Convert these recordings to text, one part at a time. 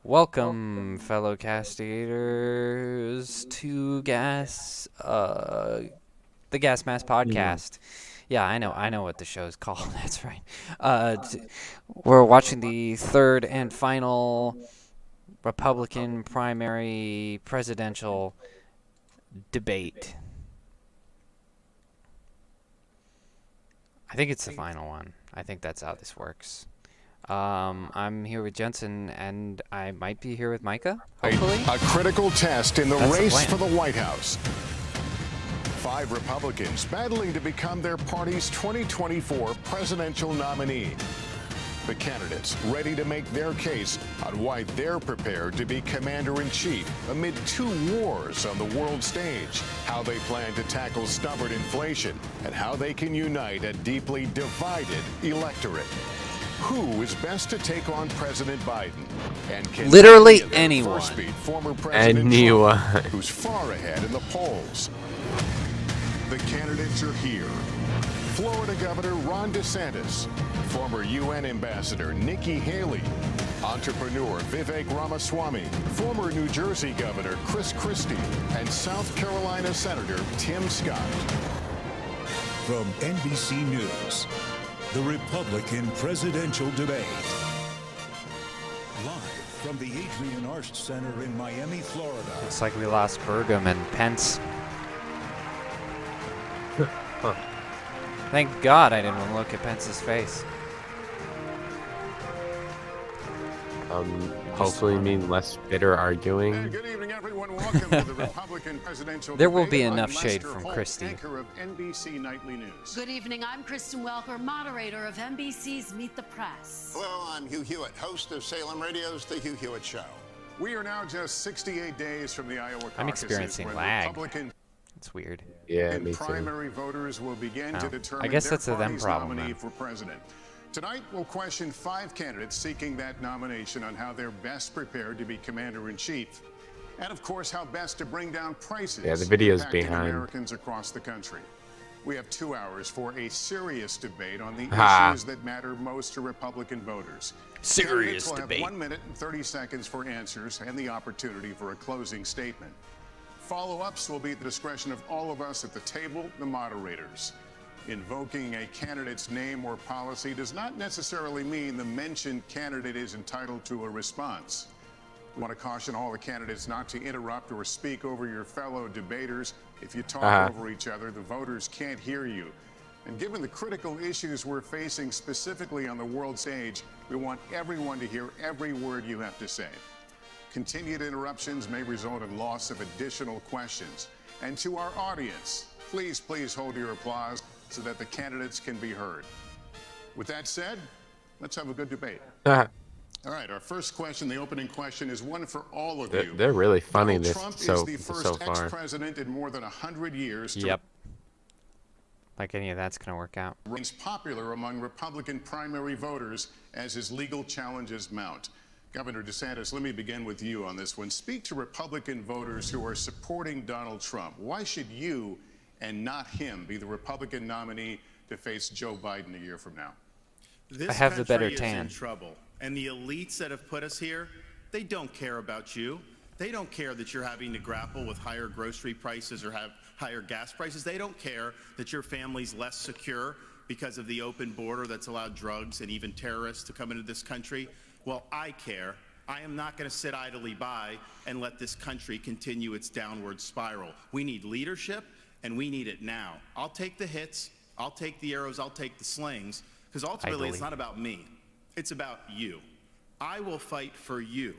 Welcome, fellow castators, to the GasMask podcast. Yeah, I know what the show's called. That's right. We're watching the third and final Republican primary presidential debate. I think it's the final one. I think that's how this works. I'm here with Jensen, and I might be here with Micah, hopefully. A critical test in the That's the race plan. for the White House. 5 Republicans battling to become their party's 2024 presidential nominee. The candidates ready to make their case on why they're prepared to be commander-in-chief amid 2 wars on the world stage, how they plan to tackle stubborn inflation, and how they can unite a deeply divided electorate. Who is best to take on President Biden? And can Literally any of them anyone. first beat former President Anyone. Trump, who's far ahead in the polls? The candidates are here. Florida Governor Ron DeSantis, former UN Ambassador Nikki Haley, entrepreneur Vivek Ramaswamy, former New Jersey Governor Chris Christie, and South Carolina Senator Tim Scott. From NBC News, the Republican presidential debate. Live from the Adrian Arst Center in Miami, Florida. Looks like we lost Burgum and Pence. Thank God I didn't want to look at Pence's face. Hopefully mean less bitter arguing. Good evening, everyone. Welcome to the Republican presidential There will debate. be I'm enough shade Lester from Holt, Christie. anchor of NBC Nightly News. Good evening. I'm Kristen Welker, moderator of NBC's Meet the Press. Hello, I'm Hugh Hewitt, host of Salem Radio's The Hugh Hewitt Show. We are now just 68 days from the Iowa caucuses. I'm experiencing when lag. Republican It's weird. Yeah, and me too. primary voters will begin to Oh, determine I guess their that's a them party's problem, nominee then. for president. Tonight, we'll question 5 candidates seeking that nomination on how they're best prepared to be commander-in-chief, and of course, how best to bring down prices. Yeah, the video's impacting behind. Americans across the country. We have 2 hours for a serious debate on the Ha. issues that matter most to Republican voters. Serious Candidates will debate. have 1 minute and 30 seconds for answers and the opportunity for a closing statement. Follow-ups will be at the discretion of all of us at the table, the moderators. Invoking a candidate's name or policy does not necessarily mean the mentioned candidate is entitled to a response. We want to caution all the candidates not to interrupt or speak over your fellow debaters. If you talk over each other, the voters can't hear you. And given the critical issues we're facing specifically on the world stage, we want everyone to hear every word you have to say. Continued interruptions may result in loss of additional questions. And to our audience, please hold your applause so that the candidates can be heard. With that said, let's have a good debate. All right, our first question, the opening question, is one for all of you. They're really funny Donald this Trump so is the first far. ex-president in more than 100 years to Yep. Like any of that's going to work out. remains popular among Republican primary voters as his legal challenges mount. Governor DeSantis, let me begin with you on this one. Speak to Republican voters who are supporting Donald Trump. Why should you and not him be the Republican nominee to face Joe Biden a year from now? I have the better This country is tan. in trouble, and the elites that have put us here, they don't care about you. They don't care that you're having to grapple with higher grocery prices or have higher gas prices. They don't care that your family's less secure because of the open border that's allowed drugs and even terrorists to come into this country. Well, I care. I am not going to sit idly by and let this country continue its downward spiral. We need leadership, and we need it now. I'll take the hits. I'll take the arrows. I'll take the slings. Because ultimately, it's not about me. It's about you. I will fight for you.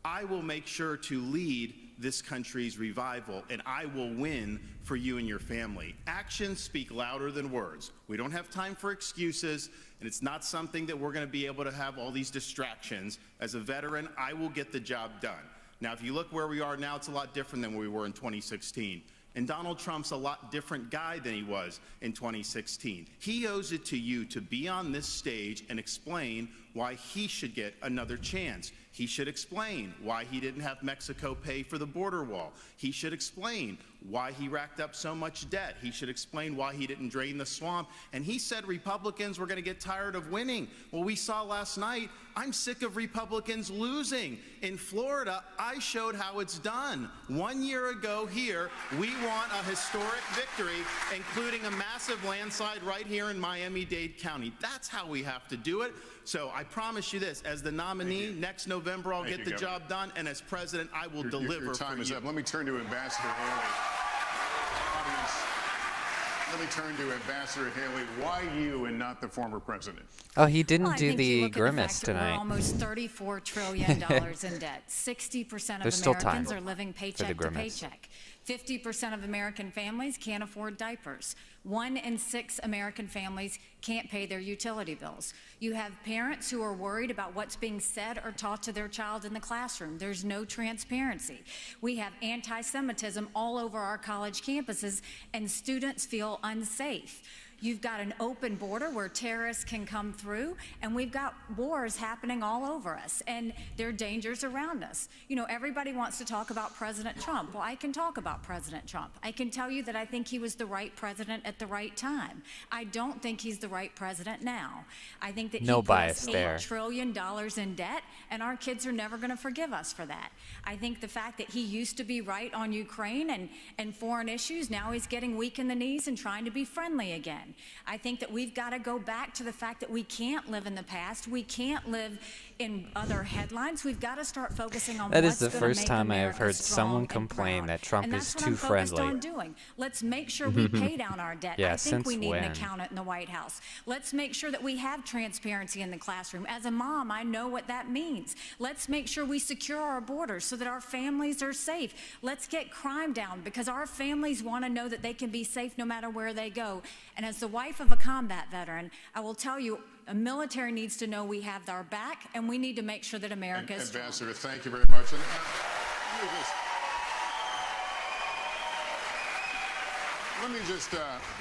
I will make sure to lead this country's revival, and I will win for you and your family. Actions speak louder than words. We don't have time for excuses, and it's not something that we're going to be able to have all these distractions. As a veteran, I will get the job done. Now, if you look where we are now, it's a lot different than we were in 2016. And Donald Trump's a lot different guy than he was in 2016. He owes it to you to be on this stage and explain why he should get another chance. He should explain why he didn't have Mexico pay for the border wall. He should explain why he racked up so much debt. He should explain why he didn't drain the swamp. And he said Republicans were going to get tired of winning. Well, we saw last night I'm sick of Republicans losing. In Florida, I showed how it's done. 1 year ago here, we want a historic victory, including a massive landslide right here in Miami-Dade County. That's how we have to do it. So I promise you this, as the nominee, next November I'll get the job done, and as president, I will deliver your time for is you. up. Let me turn to Ambassador Haley. Audience, let me turn to Ambassador Haley. Why you and not the former president? Oh, he didn't Well, I do think you the look at grimace the fact that tonight. We're almost $34 trillion in debt. 60% of There's still Americans time are living for the paycheck to grimace. paycheck. 50% of American families can't afford diapers. 1 in 6 American families can't pay their utility bills. You have parents who are worried about what's being said or taught to their child in the classroom. There's no transparency. We have anti-Semitism all over our college campuses, and students feel unsafe. You've got an open border where terrorists can come through, and we've got wars happening all over us, and there are dangers around us. You know, everybody wants to talk about President Trump. Well, I can talk about President Trump. I can tell you that I think he was the right president at the right time. I don't think he's the right president now. I think that No he put bias us there. $8 trillion in debt, and our kids are never going to forgive us for that. I think the fact that he used to be right on Ukraine and foreign issues, now he's getting weak in the knees and trying to be friendly again. I think that we've got to go back to the fact that we can't live in the past. We can't live in other headlines. We've got to start focusing on That what's is the gonna first make time I have America heard strong someone and complain proud. that Trump And is that's what too I'm focused friendly. on doing. Let's make sure we pay down our debt. Yeah, I think we since need an when? accountant in the White House. Let's make sure that we have transparency in the classroom. As a mom, I know what that means. Let's make sure we secure our borders so that our families are safe. Let's get crime down, because our families want to know that they can be safe no matter where they go. And as the wife of a combat veteran, I will tell you, a military needs to know we have our back, and we need to make sure that America is strong. Ambassador, thank you very much. And,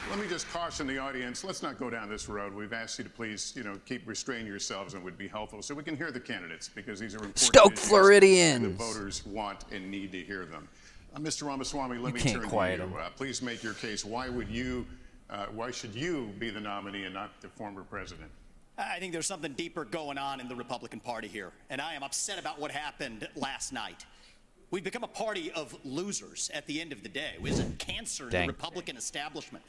let me just caution the audience. Let's not go down this road. We've asked you to please, keep restrain yourselves, and would be helpful so we can hear the candidates, because these are important Stoke issues, Floridians. and the voters want and need to hear them. Mr. Ramaswamy, let me can't turn quiet to you. him. Please make your case. Why should you be the nominee and not the former president? I think there's something deeper going on in the Republican Party here, and I am upset about what happened last night. We've become a party of losers at the end of the day. It was a cancer in the Republican establishment.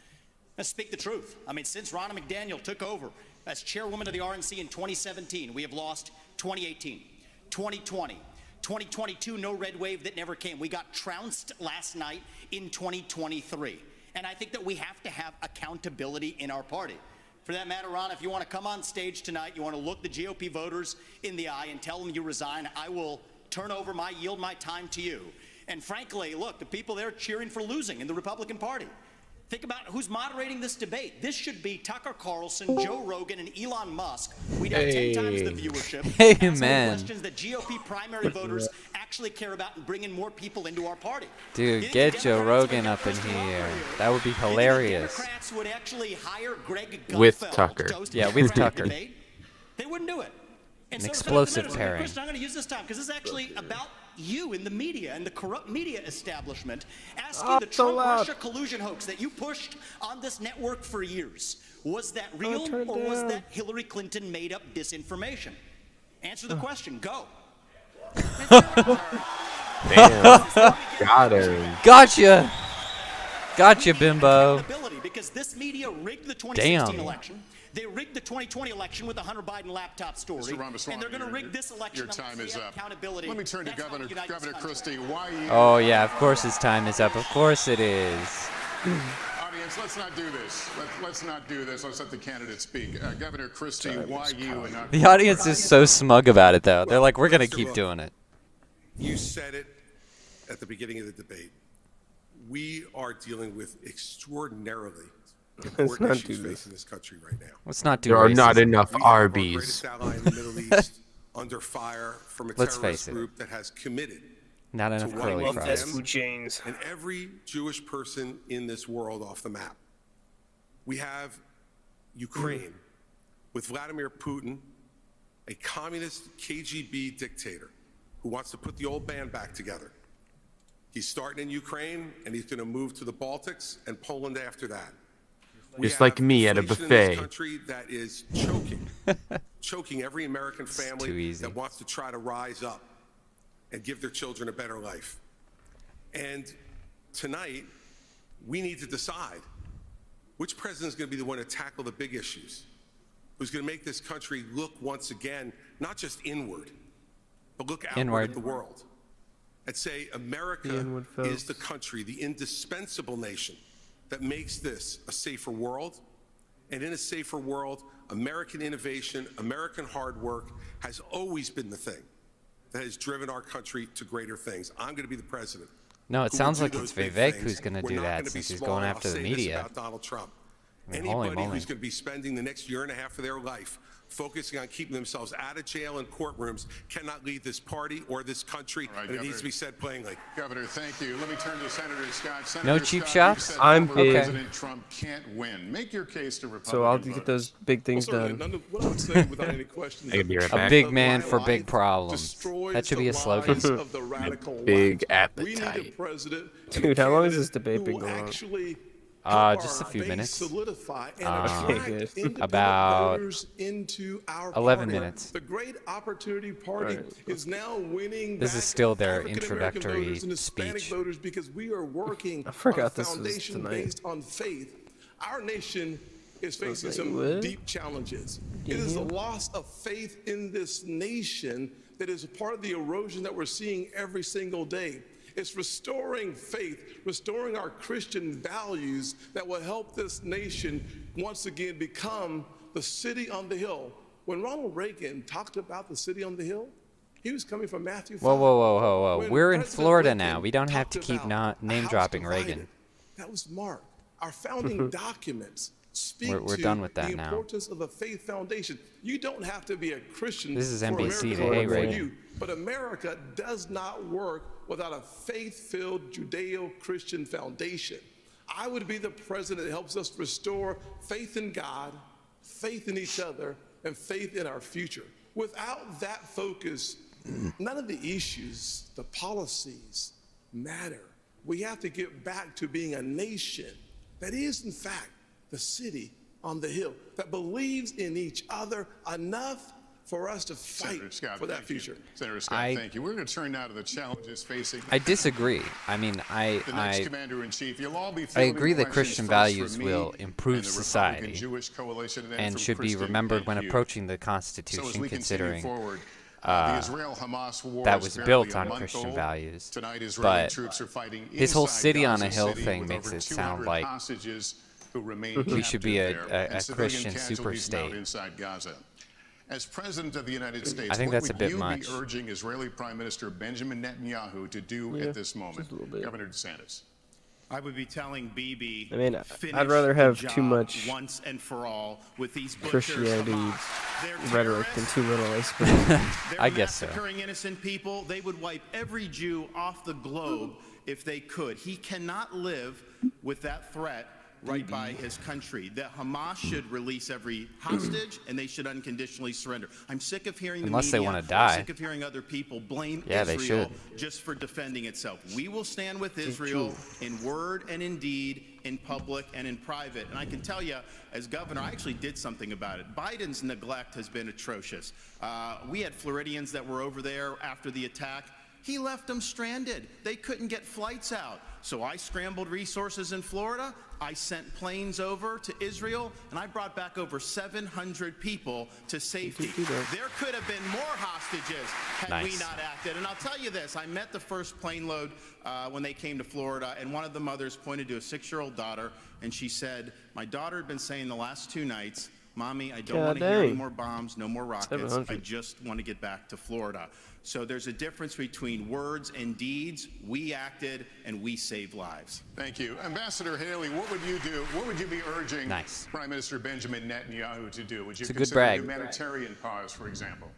Let's speak the truth. I mean, since Ronna McDaniel took over as chairwoman of the RNC in 2017, we have lost 2018, 2020, 2022, no red wave that never came. We got trounced last night in 2023. And I think that we have to have accountability in our party. For that matter, Ron, if you want to come on stage tonight, you want to look the GOP voters in the eye and tell them you resign, I will yield my time to you. And frankly, look, the people there cheering for losing in the Republican Party. Think about who's moderating this debate. This should be Tucker Carlson, Joe Rogan, and Elon Musk. We'd have 10 times the viewership. Amen. Questions that GOP primary voters actually care about and bringing more people into our party. Dude, get Joe Rogan up in here. That would be hilarious. Democrats would actually hire Greg With Gutfeld Tucker. to host a Yeah, with Democratic Tucker. debate. They wouldn't do it. And An so explosive Christian, pairing. I'm going to use this time because this is actually about you in the media and the corrupt media establishment. Asking the Trump-Russia collusion hoax that you pushed on this network for years. Was that real, or was that Hillary Clinton made-up disinformation? Answer the question. Go. Damn. Got him. Gotcha. Gotcha, bimbo. Because this media rigged the 2016 election. They rigged the 2020 election with the Hunter Biden laptop story. Mr. Ramaswamy, and they're going to rig this election. Your time is up. Accountability. Let me turn to That's Governor Governor Christie. Why you? Oh, yeah, of course his time is up. Of course it is. Audience, let's not do this. Let's not do this. Let's let the candidates speak. Governor Christie, why you and not? The audience is so smug about it, though. They're like, we're going to keep doing it. You said it at the beginning of the debate. We are dealing with extraordinarily important issues facing this country right now. Let's not do There are racism. not enough We have our Arby's. greatest ally in the Middle East under fire from a Let's terrorist face it. group that has committed Not to enough wiping curly fries. them and every Jewish person in this world off the map. We have Ukraine with Vladimir Putin, a communist KGB dictator who wants to put the old band back together. He's starting in Ukraine, and he's going to move to the Baltics and Poland after that. We Just like have me at a inflation in buffet. this country that is choking choking every American family too easy. that wants to try to rise up and give their children a better life. And tonight, we need to decide which president is going to be the one to tackle the big issues, who's going to make this country look once again, not just inward, but look outward at the world and say America is the country, the indispensable nation that makes this a safer world. And in a safer world, American innovation, American hard work has always been the thing that has driven our country to greater things. I'm going to be the president. No, it sounds like it's Vivek who's going to do that since he's going after the media. About Donald Trump. I mean, holy Anybody moly. who's going to be spending the next year and a half of their life focusing on keeping themselves out of jail and courtrooms cannot lead this party or this country, Right, and it needs to be said plainly. Governor, thank you. Let me turn to Senator Scott. No Senator cheap Scott, you shots? said I'm former big. President Trump can't win. Make your case to Republican So I'll voters. get those big things done. What I would say without any question, I could be right A back. big man for big problems. That should be a slogan. of the radical Big left. We need a appetite. president Dude, how long has this candidate debate been who will going on? actually Just a help few our minutes. base solidify and Okay, attract good. independent About voters into our 11 party. minutes. The Great Opportunity Party is now winning. This is back still their African-American introductory voters and Hispanic speech. voters because we are working I forgot on a this was foundation tonight. based on faith. Our nation is facing like, some what? deep challenges. It is the loss of faith in this nation that is a part of the erosion that we're seeing every single day. It's restoring faith, restoring our Christian values that will help this nation once again become the city on the hill. When Ronald Reagan talked about the city on the hill, he was coming from Matthew 5. Whoa. When We're in President Florida Lincoln now. We don't have to talked keep about a name house dropping divided, Reagan. that was Mark. Our founding documents speak We're to done with that the now. importance of a faith foundation. You don't have to be a Christian. This is for NBC America to to hate work for Reagan. you. But America does not work without a faith-filled Judeo-Christian foundation. I would be the president that helps us restore faith in God, faith in each other, and faith in our future. Without that focus, none of the issues, the policies matter. We have to get back to being a nation that is, in fact, the city on the hill, that believes in each other enough for us to fight Senator Scott, for that thank you. future. Senator Scott, thank you. We're going to turn now to the challenges facing I disagree. I mean, the next commander-in-chief. You'll all be I fielding agree that questions Christian first values from me will and improve the society Republican Jewish Coalition, then and from should be Kristen remembered when and you. approaching the So as Constitution, we continue considering forward, the Israel-Hamas war that is was barely built a on month Christian old. values. Tonight, Israeli But troops are fighting his whole inside city on a Gaza hill City thing with makes over it sound 200 like hostages who remain we should be captive there, and a civilian Christian casualties now superstate. inside Gaza. As President of the United States, I think what that's a would bit you much. be urging Israeli Prime Minister Benjamin Netanyahu to do at this moment? Governor DeSantis. I would be telling Bibi, I mean, finish I'd rather the have job too much once and for all with these butchers, Christianity Hamas. They're rhetoric than terrorists. too little, I suppose. They're I guess so. massacring innocent people. They would wipe every Jew off the globe if they could. He cannot live with that threat right by his country. That Hamas should release every hostage and they should unconditionally surrender. I'm sick of hearing Unless the they media. wanna die. I'm sick of hearing other people blame Yeah, they Israel should. just for defending itself. We will stand with Israel in word and in deed, in public and in private. And I can tell you, as governor, I actually did something about it. Biden's neglect has been atrocious. We had Floridians that were over there after the attack. He left them stranded. They couldn't get flights out. So I scrambled resources in Florida. I sent planes over to Israel, and I brought back over 700 people to safety. There could have been more hostages had we Nice. not acted. And I'll tell you this, I met the first plane load when they came to Florida, and one of the mothers pointed to a 6-year-old daughter, and she said, my daughter had been saying the last 2 nights, Mommy, I don't want to hear any more bombs, no more rockets. 700. I just want to get back to Florida. So there's a difference between words and deeds. We acted and we saved lives. Thank you. Ambassador Haley, what would you do? What would you be urging Nice. Prime Minister Benjamin Netanyahu to do? Would you It's a good consider brag. humanitarian pause, for example?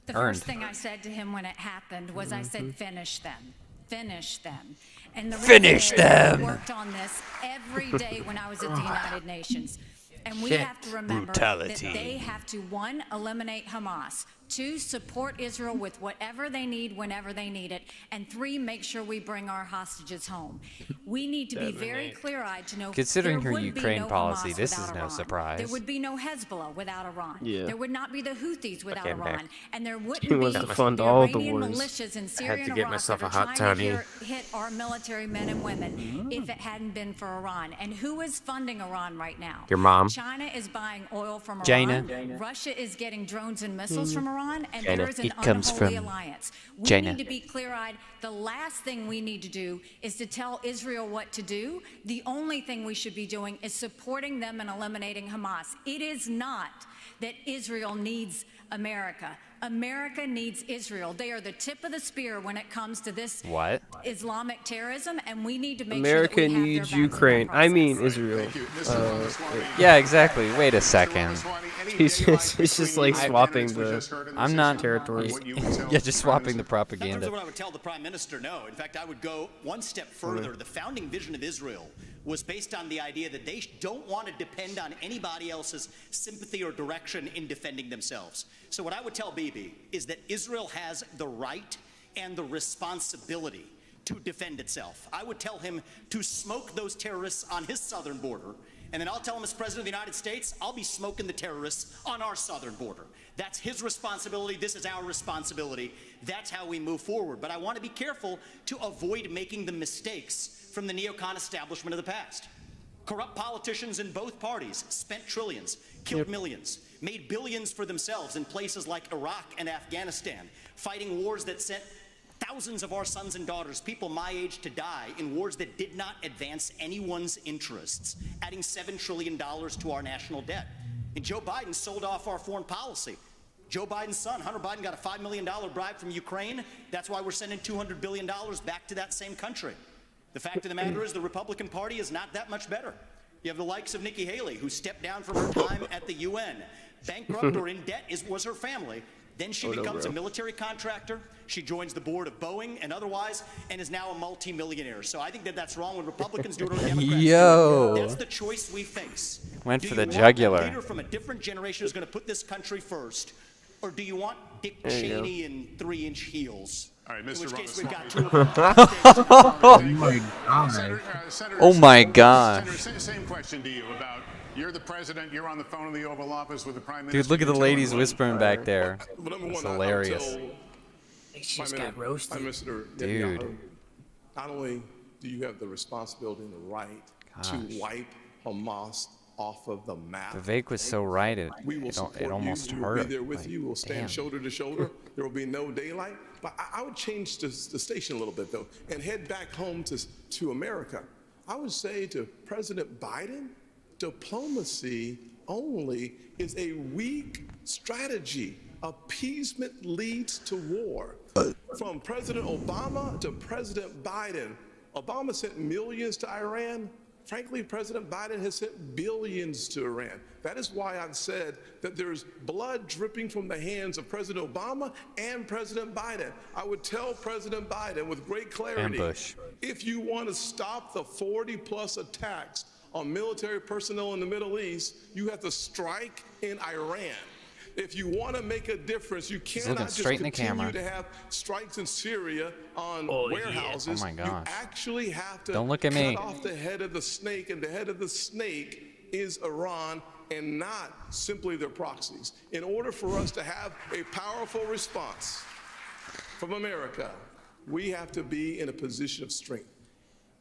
The Earned. first thing I said to him when it happened was I said, finish them. Finish them. And the Finish reason is them. I worked on this every day when I was at the United Nations. And we Shit. have to remember Brutality. that they have to, 1, eliminate Hamas, 2, support Israel with whatever they need whenever they need it. And 3, make sure we bring our hostages home. We need to be very clear-eyed to know Considering there her would Ukraine be no policy, Hamas this is without no Iran. surprise. There would be no Hezbollah without Iran. Yeah. There would not be the Houthis without came back. Iran. And there wouldn't He be wants to the fund all the Iranian wars. militias in I Syria had and to get Iraq myself that a are hot trying to toddy. hit our military men and women if it hadn't been for Iran. And who is funding Iran right now? Your mom. China is buying oil from Jaina. Iran. Russia is getting drones and missiles from Iran. And Jaina. there is an It comes unholy from alliance. We Jaina. need to be clear-eyed. The last thing we need to do is to tell Israel what to do. The only thing we should be doing is supporting them and eliminating Hamas. It is not that Israel needs America. America needs Israel. They are the tip of the spear when it comes to this What? Islamic terrorism, and we need to make America sure that we have needs their backs in that Ukraine. I mean process. Israel. Thank you. Mr. Ramaswamy. Yeah, exactly. Wait a second. He's just like swapping the I'm not territories. Yeah, just swapping the In terms propaganda. of what I would tell the Prime Minister, no. In fact, I would go one step further. The founding vision of Israel was based on the idea that they don't want to depend on anybody else's sympathy or direction in defending themselves. So what I would tell Bibi is that Israel has the right and the responsibility to defend itself. I would tell him to smoke those terrorists on his southern border, and then I'll tell him as President of the United States, I'll be smoking the terrorists on our southern border. That's his responsibility. This is our responsibility. That's how we move forward. But I want to be careful to avoid making the mistakes from the neocon establishment of the past. Corrupt politicians in both parties spent trillions, killed millions, made billions for themselves in places like Iraq and Afghanistan, fighting wars that sent thousands of our sons and daughters, people my age, to die in wars that did not advance anyone's interests, adding $7 trillion to our national debt. And Joe Biden sold off our foreign policy. Joe Biden's son, Hunter Biden, got a $5 million bribe from Ukraine. That's why we're sending $200 billion back to that same country. The fact of the matter is the Republican Party is not that much better. You have the likes of Nikki Haley, who stepped down from her time at the UN. Bankrupt or in debt was her family. Then she becomes a military contractor. She joins the board of Boeing and otherwise, and is now a multimillionaire. So I think that that's wrong when Republicans do it or Democrats Yo. do it. That's the choice we face. Went Do for you the want jugular. a leader from a different generation who's going to put this country first, or do you want Dick Cheney in 3-inch heels? All right, In Mr. which case we've got Ramaswamy. Oh my God. Senator, same question to you about you're the president, you're on the phone in the Oval Office with the Prime Minister. Dude, look at the you're ladies telling whispering back there. But number That's one, hilarious. She just got roasted. Dude. Not only do you have the responsibility and the right to wipe Hamas off of the map. Vivek was so right. We will support It almost you. hurt. We'll be there with Like, you. We'll stand damn. shoulder to shoulder. There will be no daylight. But I would change the station a little bit, though, and head back home to America. I would say to President Biden, diplomacy only is a weak strategy. Appeasement leads to war. From President Obama to President Biden, Obama sent millions to Iran. Frankly, President Biden has sent billions to Iran. That is why I've said that there's blood dripping from the hands of President Obama and President Biden. I would tell President Biden with great clarity, Ambush. if you want to stop the 40+ attacks on military personnel in the Middle East, you have to strike in Iran. If you want to make a difference, you cannot just straight in the continue camera. to have strikes in Syria on Oh, yeah. warehouses. Oh, my You gosh. actually have to Don't look at cut me. off the head of the snake, and the head of the snake is Iran and not simply their proxies. In order for us to have a powerful response from America, we have to be in a position of strength.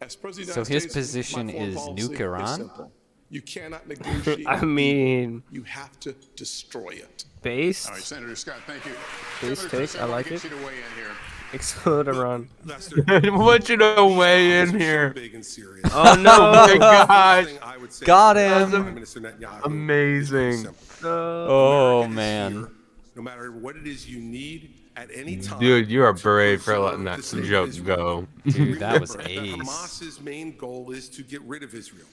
As President of the So United his States, position my foreign is policy nuke is Iran? simple. You cannot negotiate. I mean, you have to destroy it. based. All right, Senator Scott, thank you. Based Governor take, Christie, I wanna like get it. you to weigh in here. Explode Iran. Lester, I want you to weigh in here. big and serious. Oh no! Oh my gosh. Thing I would say Got to him. Prime Minister Netanyahu Amazing. is pretty simple. Oh, America is man. here. No matter what it is you need at any time. Dude, you are to brave for preserve letting that the state of joke Israel. go. Dude, that was Remember that ace. Hamas's main goal is to get rid of Israel,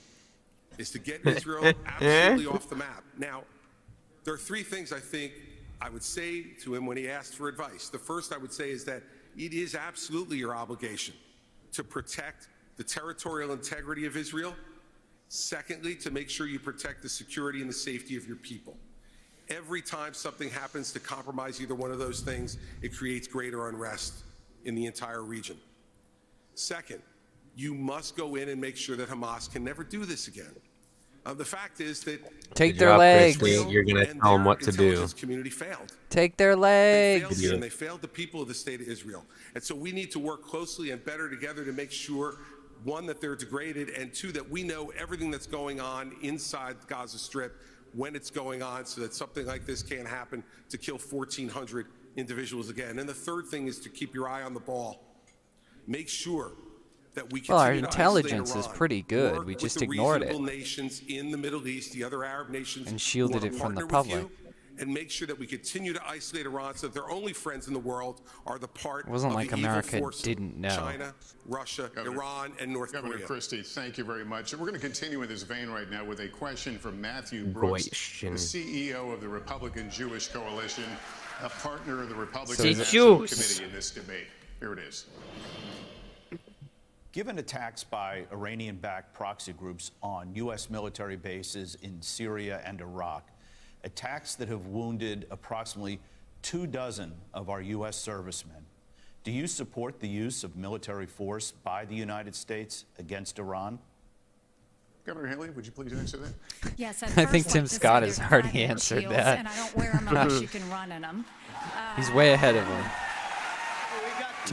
is to get Israel absolutely off the map. Now, there are three things I think I would say to him when he asked for advice. The first I would say is that it is absolutely your obligation to protect the territorial integrity of Israel. Secondly, to make sure you protect the security and the safety of your people. Every time something happens to compromise either one of those things, it creates greater unrest in the entire region. Second, you must go in and make sure that Hamas can never do this again. The fact is that take their legs. You're gonna tell them what to do. Community failed. Take their legs. They failed, and they failed the people of the state of Israel. And so we need to work closely and better together to make sure, one, that they're degraded, and two, that we know everything that's going on inside the Gaza Strip when it's going on, so that something like this can't happen to kill 1,400 individuals again. And the third thing is to keep your eye on the ball. Make sure that we well, our continue to intelligence isolate is Iran, pretty good. work We just with the ignored it reasonable nations in the Middle East, the other Arab nations, and shielded who it wanna from the partner with public. you, and make sure that we continue to isolate Iran so that their only friends in the world are the part It wasn't of like the evil America forces, didn't know. China, Russia, Iran, and North Governor Korea. Christie, thank you very much. And we're going to continue in this vein right now with a question from Matthew Brooks, the CEO of the Republican Jewish Coalition, a partner of the Republican National Committee in this debate. Here it is. Given attacks by Iranian-backed proxy groups on U.S. military bases in Syria and Iraq, attacks that have wounded approximately 24 of our U.S. servicemen, do you support the use of military force by the United States against Iran? Governor Haley, would you please answer that? Yes, I think Tim Scott has already answered that. And I don't wear them unless you can run in them. He's way ahead of him. The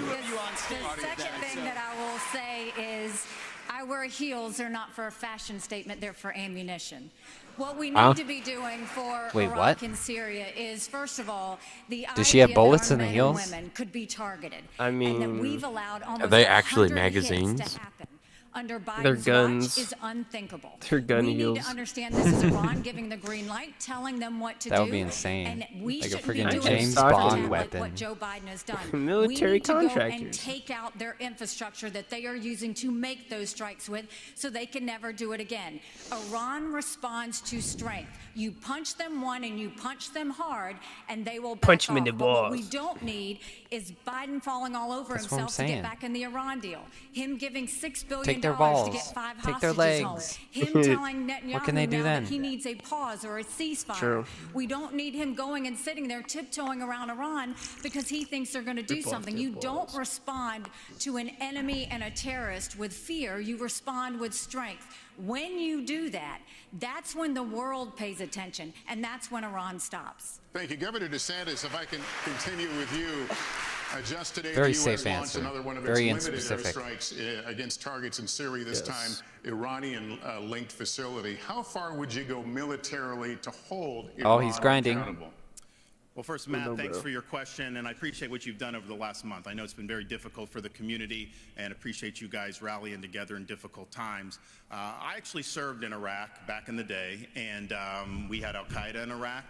second thing that I will say is I wear heels. They're not for a fashion statement. They're for ammunition. What we need to be doing for Iraq and Syria is, first of all, the Does she have bullets idea in that the our heels? men and women could be targeted. I mean, and that we've allowed almost are they actually 100 hits magazines? to happen under Biden's They're guns. watch is unthinkable. They're gun we heels. need to understand this is Iran giving the green light, telling them what to do. That would be insane. And we Like a shouldn't be freaking doing James something Bond like weapon. what Joe Biden has done. Military we need to go and contractors. take out their infrastructure that they are using to make those strikes with, so they can never do it again. Iran responds to strength. You punch them one and you punch them hard, and they will back Punch them in off. the But what balls. we don't need is Biden falling all over That's what I'm himself to get saying. back in the Iran deal. Him giving $6 billion Take their to balls. get 5 Take their hostages home. legs. Him telling Netanyahu What can they do now then? that he needs a pause or a ceasefire. True. We don't need him going and sitting there tiptoeing around Iran because he thinks they're going to do something. You don't respond to an enemy and a terrorist with fear. You respond with strength. When you do that, that's when the world pays attention, and that's when Iran stops. Thank you. Governor DeSantis, if I can continue with you. Just today, Very the U.S. safe launched answer. another one of Very its limited unspecific. airstrikes against targets in Syria, this time Iranian-linked facility. How far would you go militarily to hold Iran he's grinding. accountable? Well, first, Matt, thanks for your question, and I appreciate what you've done over the last month. I know it's been very difficult for the community, and appreciate you guys rallying together in difficult times. I actually served in Iraq back in the day, and we had Al-Qaeda in Iraq.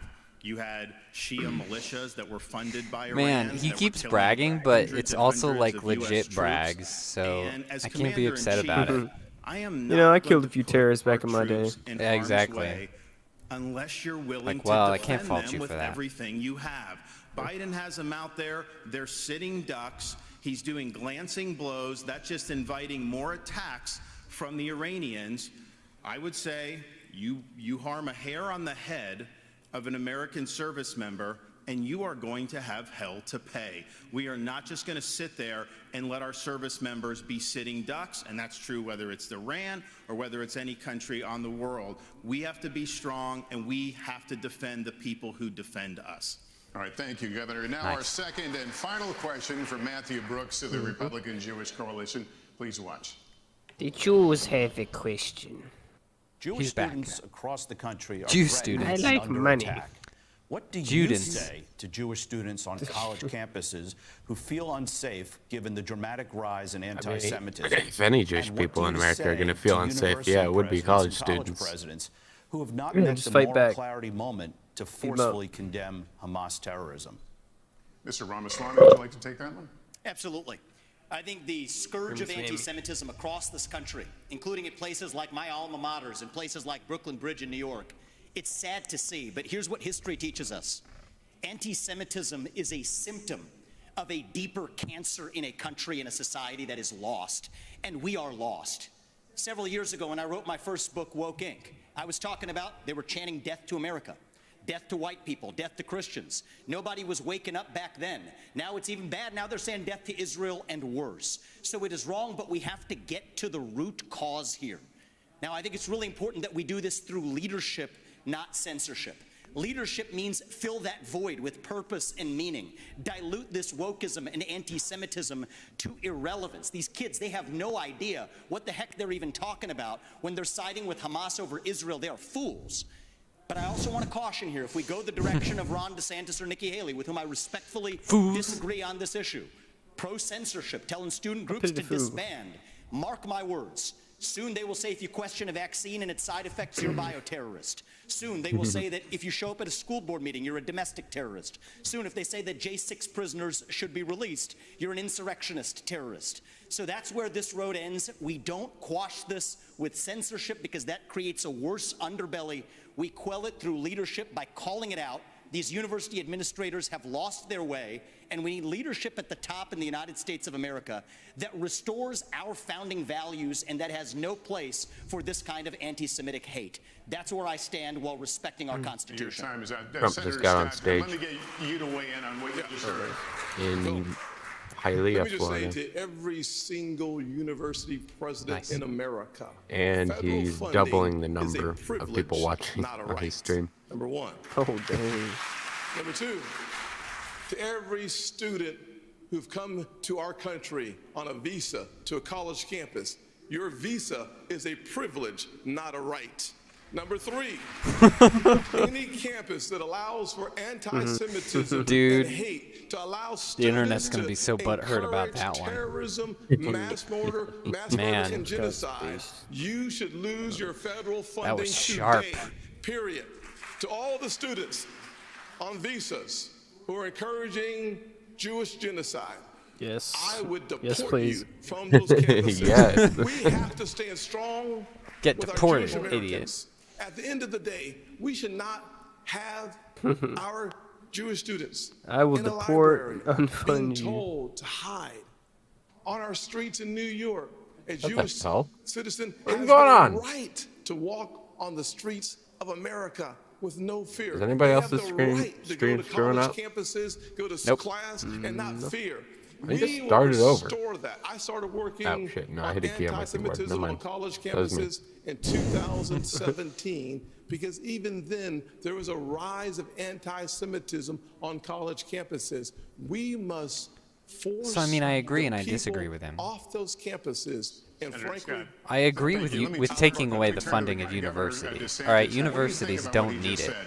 You had Shia militias that were funded by Iran. Man, he that were keeps killing bragging, but hundreds it's and also hundreds like of legit US brags, troops. so And as I can't be upset about it. I am You know, I not killed going a few to put terrorists our back in my day. troops in Yeah, harm's exactly. way unless you're willing Like, to well, I defend can't fault them you with for that. everything you have. Biden has them out there. They're sitting ducks. He's doing glancing blows. That's just inviting more attacks from the Iranians. I would say you harm a hair on the head of an American service member, and you are going to have hell to pay. We are not just going to sit there and let our service members be sitting ducks, and that's true whether it's Iran or whether it's any country on the world. We have to be strong, and we have to defend the people who defend us. All right, thank you, Governor. Now our second and final question from Matthew Brooks of the Republican Jewish Coalition. Please watch. The Jews have a question. Jewish students across the country are Jew threatened students. I like under money. attack. What do you Judens. say to Jewish students on college campuses who feel unsafe given the dramatic rise in anti-Semitism? If any Jewish And what people do in you America are say going to feel to unsafe, university yeah, it would be presidents college and students. presidents who have not Yeah, met just the fight moral back. clarity moment to up. forcefully condemn Hamas terrorism? Mr. Ramaswamy, would you like to take that one? Absolutely. I think the scourge of anti-Semitism across this country, including at places like my alma maters and places like Brooklyn Bridge in New York, it's sad to see, but here's what history teaches us. Anti-Semitism is a symptom of a deeper cancer in a country and a society that is lost, and we are lost. Several years ago when I wrote my first book, Woke Inc., I was talking about they were chanting death to America. Death to white people, death to Christians. Nobody was waking up back then. Now it's even bad. Now they're saying death to Israel and worse. So it is wrong, but we have to get to the root cause here. Now, I think it's really important that we do this through leadership, not censorship. Leadership means fill that void with purpose and meaning. Dilute this wokeism and anti-Semitism to irrelevance. These kids, they have no idea what the heck they're even talking about when they're siding with Hamas over Israel. They are fools. But I also want to caution here, if we go the direction of Ron DeSantis or Nikki Haley, with whom I respectfully disagree on this issue, pro-censorship, telling student groups to disband, mark my words, soon they will say if you question a vaccine and its side effects, you're a bioterrorist. Soon they will say that if you show up at a school board meeting, you're a domestic terrorist. Soon if they say that J6 prisoners should be released, you're an insurrectionist terrorist. So that's where this road ends. We don't quash this with censorship because that creates a worse underbelly. We quell it through leadership by calling it out. These university administrators have lost their way, and we need leadership at the top in the United States of America that restores our founding values and that has no place for this kind of anti-Semitic hate. That's where I stand while respecting our Constitution. Your time is out. Trump just got on stage. Let me get you to weigh in on what you just heard. In Hialeah, Let me just Florida. say to every single university president in America, And federal he's funding doubling the is a number of privilege, people watching not a on right. his stream. Number one. Oh, dang. Number two, to every student who've come to our country on a visa to a college campus, your visa is a privilege, not a right. Number three, any campus that allows for anti-Semitism Dude, and hate to allow the internet's students gonna be so butthurt about that one. terrorism, mass murder, and genocide, you should lose your federal funding was sharp. today, period. To all the students on visas who are encouraging Jewish genocide, Yes. I would deport Yes, please. you from those campuses. Yes. We have to stand strong Get with our deported, Jewish idiot. Americans. At the end of the day, we should not have our Jewish students I will in a deport library being unfund you. told to hide on our streets in New York. A the Jewish hell? citizen What's has going the on? right to walk on the streets of America with no fear. Is anybody They else's have the screen- right to screen go to showing college up? campuses, go to Nope. class, and not fear. I just We started will over. restore that. I started working Oh, shit. No, I on hit a key on my keyboard. anti-Semitism Never on mind. college That was me. campuses in 2017 because even then there was a rise of anti-Semitism on college campuses. We must force So, I mean, I agree the and I people disagree with him. off those campuses. And frankly, I agree with you Let me with talk taking about away the the return funding of of Governor universities. DeSantis. All right, What do you universities think about what don't he need just it. said?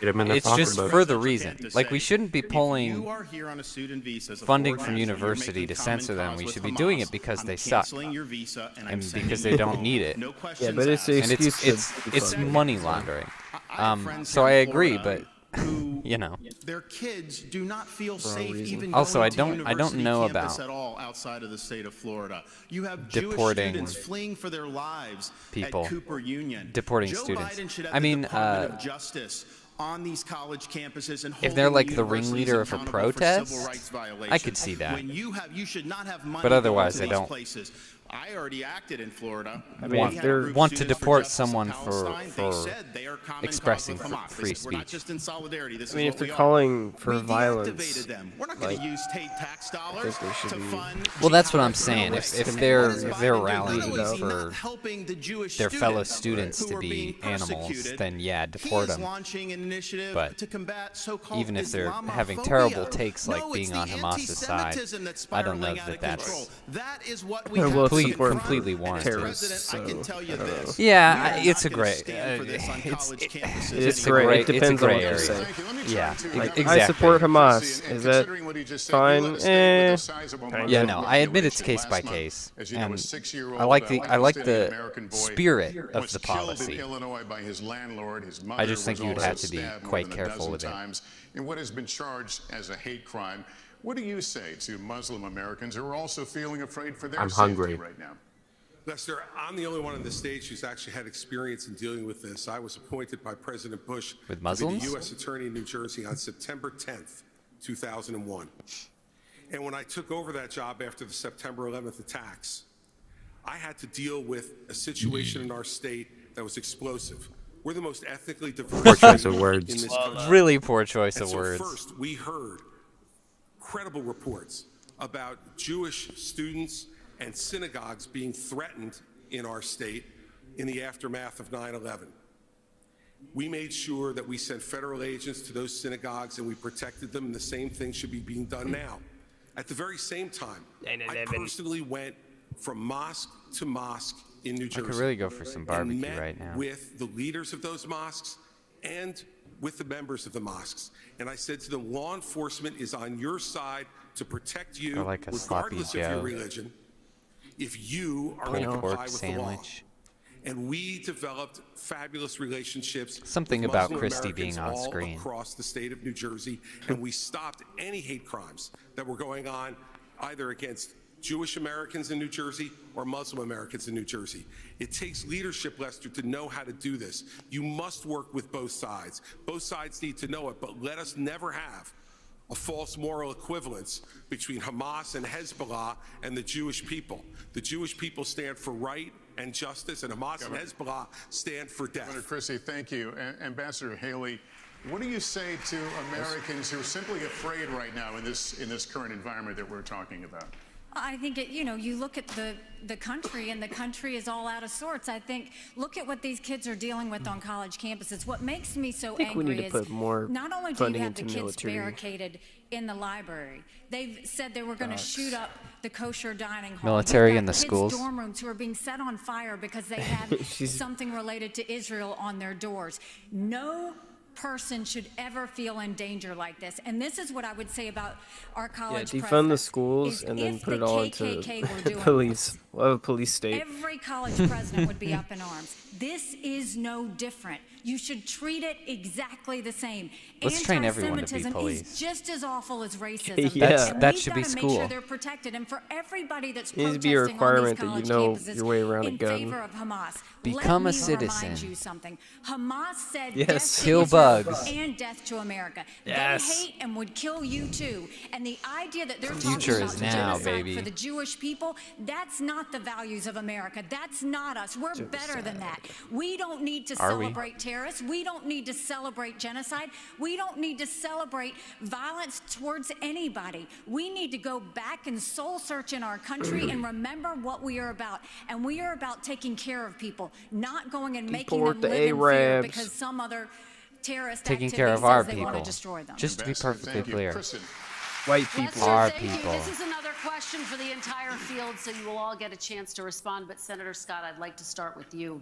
Get him in the It's just pocketbook. for the President reason. to Like, say, we shouldn't be if you pulling are here on a student visa as a funding foreign from national, you're university making to censor common them. cause We with should be doing Hamas. it because I'm they suck. canceling your visa and I'm And sending because you they don't home. need it. No questions Yeah, but it's asked. the And excuse it's to money laundering. I have friends So here I in agree, Florida but who you know. their kids do not feel safe even Also, going I to don't university know campus about at all outside of the state of Florida. You have deporting Jewish students fleeing for their lives people. at Cooper Union. Deporting Joe students. Biden should have I the mean, Department of Justice on these college campuses and if they're holding like the universities ringleader of a accountable for protest, civil rights I could violations. see that. When you should not have money But otherwise, going I to these don't places. I already acted in Florida. I mean, We if had a they're- group, want to Students for deport Justice of someone Palestine. for They said they are common expressing cause with Hamas. free They said, we're not speech. just in solidarity. This I mean, is if what we they're are. calling for We violence, deactivated them. We're not going to like, use tax dollars they should to be- fund. Well, that's what I'm jihad. saying. No If way. if And they're what is if Biden they're doing? rallying Not only is he for not helping the Jewish their fellow students students who to are be being animals, persecuted, then yeah, he deport is them. launching an initiative But to combat so-called even if they're having Islamophobia. terrible takes like No, being it's on the Hamas's side, anti-Semitism that's I don't know spiraling out that of that's control. That is what we Well, have it's to support confront. completely And as warranted. president, I can tell you this. Yeah, we are it's not a gonna gray. stand for this on It's college campuses It's anymore. gray. It it's a depends on gray what you area. say. Thank you. Let me Yeah, turn to Like, Governor I support Hamas. And Is that considering what he just said, fine? we let a state with a sizable Yeah, Muslim Yeah, no, I admit it's population case by last month, case, as you know, a and 6-year-old I like the Palestinian-American boy spirit of was the killed in policy. Illinois by his landlord. His mother I just think was you'd also have to be stabbed more quite than a careful dozen with it. times in what has been charged as a hate crime. What do you say to Muslim Americans who are also feeling afraid for their I'm safety hungry. right now? Lester, I'm the only one on the stage who's actually had experience in dealing with this. I was appointed by President Bush With to be Muslims? the U.S. Attorney in New Jersey on September 10th, 2001. And when I took over that job after the September 11th attacks, I had to deal with a situation in our state that was explosive. We're the most ethnically diverse Poor choice state of words. in this country. Really poor choice And of so words. First, we heard credible reports about Jewish students and synagogues being threatened in our state in the aftermath of 9/11. We made sure that we sent federal agents to those synagogues and we protected them, and the same thing should be being done now. At the very same time, I personally went from mosque to mosque in New Jersey. I could really go for some barbecue and met right now. with the leaders of those mosques and with the members of the mosques. And I said to them, law enforcement is on your side to protect you, Or like a sloppy regardless of your Joe. religion, if you are Pulled going to pork comply with the law. sandwich. And we developed fabulous relationships. Something with about Muslim Christie Americans being on all screen. across the state of New Jersey, and we stopped any hate crimes that were going on either against Jewish Americans in New Jersey or Muslim Americans in New Jersey. It takes leadership, Lester, to know how to do this. You must work with both sides. Both sides need to know it, but let us never have a false moral equivalence between Hamas and Hezbollah and the Jewish people. The Jewish people stand for right and justice, and Hamas and Hezbollah stand for death. Governor Christie, thank you. Ambassador Haley, what do you say to Americans who are simply afraid right now in this current environment that we're talking about? I think, you look at the country, and the country is all out of sorts. I think, look at what these kids are dealing with on college campuses. What makes me so we angry need to is put more not only do you funding have the into kids military. barricaded in the library, they've said they were going to shoot up the kosher dining hall. Military You've got in the kids' schools. dorm rooms who are being set on fire because they have something related to Israel on their doors. No person should ever feel in danger like this. And this is what I would say about our college defund the presidents, schools is and then if put it the all into KKK were doing police. We'll have a police state. every college president would be up in arms. This is no different. You should treat it exactly the same. Let's train everyone to be Anti-Semitism police. is just as awful as racism. Yeah. And That we've should be gotta make school. sure they're protected. And for everybody that's It needs to protesting be a on these requirement that you college know campuses your way around a in gun. favor of Hamas, Become let a me citizen. remind you something. Hamas said Yes. death to Kill Israel bugs. and death to America. Yes. They hate and would kill you too. And the idea that they're Future talking is about now, genocide baby. for the Jewish people, that's not the values of America. That's not us. We're better than that. We don't need to Are we? celebrate terrorists. We don't need to celebrate genocide. We don't need to celebrate violence towards anybody. We need to go back and soul search in our country and remember what we are about. And we are about taking care of people, not going and making them Deport the live in fear Arabs. because some other terrorist Taking activity care of says our they want to people. destroy them. Just to be Ambassador, perfectly thank you. clear. Kristen. White people. Lester, Our thank people. you. This is another question for the entire field, so you will all get a chance to respond. But Senator Scott, I'd like to start with you.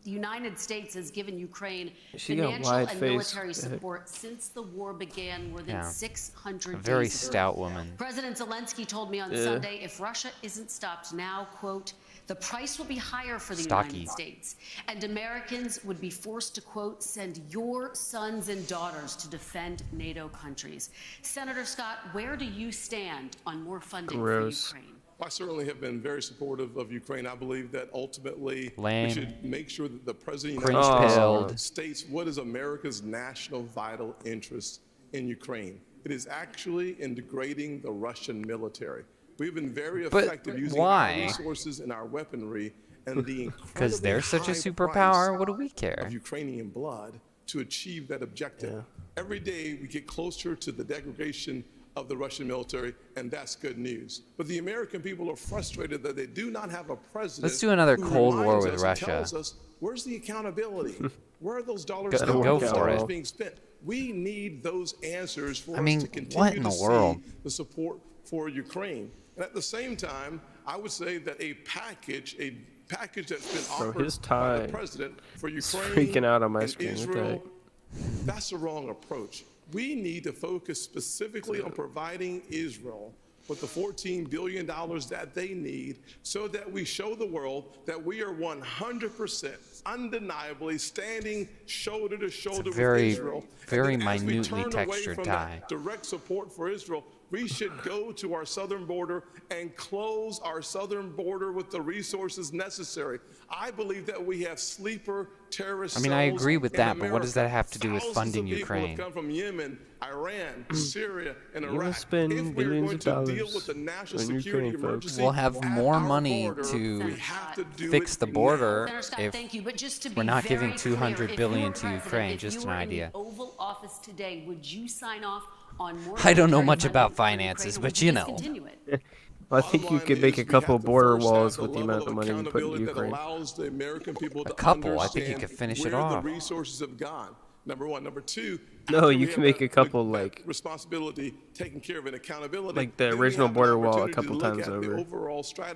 The United States has given Ukraine She got financial wide and face. military support since the war began more than Yeah. 600 A very days ago. stout woman. President Zelensky told me on Sunday, if Russia isn't stopped now, quote, the price will be higher for the Stocky. United States, and Americans would be forced to, quote, send your sons and daughters to defend NATO countries. Senator Scott, where do you stand on more funding Gross. for Ukraine? I certainly have been very supportive of Ukraine. I believe that ultimately Lame. we should make sure that the President of the Cringe United pilled. States states what is America's national vital interest in Ukraine. It is actually in degrading the Russian military. We've been very But effective using why? our resources and our weaponry and the Because they're incredibly such a high superpower. price What do we care? of Ukrainian blood to achieve that objective. Every day we get closer to the degradation of the Russian military, and that's good news. But the American people are frustrated that they do not have a president. Let's do another who Cold War reminds with us and Russia. tells us, where's the accountability? Where are those dollars Go- going? go Where are for dollars it. being spent? We need those answers for I mean, us to continue what in to the see world? the support for Ukraine. And at the same time, I would say that a package that's been Bro, offered his by tie the president for is Ukraine freaking out on my and screen. What the Israel, heck? that's the wrong approach. We need to focus specifically on providing Israel with the $14 billion that they need so that we show the world that we are 100% undeniably standing shoulder to shoulder very, with Israel. very And then as we minutely turn away textured from tie. that direct support for Israel, We should go to our southern border and close our southern border with the resources necessary. I believe that we have sleeper terrorist cells. I agree with in that, but what America. does that have to do with Thousands funding of people Ukraine? have come from Yemen, Iran, Syria, and You will Iraq. spend If we're billions going of to deal dollars with the national on security Ukraine, folks. emergency, We'll have at more our money border, to we have to do fix it the border Senator Scott, if thank you. But just to be we're not very giving $200 clear, if billion you were to president, Ukraine. if Just you an were idea. in the Oval Office today, would you sign off on more I don't know military much funding about for finances, Ukraine, or but would you just know. continue it? Well, I think you could make a couple border walls with the amount of money you put into Ukraine. A couple. I think you could finish it off. The resources have gone. Number one. Number two. No, you can make a couple like responsibility taken care of and accountability. like the original border wall a couple times over.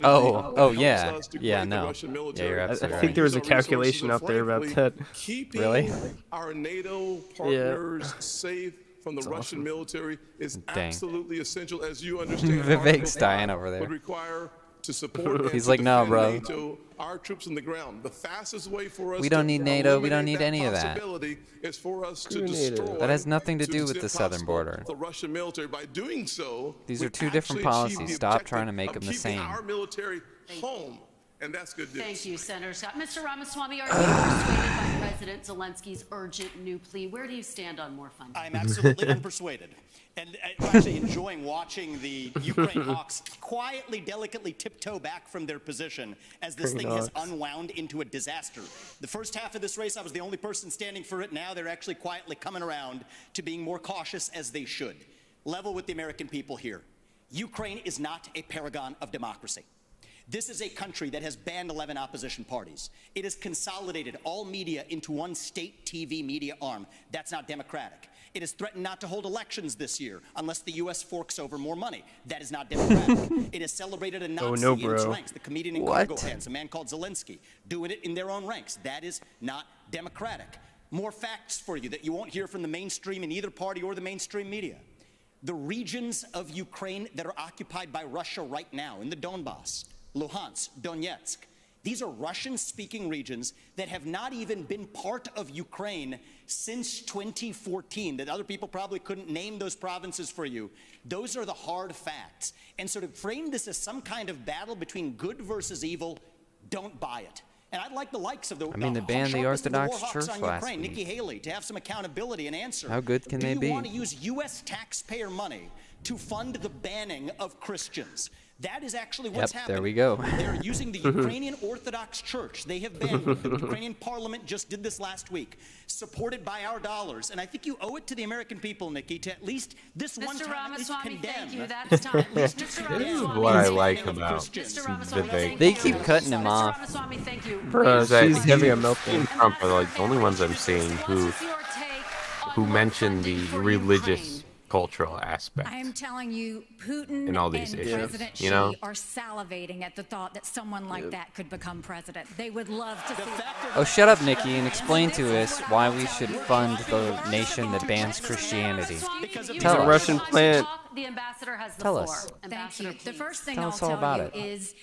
Oh yeah, no. Yeah, you're I absolutely think right. there was a calculation out there about that. Really? Our NATO partners safe from the Russian military is absolutely essential, as you understand. Vivek's dying over there. Would require to support He's and like, to no, defend bro. NATO, our troops on the ground. The fastest way for us We don't to need NATO. We don't eliminate need any of that. possibility is for us to Who needed it? destroy That has nothing to the do with the extent southern possible border. the Russian military. By doing so, These we are two different actually achieve policies. the Stop objective trying to make of them the keeping same. our military home, and that's good news. Thank you, Senator Scott. Mr. Ramaswamy, are you persuaded by President Zelensky's urgent new plea? Where do you stand on more funding? I'm absolutely unpersuaded. And I'm actually enjoying watching the Ukraine Hawks quietly, delicately tiptoe back from their position as this thing has unwound into a disaster. The first half of this race, I was the only person standing for it. Now they're actually quietly coming around to being more cautious, as they should. Level with the American people here. Ukraine is not a paragon of democracy. This is a country that has banned 11 opposition parties. It has consolidated all media into one state TV media arm. That's not democratic. It has threatened not to hold elections this year unless the U.S. forks over more money. That is not democratic. It has celebrated a Nazi in its ranks, the comedian in cargo pants, a man called Zelensky, doing it in their own ranks. That is not democratic. More facts for you that you won't hear from the mainstream in either party or the mainstream media. The regions of Ukraine that are occupied by Russia right now, in the Donbass, Luhansk, Donetsk, these are Russian-speaking regions that have not even been part of Ukraine since 2014, that other people probably couldn't name those provinces for you. Those are the hard facts. And so to frame this as some kind of battle between good versus evil, don't buy it. And I'd like the likes of the they banned the Orthodox Church on last Ukraine, week. Nikki Haley, to have some accountability and answer. How good can they be? Do you want to use U.S. taxpayer money to fund the banning of Christians? That is actually what's happening. There we go. They're using the Ukrainian Orthodox Church. They have been, the Ukrainian parliament just did this last week, supported by our dollars. And I think you owe it to the American people, Nikki, to at least this one time at least condemn. Thank you. That's time. This is what I like about Vivek. They keep cutting him off. Ramaswamy, thank you. Bro, she's having a meltdown. Trump are like the only ones I'm seeing who mention the religious cultural aspect. I am telling you, Putin in all these and issues, President Xi are salivating at the thought that someone like that could become president. They would love to see that. Oh, shut up, Nikki, and explain to us why we should fund the nation that bans Christianity. Tell a us. Russian plant. The ambassador has the Tell floor. us. Thank you. The first thing Tell I'll us all tell about you it. is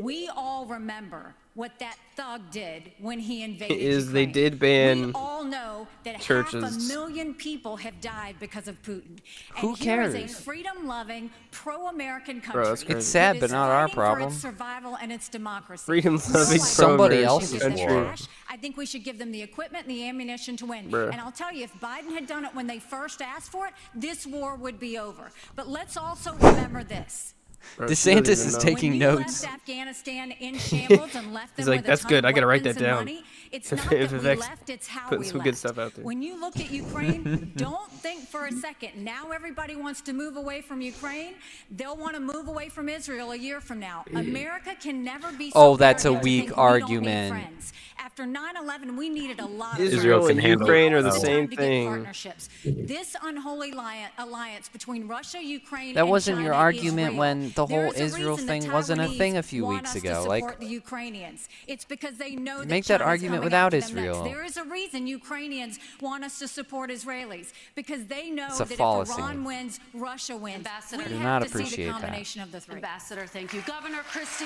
we all remember what that thug did when he invaded Is they Ukraine. did ban We all know that churches. 500,000 people have died because of Putin. And Who here is cares? a freedom-loving, pro-American country. Bro, that's crazy. It's sad, that but is not our fighting problem. For its survival and its democracy. Freedom-loving, Somebody pro-American else's country. war. I think we should give them the equipment and the ammunition to win. Bruh. And I'll tell you, if Biden had done it when they first asked for it, this war would be over. But let's also remember this. Bro, DeSantis is know. taking When notes. we left Afghanistan in shambles and left them He's like, with a "That's ton good. of I gotta write weapons that and down." money, it's If- not if that we Vivek's left, it's how putting we some left. good stuff out there. When you look at Ukraine, don't think for a second, now everybody wants to move away from Ukraine. They'll want to move away from Israel a year from now. America can never be so Oh, that's a arrogant to weak think we don't need argument. friends. After 9/11, we needed a lot of Israel friends. and handle Ukraine it. are the Now is same time to get thing. partnerships. This unholy alliance between Russia, Ukraine, That and wasn't China your is argument real. when the There whole is a Israel reason the thing wasn't a Taiwanese thing a few want weeks us to ago. support Like, the Ukrainians. It's because they know that make that China's argument coming without after them Israel. next. There is a reason Ukrainians want us to support Israelis, because they know It's a that if fallacy. Iran wins, Russia wins. Ambassador. We Do have not to see appreciate the that. combination of the three. Ambassador, thank you. Governor Christie,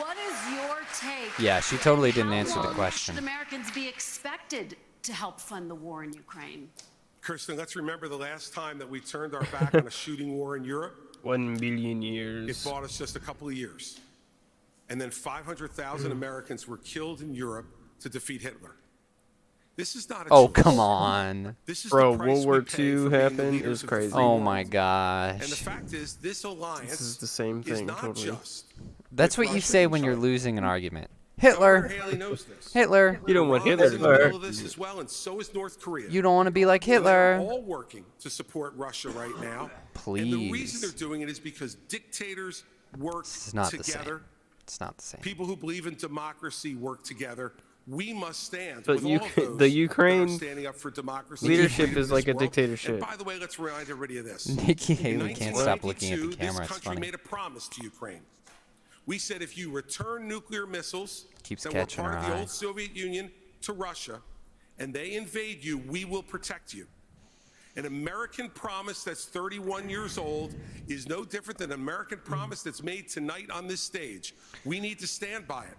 what is your take? Yeah, she totally didn't How answer the long question. should Americans be expected to help fund the war in Ukraine? Kirsten, let's remember the last time that we turned our back on a shooting war in Europe. 1 billion years. It bought us just a couple of years. And then 500,000 Americans were killed in Europe to defeat Hitler. This is not a Oh, choice. come on. This is Bro, the price World War we pay II for being the happened. It leaders was of the crazy. free Oh world. my gosh. And the fact is, this alliance This is the same is thing, not totally. just That's with what you Russia say and when you're China. losing an argument. Governor Hitler. Haley knows this. Hitler. You don't want Iran Hitler is to in the middle fire. of this as well, and so is North Korea. You don't want to be like And they're Hitler. all working to support Russia right now. And the reason Please. they're doing it is because dictators work This is not the same. together. It's not the same. People who believe in democracy work together. We must stand But with all of those the that are Ukraine standing up for democracy. leadership and is like a freedom in this world. dictatorship. And by the way, let's remind everybody of this. Nikki In Haley can't stop looking at the 1992, camera. This It's country funny. made a promise to Ukraine. We said if you return nuclear missiles Keeps that were catching part her of the eye. old Soviet Union to Russia, and they invade you, we will protect you. An American promise that's 31 years old is no different than an American promise that's made tonight on this stage. We need to stand by it.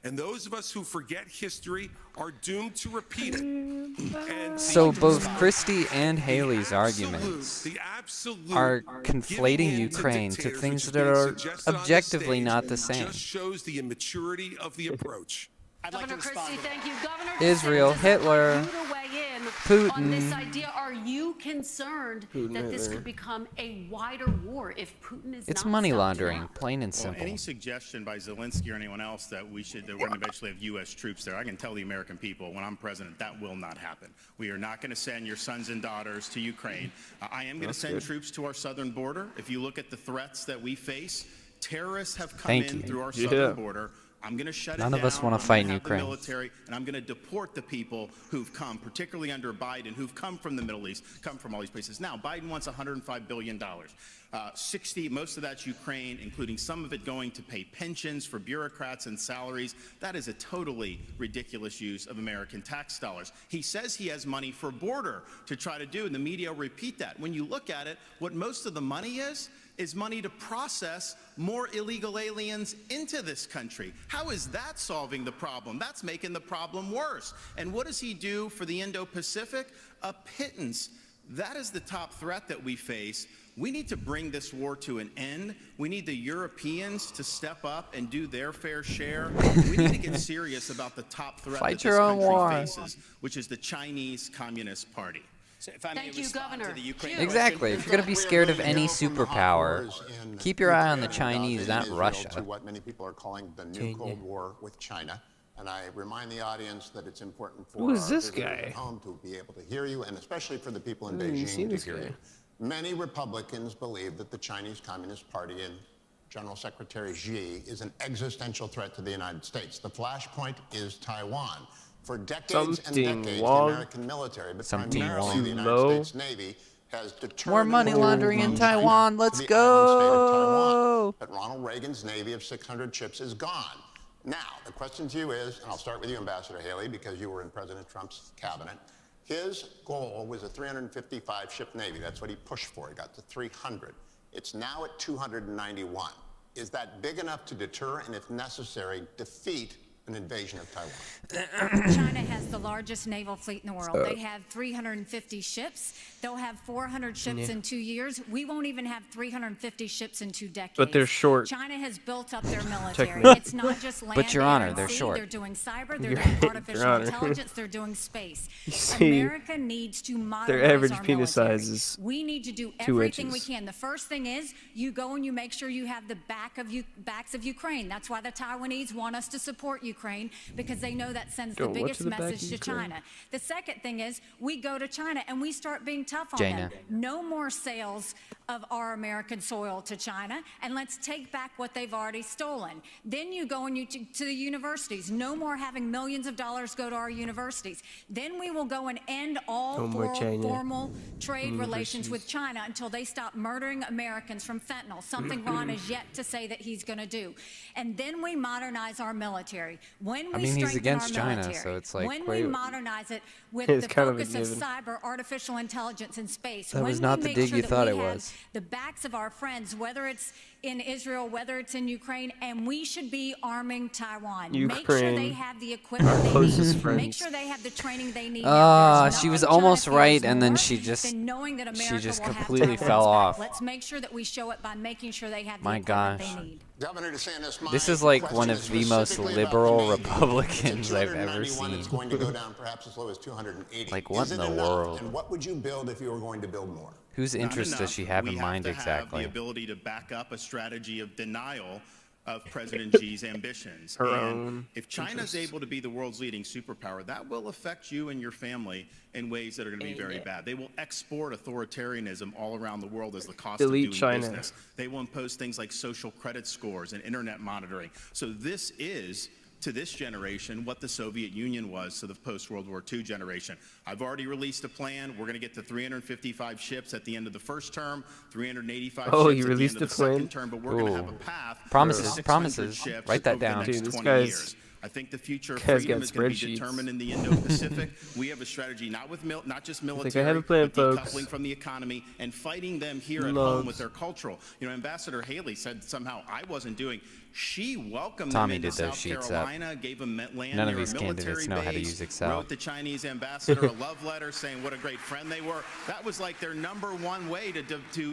And those of us who forget history are doomed to repeat it. And So both Christie and Haley's arguments are conflating Ukraine to things that are objectively not the same. just shows the immaturity of the approach. Governor Christie, thank you. Governor Israel, DeSantis, Hitler, I want you to weigh in on this Putin. idea. Are you concerned that this could become a wider war if Putin is It's not money stopped laundering, now? plain and Well, simple. any suggestion by Zelensky or anyone else that we're going to eventually have U.S. troops there, I can tell the American people when I'm president that will not happen. We are not going to send your sons and daughters to Ukraine. I am going to send troops to our southern border. If you look at the threats that we face, terrorists have come Thank in you. through our Yeah. southern border. I'm going to shut None it of down. us wanna I'm gonna fight in have the Ukraine. military, and I'm going to deport the people who've come, particularly under Biden, who've come from the Middle East, come from all these places. Now, Biden wants $105 billion. 60, most of that's Ukraine, including some of it going to pay pensions for bureaucrats and salaries. That is a totally ridiculous use of American tax dollars. He says he has money for border to try to do, and the media repeat that. When you look at it, what most of the money is money to process more illegal aliens into this country. How is that solving the problem? That's making the problem worse. And what does he do for the Indo-Pacific? A pittance. That is the top threat that we face. We need to bring this war to an end. We need the Europeans to step up and do their fair share. We need to get serious about the top threat Fight that your this own country war. faces, which is the Chinese Communist Party. So if I may Thank you, respond Governor. to the Ukraine Exactly. If you're going to be scared of any superpower, keep your eye on the Chinese, not To Russia. what many people are calling the new Cold War with China. And I remind the audience that it's important for Who is our this visitors guy? at home to be able to hear you, and especially for the people in I haven't even Beijing seen to this hear guy. you. Many Republicans believe that the Chinese Communist Party and General Secretary Xi is an existential threat to the United States. The flashpoint is Taiwan. For decades and Something decades, wrong. the American military, but Something primarily wrong. the United Low. States Navy, has determined More money laundering in from China Taiwan. to Let's the island state of go. Taiwan. But Ronald Reagan's Navy of 600 ships is gone. Now, the question to you is, and I'll start with you, Ambassador Haley, because you were in President Trump's cabinet. His goal was a 355-ship Navy. That's what he pushed for. He got to 300. It's now at 291. Is that big enough to deter and, if necessary, defeat an invasion of Taiwan? China has the largest naval fleet in the world. They have 350 ships. They'll have 400 ships in 2 years. We won't even have 350 ships in 2 decades. But they're short. China has built up their military. Technically. It's not just land, But, Your air, Honor, and they're sea. short. They're doing cyber. They're Your doing artificial Honor. intelligence. They're doing space. see, America needs to modernize their average our penis military. size is We need to do 2 everything we inches. can. The first thing is you go and you make sure you have the backs of Ukraine. That's why the Taiwanese want us to support Ukraine, because they know that sends the Go, what biggest to the back message of to Ukraine? China. The second thing is we go to China and we start being tough on Jaina. them. No more sales of our American soil to China, and let's take back what they've already stolen. Then you go and you to the universities. No more having millions of dollars go to our universities. Then we will go and end all No more China. formal trade relations with China until they stop murdering Americans from fentanyl, something Ron has yet to say that he's going to do. And then we modernize our military. When we I mean, he's strengthen against our China, military, so it's like, when wait. we modernize it with It's the kind of a focus of given. cyber, artificial intelligence, and space, That when was we not the make dig sure you that thought we it have was. the backs of our friends, whether it's in Israel, whether it's in Ukraine, and we should be arming Taiwan. Ukraine, make sure they have the equipment our they closest need. friends. Make sure they have the training they need. She was almost right, and then she just completely fell off. Let's make sure that we show it by making sure they have the My equipment gosh. they need. Governor DeSantis, This is like one of the most liberal Republicans I've ever seen. It's going to go down perhaps as low as 280. Like, what Is in it the enough? world? And what would you build if you were going to build more? Whose interest Not does she enough. have We in mind have to exactly? have the ability to back up a strategy of denial of President Xi's ambitions. Her And own if China's interests. able to be the world's leading superpower, that will affect you and your family in ways that are going to be very bad. They will export authoritarianism all around the world as the cost Delete of doing China. business. They will impose things like social credit scores and internet monitoring. So this is, to this generation, what the Soviet Union was to the post-World War II generation. I've already released a plan. We're going to get to 355 ships at the end of the first term, 385 ships you at the end released of a the second plan? term, but we're going to have a path to Promises, 600 promises. ships Write that over the down. next Dude, this 20 guy's- years. I think the future of guy's freedom got is going to be spreadsheets. determined in the Indo-Pacific. We have a strategy not with not just military, I have a plan, but folks. decoupling from the economy and fighting them here at Loves. home with their cultural. You know, Ambassador Haley said somehow I wasn't doing. She welcomed Tommy them into did those South sheets up. Carolina, gave them land None of near these a candidates military know how to base, use Excel. wrote the Chinese ambassador a love letter saying what a great friend they were. That was like their #1 way to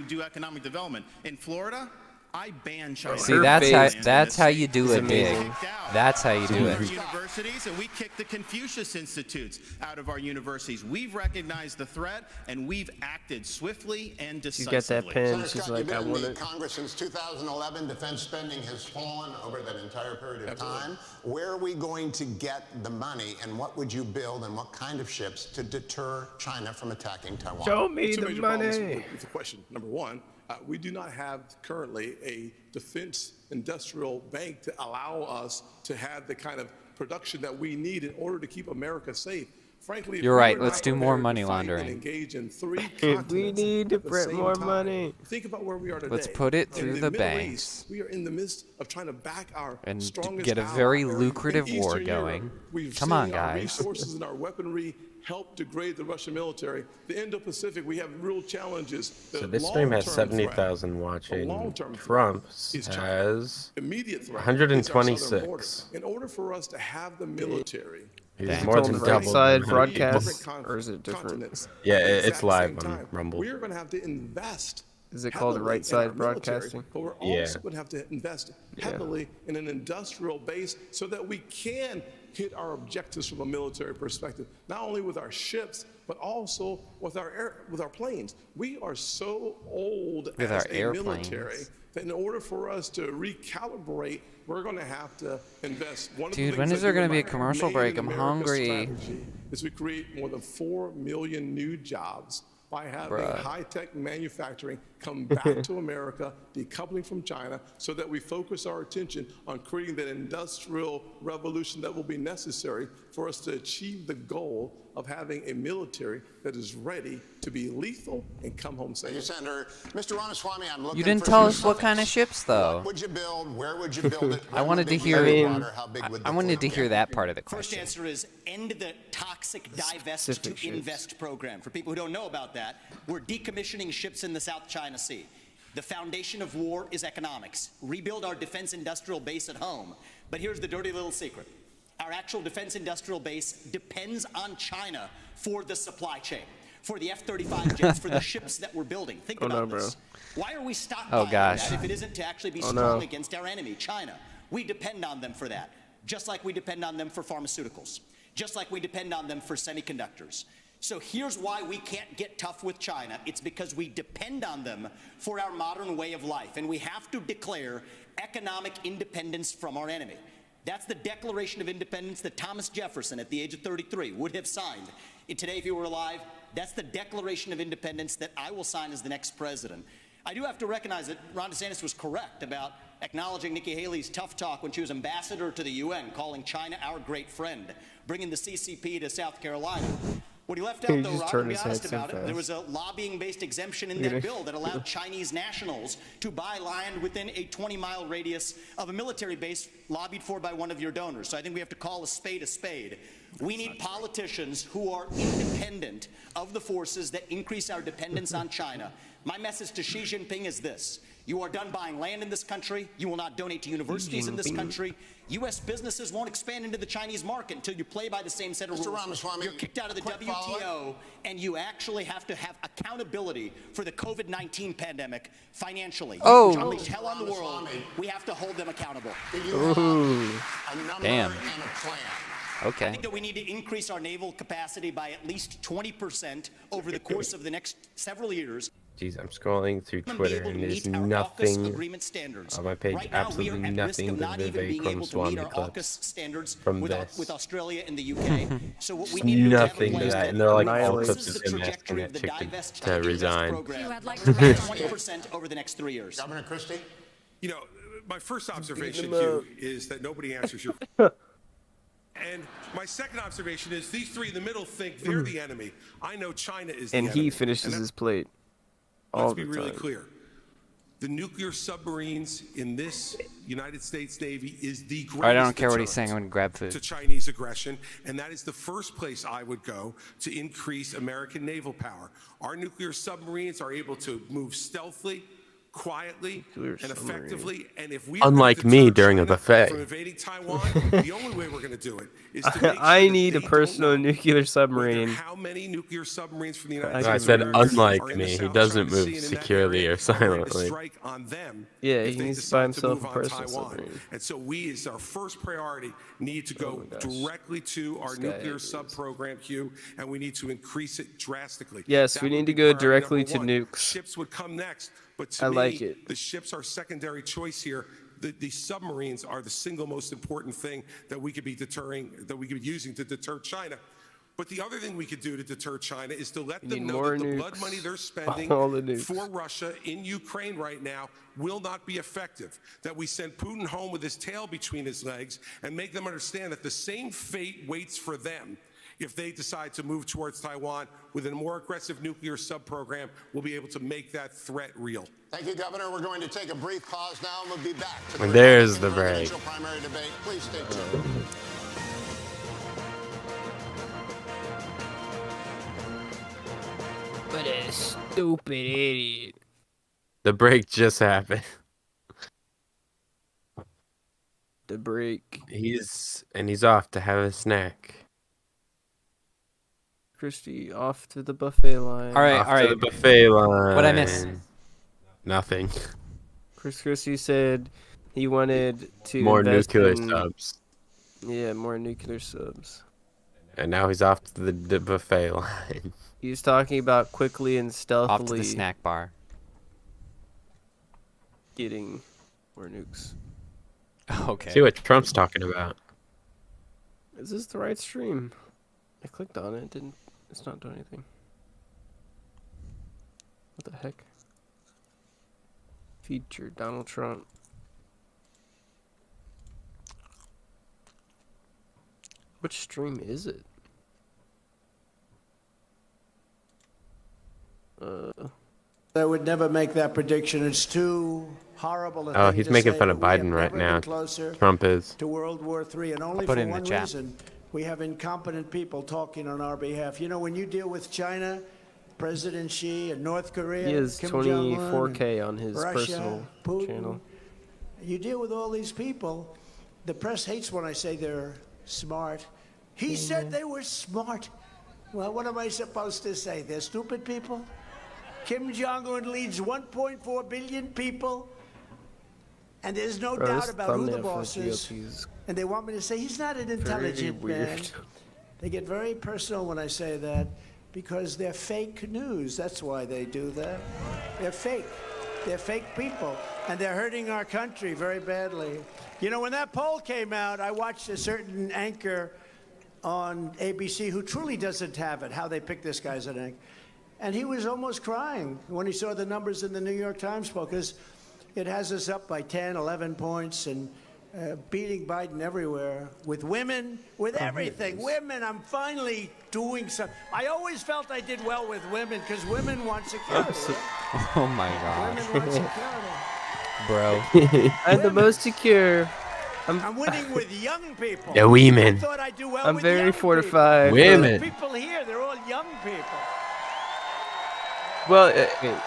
do economic development. In Florida, I banned China. See, that's how you do it big. That's how you do it. Universities, and we kicked the Confucius Institutes out of our universities. We've recognized the threat, and we've acted swiftly and She's decisively. got that pen. Senator She's Scott, like, you've I been want in it. the Congress since 2011. Defense spending has fallen over that entire period of time. Where are we going to get the money, and what would you build, and what kind of ships to deter China from attacking Taiwan? Show me Two the major problems money. with the question. Number one, we do not have currently a defense industrial bank to allow us to have the kind of production that we need in order to keep America safe. Frankly, if You're we right. were Let's not do more prepared to money fight laundering. and engage in 3 We continents need to at the print same more time. money. Think about where we are today. Let's put it In through the Middle banks. East, we are in the midst of trying to back our And strongest get a ally. very In lucrative war Eastern Europe, going. we've Come seen on, our guys. resources and our weaponry help degrade the Russian military. The Indo-Pacific, we have real challenges. So this stream has long-term 70,000 threat, the watching. long-term threat Trump's is China. has Immediate threat is our 126. southern border. In order for us to have the military, He's Dang. more It's than on the right double. side the amount of people. broadcast, or is it different? continents Yeah, at the it's exact live same on time. Rumble. We are going to have to invest. Is it called heavily right in side our military, broadcasting? But we're Yeah. also going to have to invest heavily in an industrial base so that we can hit our objectives from a military perspective, not only with our ships, but also with our planes. We are so old With as our a airplanes. military that in order for us to recalibrate, we're going to have to invest. One of the Dude, things when is that there we gonna be a might commercial made break? in I'm America hungry. strategy is we create more than 4 million new jobs by having Bruh. high-tech manufacturing come back to America, decoupling from China, so that we focus our attention on creating that industrial revolution that will be necessary for us to achieve the goal of having a military that is ready to be lethal and come home Thank you, safe. Senator. Mr. Ramaswamy, I'm looking You didn't for tell some us what kind of specifics. ships, though. What would you build? Where would you build it? I When wanted would to they hear. be in the water? How big would I the wanted to fleet hear be? that part of the First question. answer is end the toxic divest to Specific ships. invest program. For people who don't know about that, we're decommissioning ships in the South China Sea. The foundation of war is economics. Rebuild our defense industrial base at home. But here's the dirty little secret. Our actual defense industrial base depends on China for the supply chain, for the F-35 jets, for the ships that we're building. Think Oh, about no, bro. this. Why are we stockpiling Oh, gosh. that if it isn't to actually be Oh, strong no. against our enemy, China? We depend on them for that, just like we depend on them for pharmaceuticals, just like we depend on them for semiconductors. So here's why we can't get tough with China. It's because we depend on them for our modern way of life, and we have to declare economic independence from our enemy. That's the Declaration of Independence that Thomas Jefferson, at the age of 33, would have signed. And today, if he were alive, that's the Declaration of Independence that I will sign as the next president. I do have to recognize that Ron DeSantis was correct about acknowledging Nikki Haley's tough talk when she was ambassador to the UN, calling China our great friend, bringing the CCP to South Carolina. What he left out, He though, just Ron, to turned be his honest head so about it, there fast. was a lobbying-based exemption in Yeah. that bill that allowed Chinese nationals to buy land within a 20-mile radius of a military base lobbied for by one of your donors. So I think we have to call a spade a spade. We need politicians who are independent of the forces that increase our dependence on China. My message to Xi Jinping is this. You are done buying land in this country. You will not donate to universities in this country. U.S. businesses won't expand into the Chinese market until you play by the same set of rules. Ramaswamy, you're kicked out of the WTO, and you actually have to have accountability for the COVID-19 pandemic financially. Oh. You unleashed hell on the world. We have to hold them accountable. Ooh. Damn. Okay. I think that we need to increase our naval capacity by at least 20% over the course of the next several years. Jeez, I'm scrolling through Twitter and there's nothing on my page, absolutely nothing but Vivek Ramaswamy clips from this. With Australia and the UK. So what we It's need to nothing to that, and they're like all clips of him asking that chick to resign. 20% over the next 3 years. Governor Christie? You know, my first observation, Hugh, is that nobody answers your... And my second observation is these three in the middle think they're the enemy. I know China is the enemy. And he finishes his plate. Let's be really clear. The nuclear submarines in this United States Navy is the greatest I don't care what he's saying. I'm going to grab food. To Chinese aggression, and that is the first place I would go to increase American naval power. Our nuclear submarines are able to move stealthily, quietly, and effectively. And if we unlike me during a buffet, from invading Taiwan, the only way we're going to do it is to make I need a personal nuclear submarine. How many nuclear submarines from the United I States? said unlike me. He doesn't move securely or silently. Yeah, he needs to buy himself a personal submarine. And so we, as our first priority, need to go directly to our nuclear sub-program, Hugh, and we need to increase it drastically. Yes, we need to go directly to nukes. Ships would come next, but to me, the ships are secondary choice here. The submarines are the single most important thing that we could be using to deter China. But the other thing we could do to deter China is to let them know that the blood money they're spending for Russia in Ukraine right now will not be effective. That we send Putin home with his tail between his legs and make them understand that the same fate waits for them if they decide to move towards Taiwan with a more aggressive nuclear sub-program. We'll be able to make that threat real. Thank you, Governor. We're going to take a brief pause now, and we'll be back. And there's the break. Primary debate. Please stay tuned. What a stupid idiot. The break just happened. The break. He's off to have a snack. Christy off to the buffet line. All right, off to the buffet line. What'd I miss? Nothing. Christy said he wanted to more invest nuclear in, subs. Yeah, more nuclear subs. And now he's off to the buffet line. He's talking about quickly and stealthily off to the snack bar. Getting more nukes. Okay. See what Trump's talking about. Is this the right stream? I clicked on it. It's not doing anything. What the heck? Feature Donald Trump. Which stream is it? I would never make that prediction. It's too horrible. Oh, he's making fun of Biden right now. Trump is. To World War III, and only for one reason. We have incompetent people talking on our behalf. You know, when you deal with China, President Xi, and North Korea, he has Kim 24K on his Russia, personal Putin, channel. You deal with all these people. The press hates when I say they're smart. He said they were smart. Well, what am I supposed to say? They're stupid people? Kim Jong-un leads 1.4 billion people, and there's no doubt about who the boss is. And they want me to say he's not an intelligent man. They get very personal when I say that because they're fake news. That's why they do that. They're fake. They're fake people, and they're hurting our country very badly. You know, when that poll came out, I watched a certain anchor on ABC who truly doesn't have it, how they pick this guy as an anchor. And he was almost crying when he saw the numbers in the New York Times poll, because it has us up by 10, 11 points and beating Biden everywhere with women, with everything. Women, I'm finally doing something. I always felt I did well with women because women want security. Oh my God. Women want security. Bro. I'm the most secure. I'm winning with young people. Yeah, women. I thought I'd do well I'm with very young fortified. Women. People here, they're all young people. Well,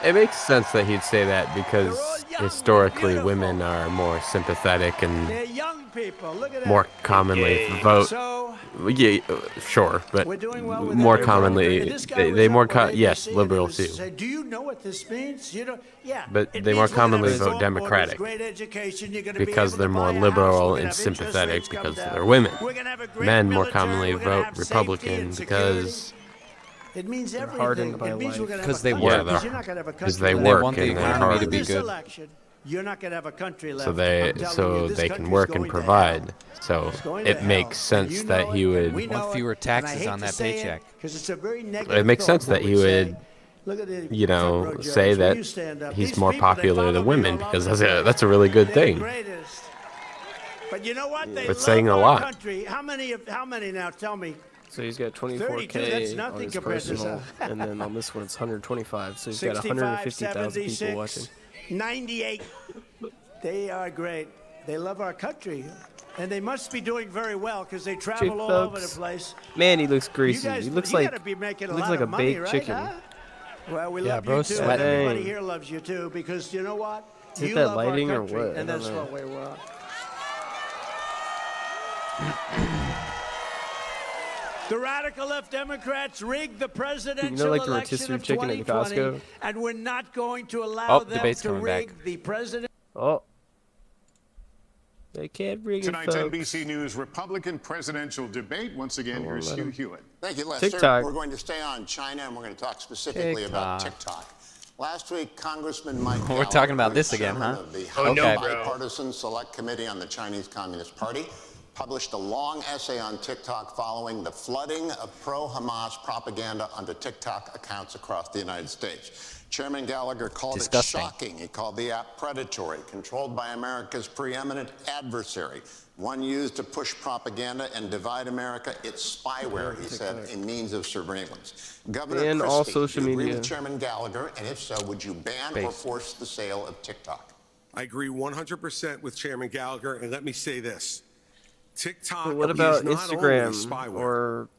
it makes sense that he'd say that because historically women are more sympathetic and They're young people. Look at more that. commonly vote. So Yeah, sure, but we're doing well with more that. commonly And this guy was they up more on yes, ABC, and liberal he was too. saying, do you know what this means? You know, yeah. But it they more means we're gonna commonly have vote soft Democratic borders, great education, you're gonna be because able they're to more buy a house, liberal we're gonna and have interest sympathetic rates come because down. they're women. We're gonna have a great Men more military, commonly we're gonna vote have safety Republican and security. because It means everything. hardened by It means we're life. gonna have Because a they country. work. Because you're not gonna have a because country they left. work want the and they're economy hard. to be This good. election, you're not gonna have a country left. So I'm telling you, this they can country's work going and to hell. provide. So It's going to it makes hell. sense You that know he it, would. we know Want it, fewer and I taxes hate on to that say it, paycheck. 'cause it's a very negative It makes thought, sense that what he we say. would, Look at the you front know, row judges. say Will that you stand up? he's These more people, they popular follow than me women all because over that's a really good They're the thing. greatest. But you know what? They But love saying a our lot. country. How many now? Tell me. So he's got 32, that's 24K on nothing his compared to personal, some. and then on this one it's 125. So he's got 65, 150,000 people 76, watching. 98. They are great. They love our country. And they must be doing very well because they travel all over the folks. place. Man, he looks You greasy. guys, he looks you like gotta be making a looks lot like of a money, baked right? chicken. Huh? Well, we Yeah, love bro, you too. sweating. Everybody Dang. here loves you too because you know what? Is it You that love lighting our or country, what? I and don't that's know. what we want. The radical left Democrats rigged the presidential like the election rotisserie of chicken at 2020, Costco? and we're not going to allow Oh, them debate's to coming rig back. the president. Oh. They can't rig it, Tonight's folks. NBC News Republican presidential debate. Once again, here's Hugh Hewitt. Thank you, Lester. TikTok. We're going to stay on China, and we're going to talk specifically about TikTok. Last week, Congressman Micah. We're talking about this again, chairman huh? Of the Oh, no, House bro. Bipartisan Select Committee on the Chinese Communist Party published a long essay on TikTok following the flooding of pro-Hamas propaganda onto TikTok accounts across the United States. Chairman Gallagher called Disgusting. it shocking. He called the app predatory, controlled by America's preeminent adversary, one used to push propaganda and divide America. It's spyware, he said, a means of surveillance. Governor And Christie, all social do you agree media. with Chairman Gallagher? And if so, would you ban or force the sale of TikTok? I agree 100% with Chairman Gallagher, and let me say this. TikTok But what is about not Instagram only spyware. or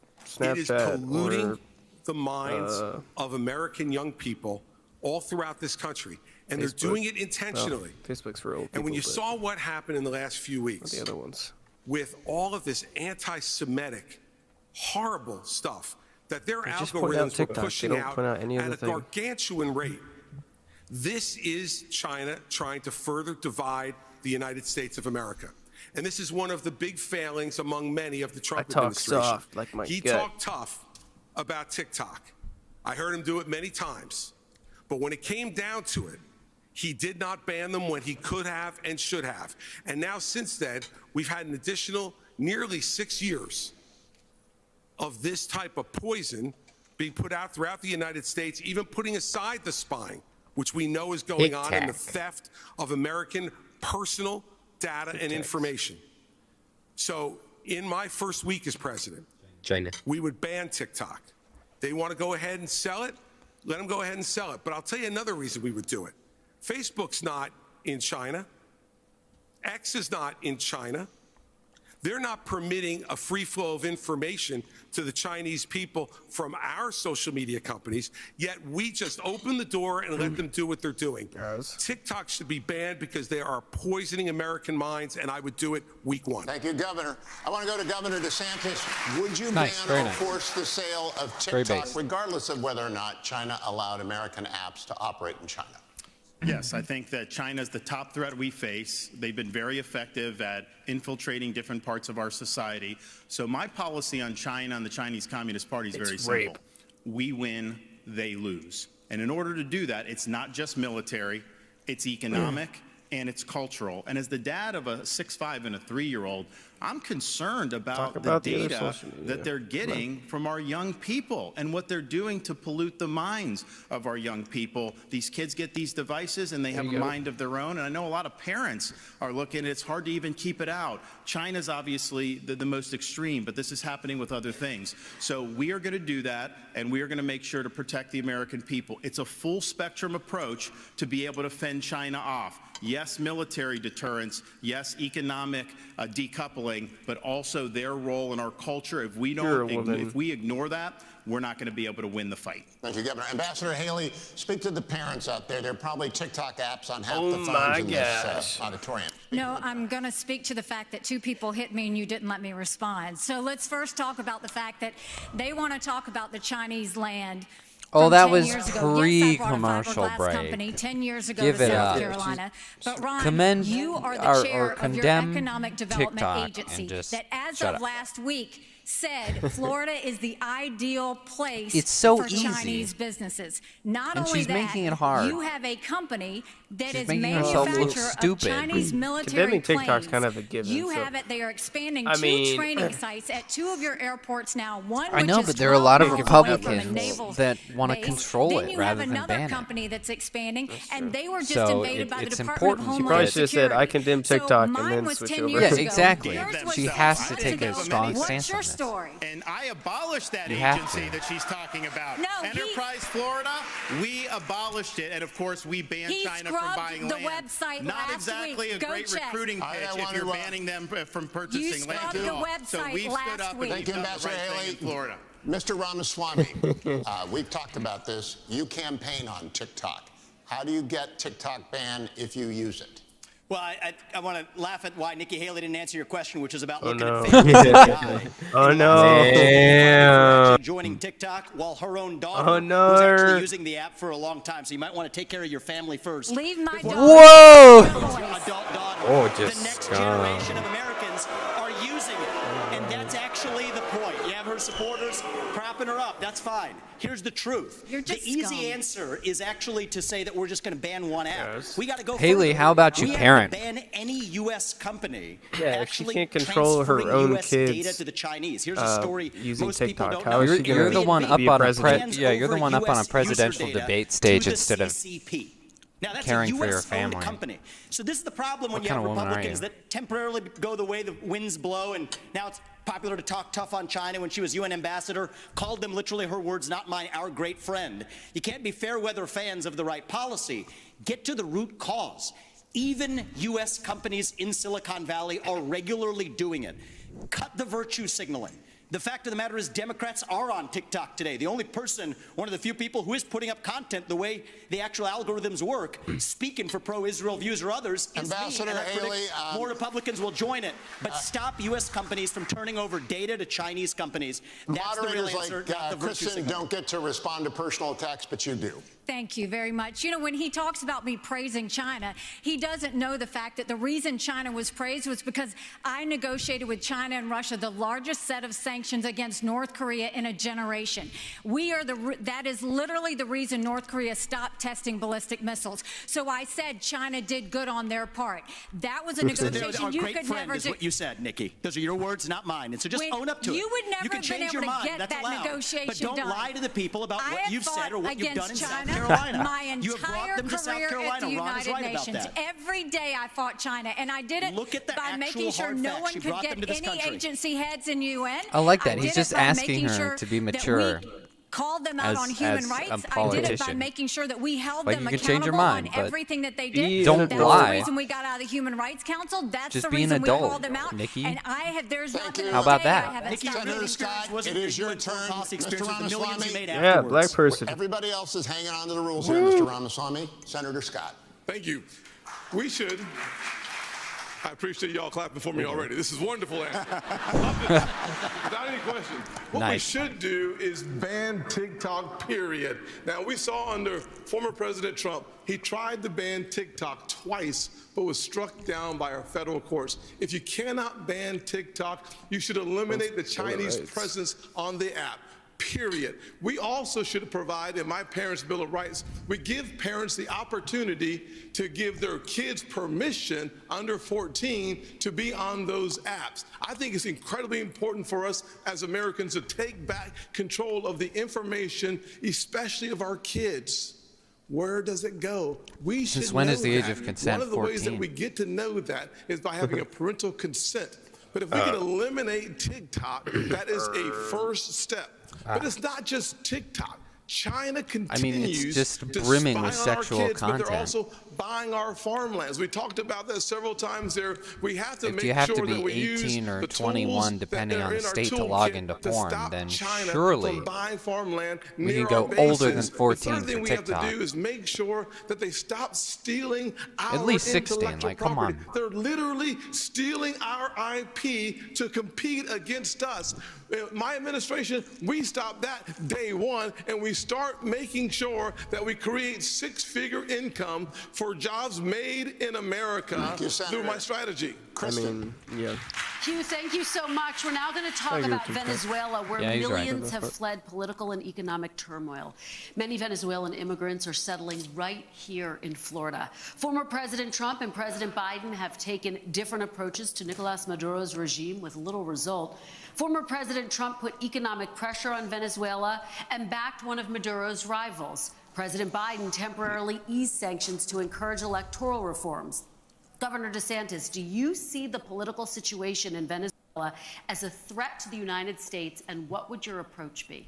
It is Snapchat polluting or the minds of American young people all throughout this country, and they're Facebook? doing it intentionally. Well, Facebook's for old people. And when you but saw what happened in the last few not weeks the other ones. with all of this anti-Semitic, horrible stuff that their They just point out algorithms were TikTok. They pushing don't out point out any at other a thing. gargantuan rate, this is China trying to further divide the United States of America. And this is one of the big failings among many of the Trump talk administration. soft like my He gut. talked tough about TikTok. I heard him do it many times. But when it came down to it, he did not ban them when he could have and should have. And now since then, we've had an additional nearly 6 years of this type of poison being put out throughout the United States, even putting aside the spying, which we know is going on, and the theft of American personal data and information. So in my first week as president, China. we would ban TikTok. They want to go ahead and sell it? Let them go ahead and sell it. But I'll tell you another reason we would do it. Facebook's not in China. X is not in China. They're not permitting a free flow of information to the Chinese people from our social media companies, yet we just open the door and let them do what they're doing. TikTok should be banned because they are poisoning American minds, and I would do it week one. Thank you, Governor. I want to go to Governor DeSantis. Would you Nice, ban very or nice. force the sale of Very TikTok, based. regardless of whether or not China allowed American apps to operate in China? Yes, I think that China is the top threat we face. They've been very effective at infiltrating different parts of our society. So my policy on China and the Chinese Communist Party is very simple. We win, they lose. And in order to do that, it's not just military, it's economic, and it's cultural. And as the dad of a 6'5" and a 3-year-old, I'm concerned about the the other data social media. that they're getting from our young people and what they're doing to pollute the minds of our young people. These kids get these devices and they have a mind of their own. And I know a lot of parents are looking, it's hard to even keep it out. China's obviously the most extreme, but this is happening with other things. So we are going to do that, and we are going to make sure to protect the American people. It's a full spectrum approach to be able to fend China off. Yes, military deterrence. Yes, economic decoupling, but also their role in our culture. If we ignore that, we're not going to be able to win the fight. Thank you, Governor. Ambassador Haley, speak to the parents out there. There are probably TikTok apps on half the phones in this auditorium. No, I'm going to speak to the fact that 2 people hit me and you didn't let me respond. So let's first talk about the fact that they want to talk about the Chinese land. Oh, that was pre-commercial break. Company 10 years ago Give to it South up. Carolina. But Ron, you are the chair of your economic development TikTok agency just that as shut of up. last week said Florida is the ideal place It's so for easy. Chinese businesses. Not And only she's that, making it hard. you have a company that She's is making herself look manufacturer of stupid. Chinese military Condemning planes. TikTok's kind of a given. You so. have it. They are expanding I 2 mean, training sites at 2 of your airports now. One I which know, is but there are a lot of 12 miles away from a Republicans naval that want to base. control Then it you rather have than another ban it. company that's expanding, and they were just So invaded by the it's Department of important. She Homeland probably should have said, Security. I condemn So TikTok and mine then was switch 10 over. years Yeah, ago. exactly. Yours was She 12 has to months take a ago. strong What's stance your on this. story? And I abolished that You have agency to. that she's talking about. No, Enterprise Florida, we abolished it, and of course we banned He China from scrubbed buying the land. website Not last exactly week. a Go great check. recruiting I pitch want if you're to, banning them from You purchasing land. scrubbed the So website we've stood last up week. and Thank we've you, done the Ambassador right thing Haley. in Florida. Mr. Ramaswamy, we've talked about this. You campaign on TikTok. How do you get TikTok banned if you use it? Well, I want to laugh at why Nikki Haley didn't answer your question, which is about Oh, looking no. at families in the eye. Oh, no. Actually joining TikTok while her own daughter Oh, no. was actually using the app for a long time. So you might want to take care of your family first. Leave my before daughter. Whoa! your adult daughter. Oh, The just next gone. generation of Americans are using it. And that's actually the point. You have her supporters propping her up. That's fine. Here's the truth. You're just the easy scum. answer is actually to say that we're just going to ban one app. Yes. We got to go Haley, further. how about you We have to parent? ban any U.S. company Yeah, if she actually can't control her transferring own US data kids, to the Chinese. Here's a story using most people TikTok, don't how know. is she gonna You're the one up be a on a president? you're the one up on a US presidential user data debate stage to the instead of CCP. Now, that's caring a for your US-owned family. company. So this is the problem when What you have kind of woman are Republicans you? that temporarily go the way the winds blow, and now it's popular to talk tough on China. When she was UN ambassador, called them literally, her words, not mine, our great friend. You can't be fair weather fans of the right policy. Get to the root cause. Even U.S. companies in Silicon Valley are regularly doing it. Cut the virtue signaling. The fact of the matter is Democrats are on TikTok today. The only person, one of the few people who is putting up content the way the actual algorithms work, speaking for pro-Israel views or others, is Ambassador me. And I predict Haley, more Republicans will join it. But stop U.S. companies from turning over data to Chinese companies. That's the real Moderators answer, like not the virtue Kristen signal. don't get to respond to personal attacks, but you do. Thank you very much. You know, when he talks about me praising China, he doesn't know the fact that the reason China was praised was because I negotiated with China and Russia the largest set of sanctions against North Korea in a generation. That is literally the reason North Korea stopped testing ballistic missiles. So I said China did good on their part. That was a negotiation Our you great could friend never is do. what you said, Nikki. Those are your words, not mine. And so just own up to it. You would never you can have been change able your to mind. get That's that allowed. negotiation But don't done. lie to the people about I what have you've said or what you've done in against South China Carolina. my You have brought entire them to South career at Carolina. the Ron is United right Nations. about that. Every day I fought China, and I did it Look at the by making actual sure hard no facts. one You could brought get them to this any country. agency heads in UN. I like that. I He's did just it by asking making her sure to be that mature. we called them out on human as a rights. I did it by politician. making sure that we held Like, them you can change your accountable mind, on but everything that they did. don't That's lie. the reason we got out of the Human Rights Council. That's Just the be an reason we adult, called them out. Nikki. And there's not been a How about day that? I haven't Nikki, stopped Senator reading Scott, wasn't it is your good foreign turn. policy Mr. experience with the millions you Ramaswamy. made Yeah, afterwards. black person. Everybody else is hanging on to the rules here, Mr. Ramaswamy. Senator Scott. Thank you. We should. I appreciate y'all clapping for me already. This is wonderful. Without any question. What we should do is ban TikTok, period. Now, we saw under former President Trump, he tried to ban TikTok twice, but was struck down by our federal courts. If you cannot ban TikTok, you should eliminate the Chinese presence on the app. Period. We also should provide, in my parents' Bill of Rights, we give parents the opportunity to give their kids permission under 14 to be on those apps. I think it's incredibly important for us as Americans to take back control of the information, especially of our kids. Where does it go? We should Since when know is the age that. of consent One of the ways that 14? we get to know that is by having a parental consent. But if we can eliminate TikTok, that is a first step. But it's not just TikTok. China continues it's just to brimming spy with on our sexual kids, but they're content. also buying our farmlands. We talked about that several times there. We have to If make you have sure to that be we 18 use or the 21, tools depending that on are the in our state, to log toolkit into to porn, stop then China surely from buying farmland we near can go our older than bases. 14 The third thing for we have to TikTok. do is make sure that they stop stealing our At least 16, intellectual like, come property. on. They're literally stealing our IP to compete against us. My administration, we stopped that day one, and we start making sure that we create six-figure income for jobs made in America through my strategy. Kristen. Yeah. Hugh, thank you so much. We're now going to talk about Venezuela, where millions have fled political and economic turmoil. Many Venezuelan immigrants are settling right here in Florida. Former President Trump and President Biden have taken different approaches to Nicolas Maduro's regime with little result. Former President Trump put economic pressure on Venezuela and backed one of Maduro's rivals. President Biden temporarily eased sanctions to encourage electoral reforms. Governor DeSantis, do you see the political situation in Venezuela as a threat to the United States, and what would your approach be?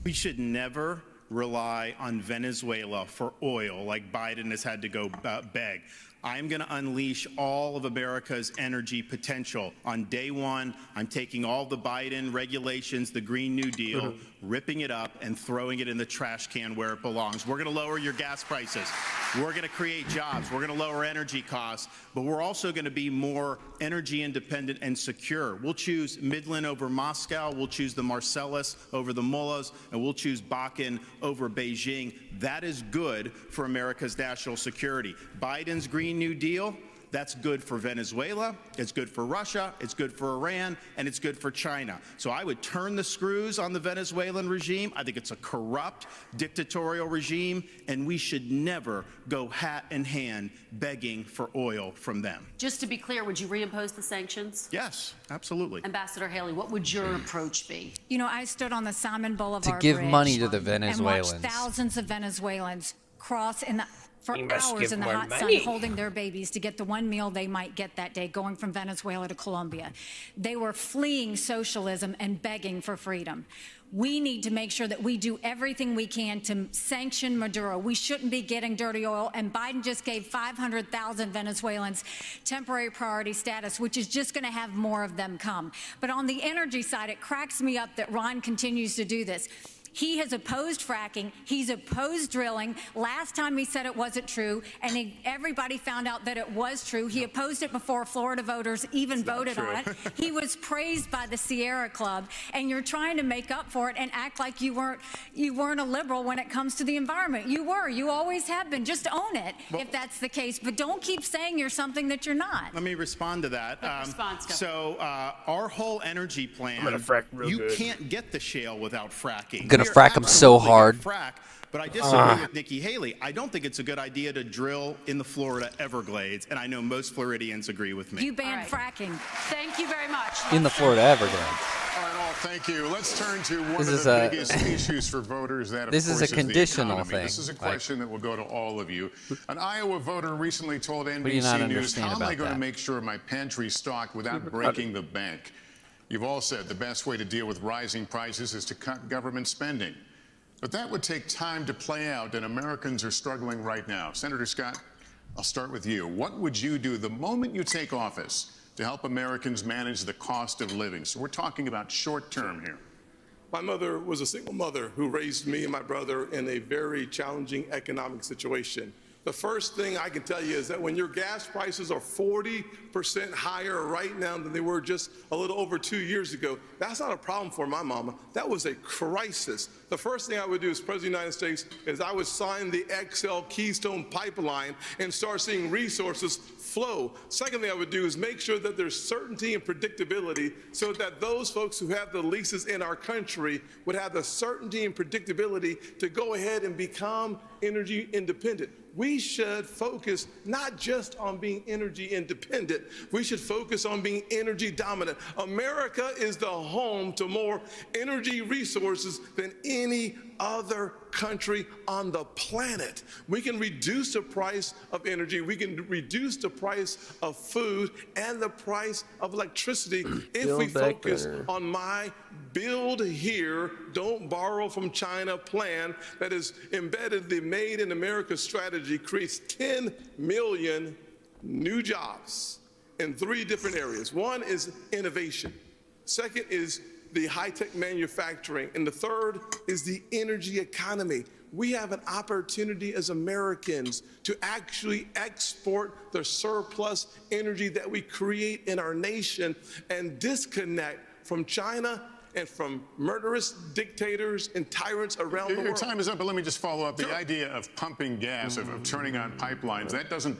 We should never rely on Venezuela for oil like Biden has had to go beg. I'm going to unleash all of America's energy potential. On day one, I'm taking all the Biden regulations, the Green New Deal, ripping it up and throwing it in the trash can where it belongs. We're going to lower your gas prices. We're going to create jobs. We're going to lower energy costs. But we're also going to be more energy independent and secure. We'll choose Midland over Moscow. We'll choose the Marcellus over the Mullahs. And we'll choose Bakken over Beijing. That is good for America's national security. Biden's Green New Deal, that's good for Venezuela, it's good for Russia, it's good for Iran, and it's good for China. So I would turn the screws on the Venezuelan regime. I think it's a corrupt, dictatorial regime, and we should never go hat in hand begging for oil from them. Just to be clear, would you reimpose the sanctions? Yes, absolutely. Ambassador Haley, what would your approach be? You know, I stood on the Simon Boulevard To give Bridge money to the and Venezuelans. watched thousands of Venezuelans cross for You must hours give in the more hot money. sun holding their babies to get the one meal they might get that day going from Venezuela to Colombia. They were fleeing socialism and begging for freedom. We need to make sure that we do everything we can to sanction Maduro. We shouldn't be getting dirty oil, and Biden just gave 500,000 Venezuelans temporary priority status, which is just going to have more of them come. But on the energy side, it cracks me up that Ron continues to do this. He has opposed fracking. He's opposed drilling. Last time he said it wasn't true, and everybody found out that it was true. He opposed it before Florida voters even voted on it. He was praised by the Sierra Club, and you're trying to make up for it and act like you weren't a liberal when it comes to the environment. You were. You always have been. Just own it if that's the case. But don't keep saying you're something that you're not. Let me respond to that. So our whole energy plan, I'm gonna frack real you good. can't get the shale without fracking. Gonna frack 'em so hard. But I disagree with Nikki Haley. I don't think it's a good idea to drill in the Florida Everglades, and I know most Floridians agree with me. You banned fracking. Thank you very much. In the Florida Everglades. All right, all, thank you. Let's turn to one This of is the a- biggest issues for voters. That, of This is course, a conditional the economy. This thing, is a like- question that will go to all of you. An Iowa voter recently told do you not NBC News, understand "How am I about going to that? make sure my pantry's stocked without breaking the bank?" You've all said the best way to deal with rising prices is to cut government spending. But that would take time to play out, and Americans are struggling right now. Senator Scott, I'll start with you. What would you do the moment you take office to help Americans manage the cost of living? So we're talking about short term here. My mother was a single mother who raised me and my brother in a very challenging economic situation. The first thing I can tell you is that when your gas prices are 40% higher right now than they were just a little over 2 years ago, that's not a problem for my mama. That was a crisis. The first thing I would do as President of the United States is I would sign the XL Keystone Pipeline and start seeing resources flow. Second thing I would do is make sure that there's certainty and predictability so that those folks who have the leases in our country would have the certainty and predictability to go ahead and become energy independent. We should focus not just on being energy independent, we should focus on being energy dominant. America is the home to more energy resources than any other country on the planet. We can reduce the price of energy, we can reduce the price of food and the price of electricity if we focus on my build here, don't borrow from China plan that is embedded. The Made in America strategy creates 10 million new jobs in 3 different areas. One is innovation. Second is the high-tech manufacturing. And the third is the energy economy. We have an opportunity as Americans to actually export the surplus energy that we create in our nation and disconnect from China and from murderous dictators and tyrants around the world. Your time is up, but let me just follow up. The idea of pumping gas, of turning on pipelines, that doesn't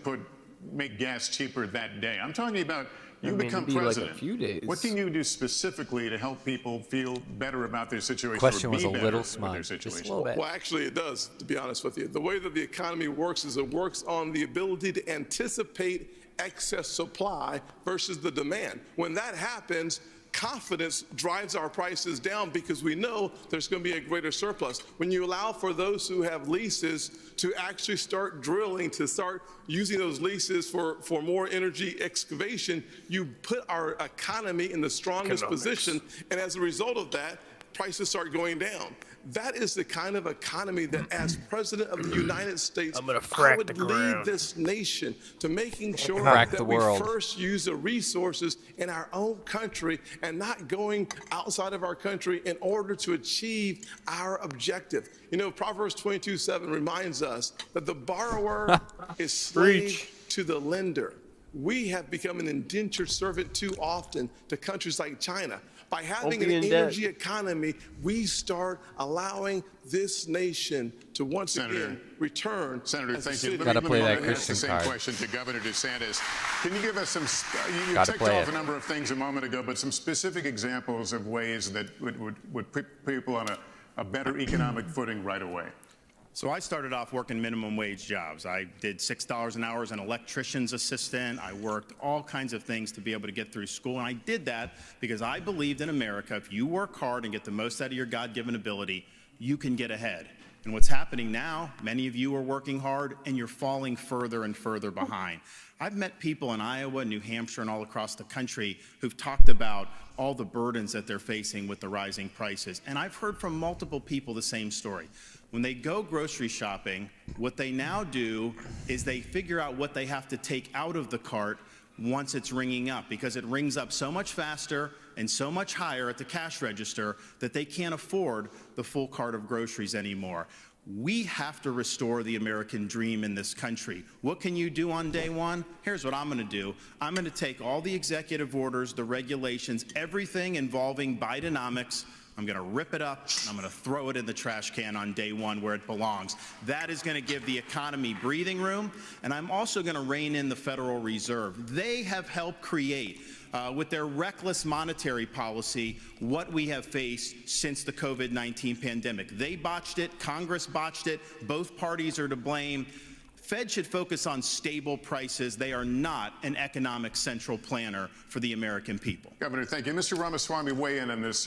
make gas cheaper that day. I'm talking about you become president. Like a few days. What can you do specifically to help people feel better about their situation? Question was a better little with smug. their Just a situation? little bit. Well, actually, it does, to be honest with you. The way that the economy works is it works on the ability to anticipate excess supply versus the demand. When that happens, confidence drives our prices down because we know there's going to be a greater surplus. When you allow for those who have leases to actually start drilling, to start using those leases for more energy excavation, you put our economy in the strongest position. And as a result of that, prices start going down. That is the kind of economy that, as President of the United States, I would lead this nation to making sure that we first use the resources in our own country and not going outside of our country in order to achieve our objective. You know, Proverbs 22:7 reminds us that the borrower is slave to the lender. We have become an indentured servant too often to countries like China. By having an energy economy, we start allowing this nation to once again return. Senator, thank you. Got to play that Christian ask the same card. question to Governor DeSantis. Can you give us some? You Gotta ticked play off it. a number of things a moment ago, but some specific examples of ways that would put people on a better economic footing right away. So I started off working minimum wage jobs. I did $6 an hour as an electrician's assistant. I worked all kinds of things to be able to get through school. And I did that because I believed in America, if you work hard and get the most out of your God-given ability, you can get ahead. And what's happening now, many of you are working hard and you're falling further and further behind. I've met people in Iowa, New Hampshire, and all across the country who've talked about all the burdens that they're facing with the rising prices. And I've heard from multiple people the same story. When they go grocery shopping, what they now do is they figure out what they have to take out of the cart once it's ringing up, because it rings up so much faster and so much higher at the cash register that they can't afford the full cart of groceries anymore. We have to restore the American dream in this country. What can you do on day one? Here's what I'm going to do. I'm going to take all the executive orders, the regulations, everything involving Bidenomics. I'm going to rip it up, and I'm going to throw it in the trash can on day one where it belongs. That is going to give the economy breathing room, and I'm also going to rein in the Federal Reserve. They have helped create, with their reckless monetary policy, what we have faced since the COVID-19 pandemic. They botched it. Congress botched it. Both parties are to blame. Fed should focus on stable prices. They are not an economic central planner for the American people. Governor, thank you. Mr. Ramaswamy, weigh in on this.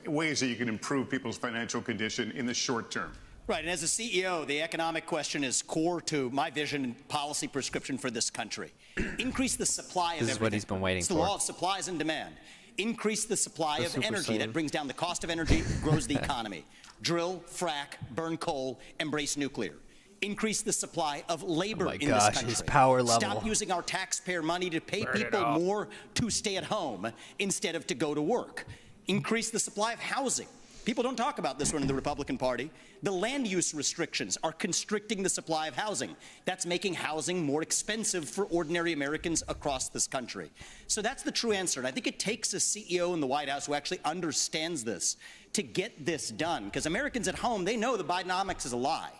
Ways that you can improve people's financial condition in the short term. Right, and as a CEO, the economic question is core to my vision and policy prescription for this country. Increase the supply of everything. This is what he's been waiting for. It's the law of supplies and demand. Increase the supply of energy. That brings down the cost of energy, grows the economy. Drill, frack, burn coal, embrace nuclear. Increase the supply of labor in this country. His power level. Stop using our taxpayer money to pay people more to stay at home instead of to go to work. Increase the supply of housing. People don't talk about this one in the Republican Party. The land use restrictions are constricting the supply of housing. That's making housing more expensive for ordinary Americans across this country. So that's the true answer. And I think it takes a CEO in the White House who actually understands this to get this done. Because Americans at home, they know the Bidenomics is a lie.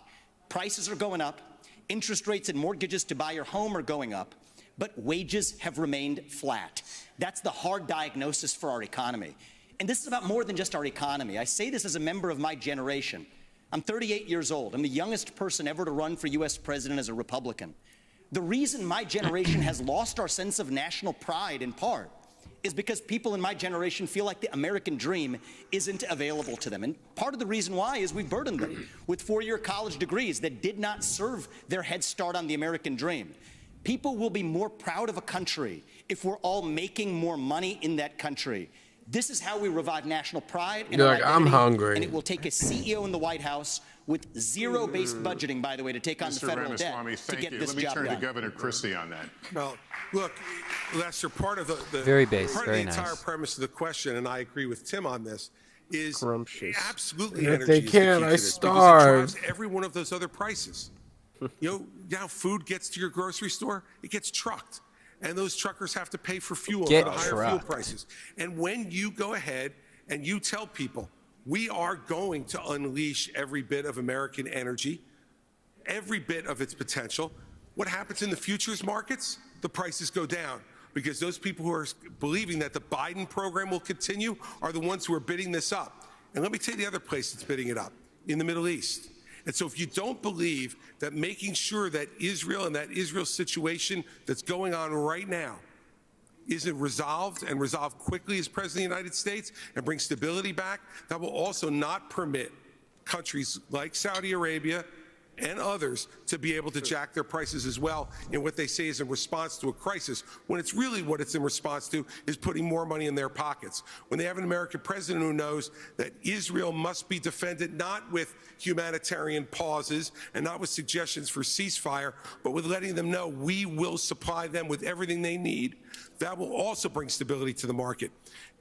Prices are going up. Interest rates and mortgages to buy your home are going up. But wages have remained flat. That's the hard diagnosis for our economy. And this is about more than just our economy. I say this as a member of my generation. I'm 38 years old. I'm the youngest person ever to run for U.S. president as a Republican. The reason my generation has lost our sense of national pride, in part, is because people in my generation feel like the American dream isn't available to them. And part of the reason why is we burdened them with four-year college degrees that did not serve their head start on the American dream. People will be more proud of a country if we're all making more money in that country. This is how we revive national pride and You're our like, identity, I'm hungry. and it will take a CEO in the White House with zero-based budgeting, by the way, to take on the federal debt to get this Let me job turn done. to Governor Christie on that. Well, look, Lester, part of the very base, part very of the entire nice. premise of the question, and I agree with Tim on this, is absolutely If energy they is the can't, key to I this, because starve. it drives every one of those other prices. You know, now food gets to your grocery store, it gets trucked. And those truckers have to pay for fuel Get for the higher fuel trucked. prices. And when you go ahead and you tell people, we are going to unleash every bit of American energy, every bit of its potential, what happens in the futures markets? The prices go down, because those people who are believing that the Biden program will continue are the ones who are bidding this up. And let me tell you the other place that's bidding it up, in the Middle East. And so if you don't believe that making sure that Israel and that Israel situation that's going on right now isn't resolved, and resolved quickly as President of the United States, and bring stability back, that will also not permit countries like Saudi Arabia and others to be able to jack their prices as well in what they say is in response to a crisis, when it's really what it's in response to is putting more money in their pockets. When they have an American president who knows that Israel must be defended not with humanitarian pauses and not with suggestions for ceasefire, but with letting them know we will supply them with everything they need, that will also bring stability to the market.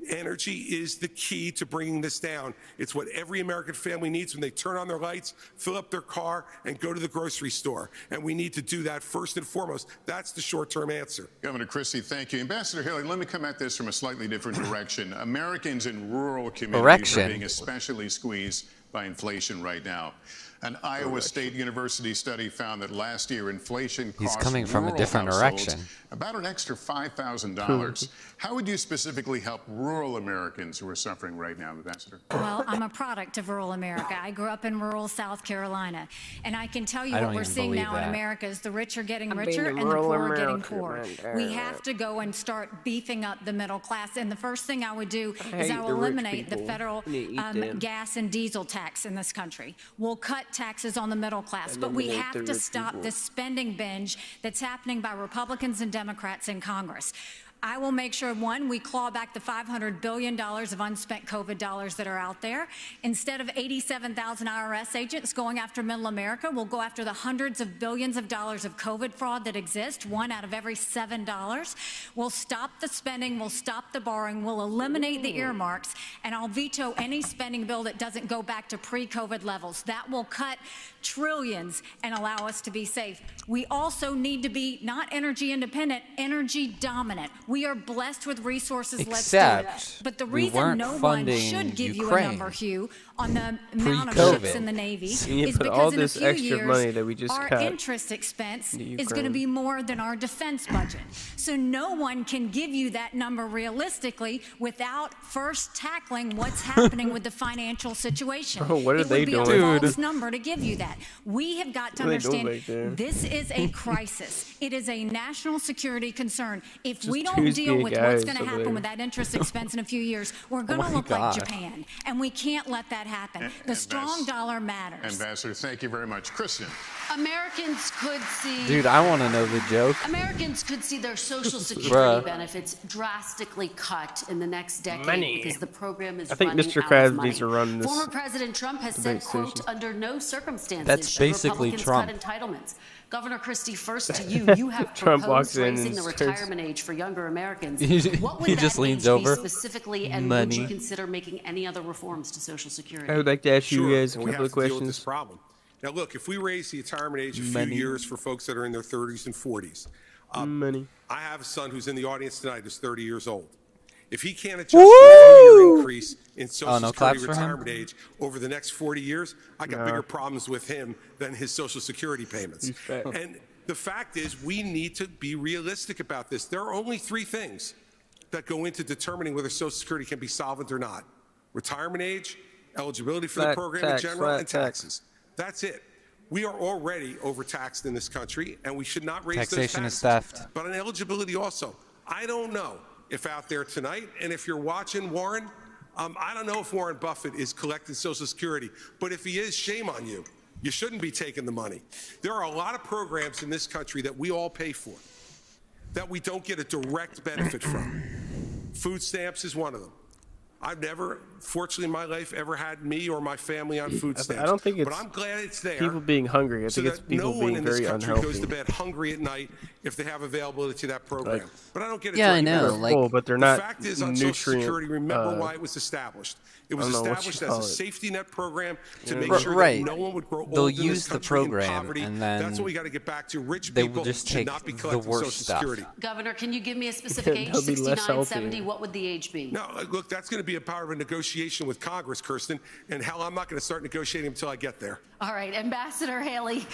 Energy is the key to bringing this down. It's what every American family needs when they turn on their lights, fill up their car, and go to the grocery store. And we need to do that first and foremost. That's the short-term answer. Governor Christie, thank you. Ambassador Haley, let me come at this from a slightly different direction. Americans in rural communities are being especially squeezed by inflation right now. An Iowa State University study found that last year inflation cost coming from a different direction. about an extra $5,000. How would you specifically help rural Americans who are suffering right now, Ambassador? Well, I'm a product of rural America. I grew up in rural South Carolina. And I can tell you I what don't we're even seeing believe now in that. America is the rich are getting I've richer been to and the rural poor are getting America, poor. man. We have to go and start beefing up the middle class. And the first thing I would do I is hate I will the rich eliminate the people. federal I need to eat them. gas and diesel tax in this country. We'll cut taxes on the middle class. But we Eliminate have the to rich stop people. the spending binge that's happening by Republicans and Democrats in Congress. I will make sure, one, we claw back the $500 billion of unspent COVID dollars that are out there. Instead of 87,000 IRS agents going after middle America, we'll go after the hundreds of billions of dollars of COVID fraud that exist, one out of every $7. We'll stop the spending, we'll stop the borrowing, we'll eliminate the earmarks, and I'll veto any spending bill that doesn't go back to pre-COVID levels. That will cut trillions and allow us to be safe. We also need to be not energy independent, energy dominant. We are blessed with resources. Let's do it. But the reason no one should give you a number, Hugh, on the amount of ships in the Navy is because in a few years, our interest expense is going to be more than our defense budget. So no one can give you that number realistically without first tackling what's happening with the financial situation. Bro, what are they doing? It would be a false number to give you that. We have got to What are they doing understand back there? this is a crisis. It is a national security concern. If Just we don't two deal with skinny what's guys going to over happen there. with that interest expense in a few years, we're going to my look God. like Japan. And we can't let that happen. The strong dollar matters. Ambassador, thank you very much. Kristen. Americans could see. Dude, I want to know the joke. Americans could see their Social Security Bruh. benefits drastically cut in the next decade Money. because the program is I think running Mr. out Krabs of money. needs to run this Former President Trump has said, debate quote, station. under no circumstances That's should basically Republicans Trump. cut entitlements. Governor Christie, first to you, you have Trump proposed walks in raising and the starts- retirement age for younger Americans. What would He that just leans age over. be specifically, and would Money. you consider making any other reforms to Social Security? I would like to ask you Sure, guys a and we couple have of to deal with this questions. problem. Now, look, if we raise the retirement age a few Money. years for folks that are in their 30s and 40s, Money. I have a son who's in the audience tonight who's 30 years old. If he can't adjust the 4-year increase in Social no Security claps for him? retirement age over the next 40 years, I got bigger problems with him than his Social Security payments. He's fat. And the fact is, we need to be realistic about this. There are only 3 things that go into determining whether Social Security can be solvent or not: retirement age, eligibility for the Flat program tax, in general, flat and tax. taxes. That's it. We are already overtaxed in this country, and we should not raise Taxation those is taxes. theft. But on eligibility also, I don't know if out there tonight, and if you're watching, Warren, I don't know if Warren Buffett is collecting Social Security, but if he is, shame on you. You shouldn't be taking the money. There are a lot of programs in this country that we all pay for that we don't get a direct benefit from. Food stamps is one of them. I've never, fortunately in my life, ever had me or my family on food stamps. I don't think it's but I'm glad it's there. people being hungry. I think it's people being very unhealthy. No one in this country goes to bed hungry at night if they have availability to that program. Like, but I don't get it. Yeah, I know. Like, but they're not the fact is, on Social Security, remember why it was established. It was established as a safety net program to make sure that no one would grow old in this country in poverty. And then that's what we got to get back to. Rich people should not be collecting Social Security. Governor, can you give me a specific age? 69, 70, what would the age be? No, look, that's going to be a part of a negotiation with Congress, Kirsten, and hell, I'm not going to start negotiating until I get there. All right, Ambassador Haley,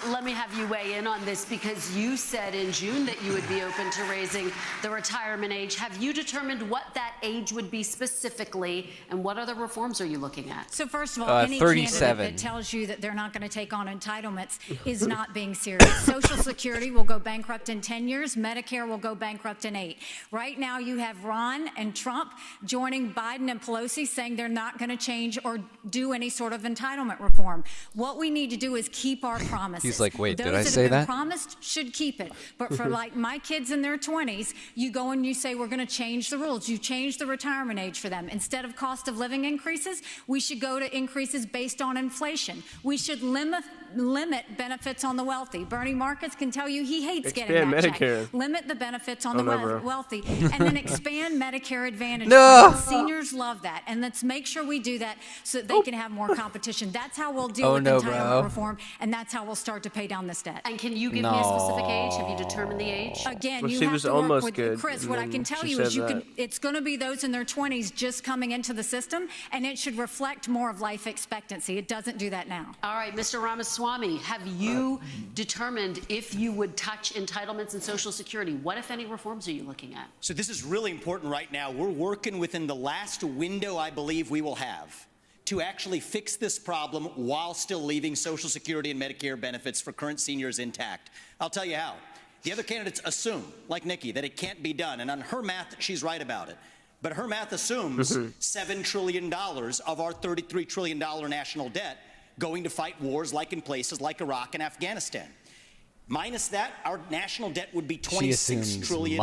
let me have you weigh in on this because you said in June that you would be open to raising the retirement age. Have you determined what that age would be specifically, and what other reforms are you looking at? So first of all, any 37. candidate that tells you that they're not going to take on entitlements is not being serious. Social Security will go bankrupt in 10 years. Medicare will go bankrupt in 8. Right now, you have Ron and Trump joining Biden and Pelosi saying they're not going to change or do any sort of entitlement reform. What we need to do is keep our promises. He's like, wait, Those did I that say have been that? promised should keep it. But for like my kids in their 20s, you go and you say we're going to change the rules. You change the retirement age for them. Instead of cost of living increases, we should go to increases based on inflation. We should limit benefits on the wealthy. Bernie Marcus can tell you he hates getting that check. Limit the benefits on the wealthy, and then expand Medicare Advantage. No. Seniors love that, and let's make sure we do that so that they can have more competition. That's how we'll deal with entitlement reform, and that's how we'll start to pay down this debt. And can you give me a specific age? Have you determined the age? Again, you have to work with Chris. What I can tell you is it's going to be those in their 20s just coming into the system, and it should reflect more of life expectancy. It doesn't do that now. All right, Mr. Ramaswamy, have you determined if you would touch entitlements and Social Security? What, if any, reforms are you looking at? So this is really important right now. We're working within the last window I believe we will have to actually fix this problem while still leaving Social Security and Medicare benefits for current seniors intact. I'll tell you how. The other candidates assume, like Nikki, that it can't be done. And on her math, she's right about it. But her math assumes $7 trillion of our $33 trillion national debt going to fight wars like in places like Iraq and Afghanistan. Minus that, our national debt would be $26 trillion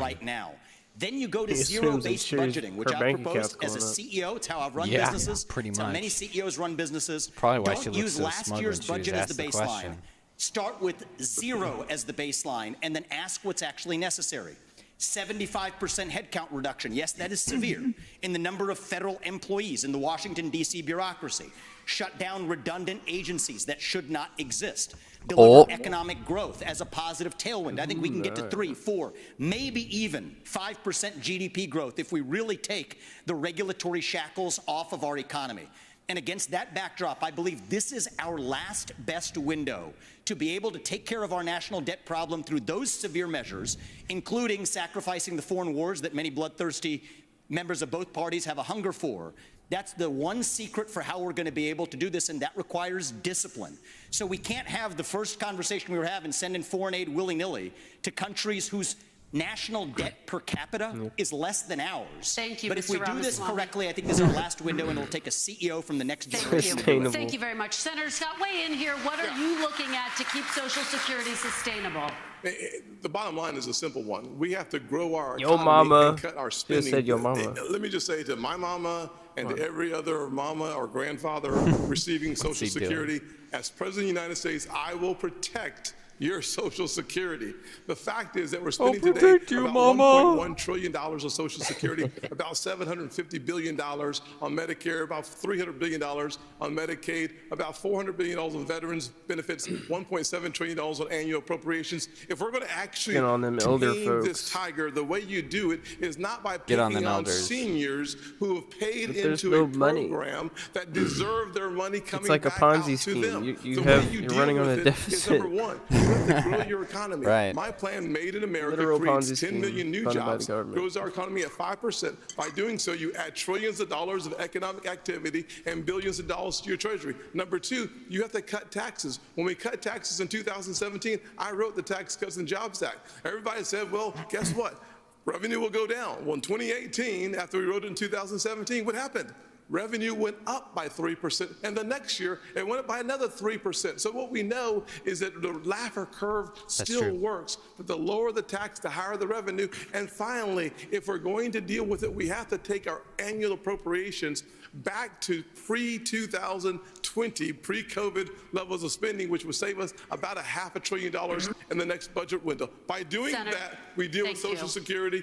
right now. Then you go to zero-based budgeting, which I proposed as a CEO. It's how I've run businesses. Pretty much. It's how many CEOs run businesses. Probably why she Don't looks use so last smug year's when she was budget as asked the the baseline. question. Start with 0 as the baseline, and then ask what's actually necessary. 75% headcount reduction. Yes, that is severe. In the number of federal employees in the Washington, D.C. bureaucracy. Shut down redundant agencies that should not exist. Deliver economic growth as a positive tailwind. I think we can get to 3, 4, maybe even 5% GDP growth if we really take the regulatory shackles off of our economy. And against that backdrop, I believe this is our last best window to be able to take care of our national debt problem through those severe measures, including sacrificing the foreign wars that many bloodthirsty members of both parties have a hunger for. That's the one secret for how we're going to be able to do this, and that requires discipline. So we can't have the first conversation we were having, sending foreign aid willy-nilly to countries whose national debt per capita is less than ours. Thank you, but Mr. if we do this Ramaswamy. correctly, I think this is our last window, and it'll take a CEO from the next generation. Thank you very much. Senator Scott, weigh in here. What are you looking at to keep Social Security sustainable? The bottom line is a simple one. We have to grow our Yo economy mama. and cut our spending. Just said yo mama. Let me just say to my mama and to every other mama or grandfather receiving Social Security, as President of the United States, I will protect your Social Security. The fact is that we're spending today about $1.1 trillion on Social Security, about $750 billion on Medicare, about $300 billion on Medicaid, about $400 billion on veterans benefits, $1.7 trillion on annual appropriations. If we're going to actually tame this tiger, the way you do it is not by picking on seniors who have paid into a program that deserve their money coming back out to them. It's like a Ponzi scheme. You're running on a deficit. Number one, you have to grow your economy. My plan, Made in America, creates 10 million new jobs, grows our economy at 5%. By doing so, you add trillions of dollars of economic activity and billions of dollars to your treasury. Number two, you have to cut taxes. When we cut taxes in 2017, I wrote the Tax Cuts and Jobs Act. Everybody said, well, guess what? revenue will go down. Well, in 2018, after we wrote it in 2017, what happened? Revenue went up by 3%, and the next year it went up by another 3%. So what we know is that the Laffer curve still works, but the lower the tax, the higher the revenue. And finally, if we're going to deal with it, we have to take our annual appropriations back to pre-2020, pre-COVID levels of spending, which would save us about $500 billion in the next budget window. By doing that, we deal with Social Security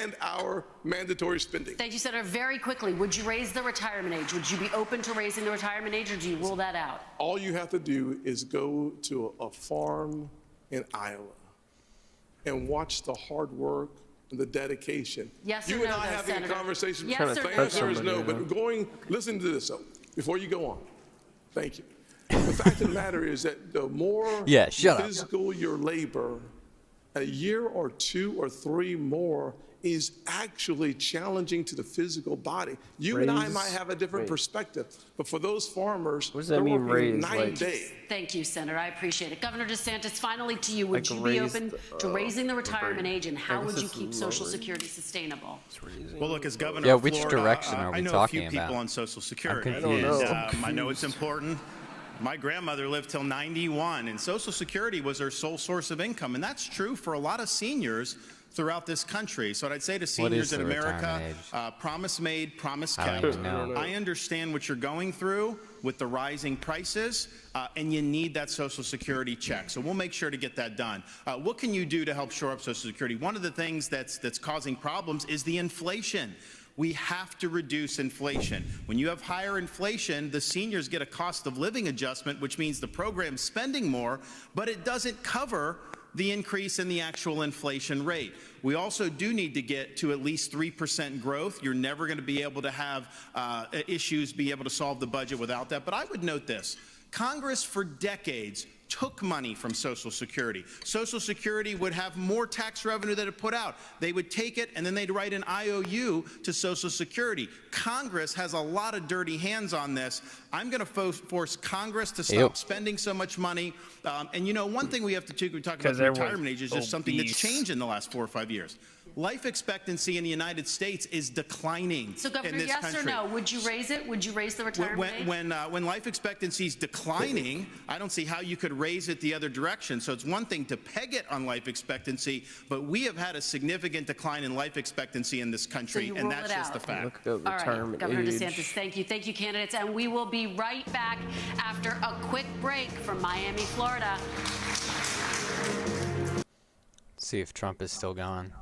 and our mandatory spending. Thank you, Senator. Very quickly, would you raise the retirement age? Would you be open to raising the retirement age, or do you rule that out? All you have to do is go to a farm in Iowa and watch the hard work and the dedication. Yes or you no, and I though, having Senator? a conversation. Yes The or answer is no, but listen to this, though, before you go on. Thank you. The fact of the matter is that the more physical your labor, a year or 2 or 3 more is actually challenging to the physical body. You and I might have a different perspective, but for those farmers, what does that mean, raise? 9 days. Thank you, Senator. I appreciate it. Governor DeSantis, finally to you, would you be open to raising the retirement age, and how would you keep Social Security sustainable? Well, look, as governor of which Florida, direction are we I know talking a few people about? on Social Security. I'm confused. I know it's important. My grandmother lived till 91, and Social Security was her sole source of income, and that's true for a lot of seniors throughout this country. So what I'd say to seniors in America, promise made, promise kept. I understand what you're going through with the rising prices, and you need that Social Security check. So we'll make sure to get that done. What can you do to help shore up Social Security? One of the things that's causing problems is the inflation. We have to reduce inflation. When you have higher inflation, the seniors get a cost of living adjustment, which means the program's spending more, but it doesn't cover the increase in the actual inflation rate. We also do need to get to at least 3% growth. You're never going to be able to have issues, be able to solve the budget without that. But I would note this. Congress for decades took money from Social Security. Social Security would have more tax revenue than it put out. They would take it and then they'd write an IOU to Social Security. Congress has a lot of dirty hands on this. I'm going to force Congress to stop spending so much money. And you know, one thing we have to we talk about the retirement age is just something that's changed in the last 4 or 5 years. Life expectancy in the United States is declining. So, Governor, in this yes country. or no? Would you raise it? Would you raise the retirement age? When life expectancy is declining, I don't see how you could raise it the other direction. So it's one thing to peg it on life expectancy, but we have had a significant decline in life expectancy in this country, and that's just the fact. All right, Governor DeSantis, thank you. Thank you, candidates. And we will be right back after a quick break from Miami, Florida. See if Trump is still gone.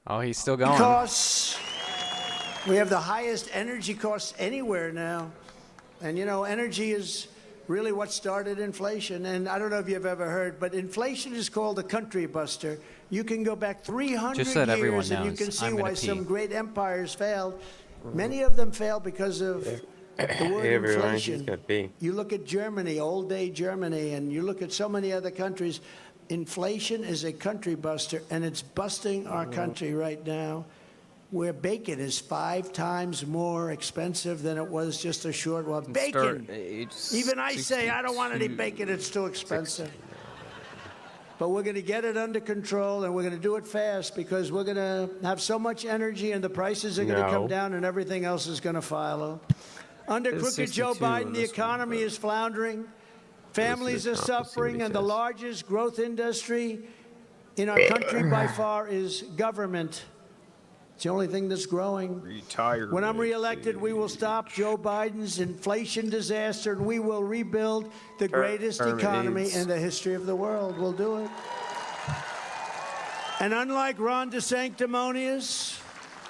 Oh, he's still going. Because we have the highest energy costs anywhere now. And, you know, energy is really what started inflation. And I don't know if you've ever heard, but inflation is called a country buster. You can go back 300 Just so that everyone years and you knows, can see I'm gonna why pee. some great empires failed. Many of them failed because of the word inflation. You look at Germany, old day Germany, and you look at so many other countries. Inflation is a country buster, and it's busting our country right now, where bacon is 5 times more expensive than it was just a short while. Bacon! Even I say I don't want any bacon, it's too expensive. But we're going to get it under control, and we're going to do it fast, because we're going to have so much energy, and the prices are going to come down, and everything else is going to follow. Under crooked Joe Biden, the economy is floundering. Families are suffering, and the largest growth industry in our country by far is government. It's the only thing that's growing. When I'm reelected, we will stop Joe Biden's inflation disaster, and we will rebuild the greatest economy in the history of the world. We'll do it. And unlike Ron DeSanctimonious,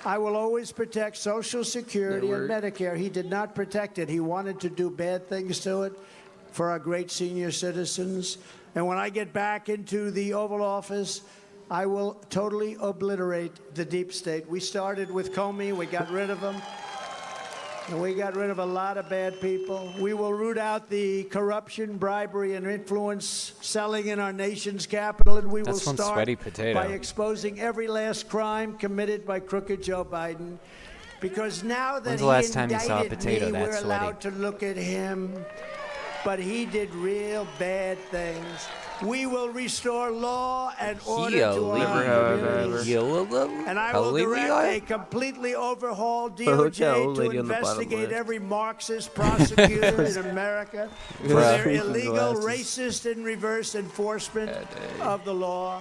I will always protect Social Security and Medicare. He did not protect it. He wanted to do bad things to it for our great senior citizens. And when I get back into the Oval Office, I will totally obliterate the deep state. We started with Comey, we got rid of him, and we got rid of a lot of bad people. We will root out the corruption, bribery, and influence selling in our nation's capital, and we will start by exposing every last crime committed by crooked Joe Biden. Because now that he indicted me, we're allowed to look at him. but he did real bad things. We will restore law and order to our communities. And I will direct a completely overhauled DOJ to investigate every Marxist prosecutor in America for their illegal, racist, and reverse enforcement of the law.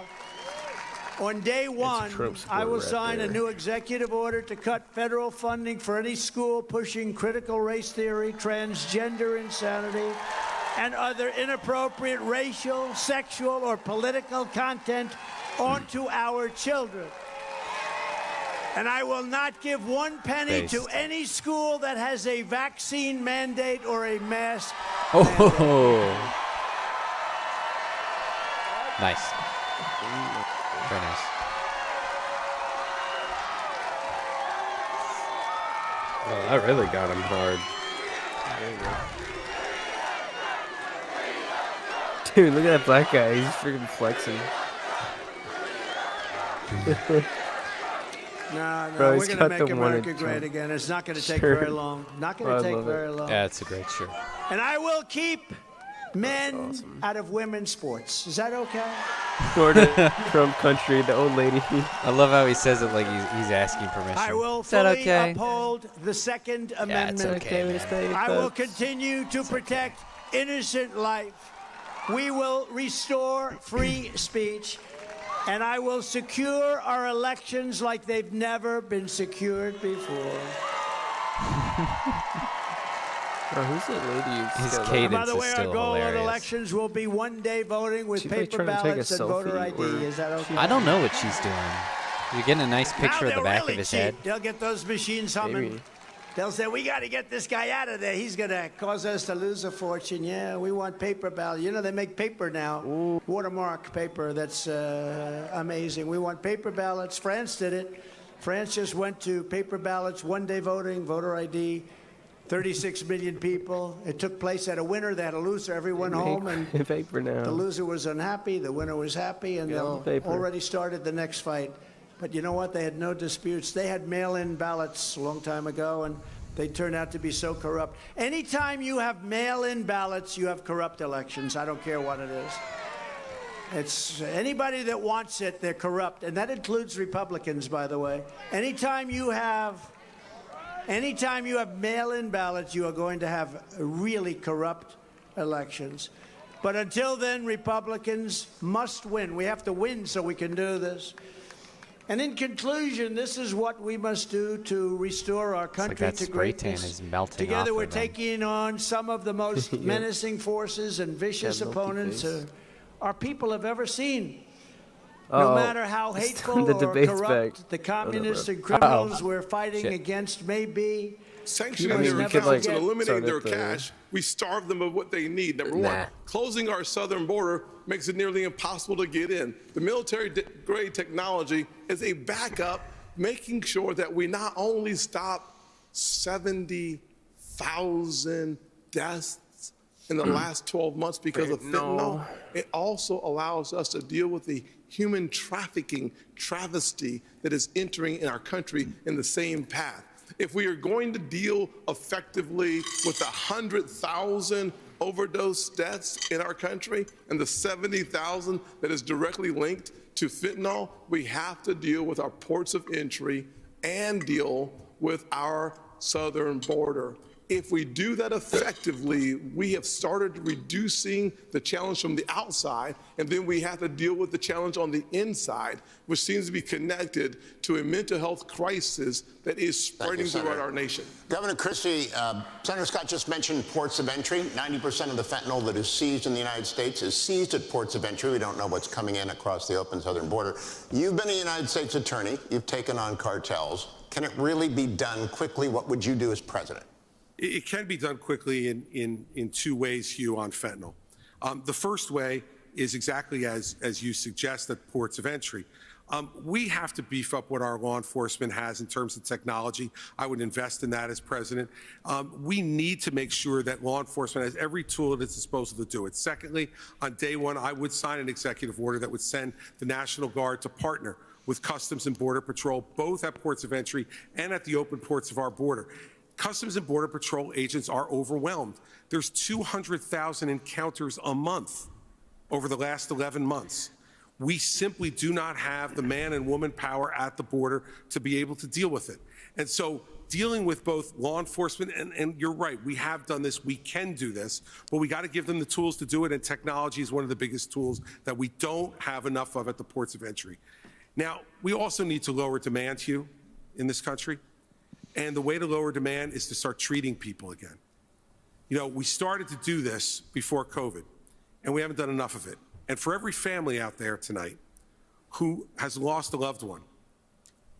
On day one, I will sign a new executive order to cut federal funding for any school pushing critical race theory, transgender insanity, and other inappropriate racial, sexual, or political content onto our children. And I will not give one penny to any school that has a vaccine mandate or a mask mandate. Nice. Very nice. Oh, that really got him hard. Dude, look at that black guy. He's freaking flexing. No, Bro, we're going to make America great again. It's not going to take very long. Not going to take very long. Yeah, it's a great shirt. And I will keep men out of women's sports. Is that okay? Florida, Trump country, the old lady. I love how he says it like he's asking permission. I will Is that fully okay? uphold the Second Amendment. It's okay, I will continue to protect innocent life. We will restore free speech. And I will secure our elections like they've never been secured before. Bro, who's that lady? His cadence By the way, is our still goal on hilarious. elections will be one-day voting with paper ballots and voter ID. Is that okay? I don't know what she's doing. You're getting a nice picture of the back of his head. They'll get those machines humming. Maybe. They'll say, we got to get this guy out of there. He's going to cause us to lose a fortune. Yeah, we want paper ballot. You know, they make paper now. Ooh. Watermark paper. That's amazing. We want paper ballots. France did it. France just went to paper ballots, one-day voting, voter ID. 36 million people. It took place at a winner. They had a loser. Everyone home. And paper now. the loser was unhappy. The winner was happy. And they already started the next fight. But you know what? They had no disputes. They had mail-in ballots a long time ago, and they turned out to be so corrupt. Anytime you have mail-in ballots, you have corrupt elections. I don't care what it is. It's anybody that wants it, they're corrupt. And that includes Republicans, by the way. Anytime you have mail-in ballots, you are going to have really corrupt elections. But until then, Republicans must win. We have to win so we can do this. And in conclusion, this is what we must do to restore our country to greatness. Is melting Together, off we're of them. taking on some of the most menacing forces and vicious opponents our people have ever seen. No matter how hateful or corrupt the communists and criminals we're fighting against may be. Sanctioning their accounts and eliminating their cash, we starve them of what they need. Number one, closing our southern border makes it nearly impossible to get in. The military-grade technology is a backup, making sure that we not only stop 70,000 deaths in the last 12 months because of fentanyl, it also allows us to deal with the human trafficking travesty that is entering in our country in the same path. If we are going to deal effectively with the 100,000 overdose deaths in our country and the 70,000 that is directly linked to fentanyl, we have to deal with our ports of entry and deal with our southern border. If we do that effectively, we have started reducing the challenge from the outside, and then we have to deal with the challenge on the inside, which seems to be connected to a mental health crisis that is spreading throughout our nation. Governor Christie, Senator Scott just mentioned ports of entry. 90% of the fentanyl that is seized in the United States is seized at ports of entry. We don't know what's coming in across the open southern border. You've been a United States attorney. You've taken on cartels. Can it really be done quickly? What would you do as president? It can be done quickly in two ways, Hugh, on fentanyl. The first way is exactly as you suggest, at ports of entry. We have to beef up what our law enforcement has in terms of technology. I would invest in that as president. We need to make sure that law enforcement has every tool at its disposal to do it. Secondly, on day one, I would sign an executive order that would send the National Guard to partner with Customs and Border Patrol, both at ports of entry and at the open ports of our border. Customs and Border Patrol agents are overwhelmed. There's 200,000 encounters a month over the last 11 months. We simply do not have the man and woman power at the border to be able to deal with it. And so dealing with both law enforcement, and you're right, we have done this, we can do this, but we got to give them the tools to do it, and technology is one of the biggest tools that we don't have enough of at the ports of entry. Now, we also need to lower demand, Hugh, in this country. And the way to lower demand is to start treating people again. You know, we started to do this before COVID, and we haven't done enough of it. And for every family out there tonight who has lost a loved one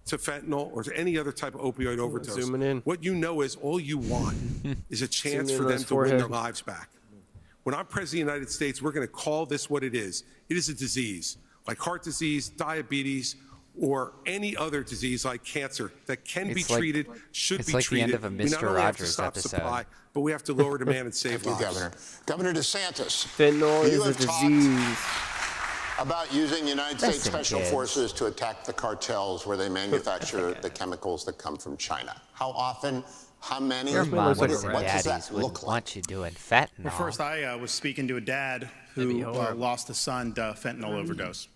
to fentanyl or to any other type of opioid overdose, what you know is all you want is a chance for them to win their lives back. When I'm President of the United States, we're going to call this what it is. It is a disease, like heart disease, diabetes, or any other disease like cancer that can be treated, should be treated. It's like the end of a Mr. Rogers episode. Supply, but we have to lower demand and save lives. Governor. Governor DeSantis, fentanyl is a disease. About using United States Special Forces to attack the cartels where they manufacture the chemicals that come from China. How often? How many? Your mom what and daddies wouldn't want you doing fentanyl. Well, first, I was speaking to a dad who lost a son to fentanyl overdose.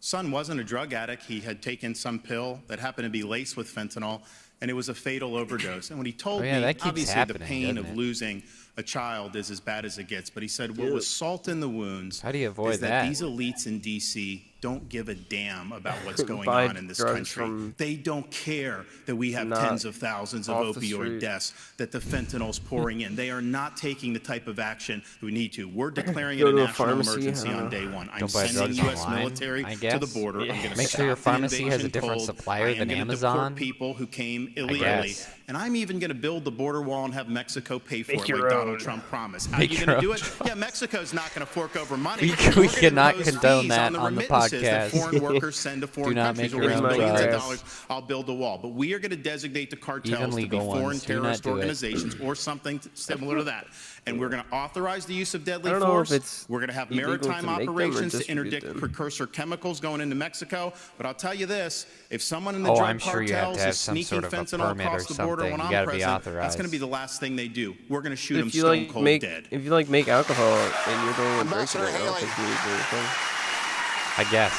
Son wasn't a drug addict. He had taken some pill that happened to be laced with fentanyl, and it was a fatal overdose. And when he told me, obviously the pain of losing a child is as bad as it gets, but he said what was salt in the wounds is that these elites in D.C. don't give a damn about what's going on in this country. They don't care that we have tens of thousands of opioid deaths, that the fentanyl's pouring in. They are not taking the type of action we need to. We're declaring it a national emergency on day one. I'm sending U.S. military to the border. I'm going to make sure your pharmacy has a different supplier than Amazon. Deport people who came illegally. And I'm even going to build the border wall and have Mexico pay for it like Donald Trump promised. How are you going to do it? Yeah, Mexico's not going to fork over money. We cannot condone that on the podcast. That foreign workers send to foreign countries. We'll raise millions of dollars. I'll build a wall. But we are going to designate the cartels to be foreign terrorist organizations or something similar to that. And we're going to authorize the use of deadly force. We're going to have maritime operations to interdict precursor chemicals going into Mexico. But I'll tell you this, if someone in the drug cartels is sneaking fentanyl across the border when I'm president, that's going to be the last thing they do. We're going to shoot them stone cold dead. If you make alcohol and you're going to break it, I don't think you need anything. I guess.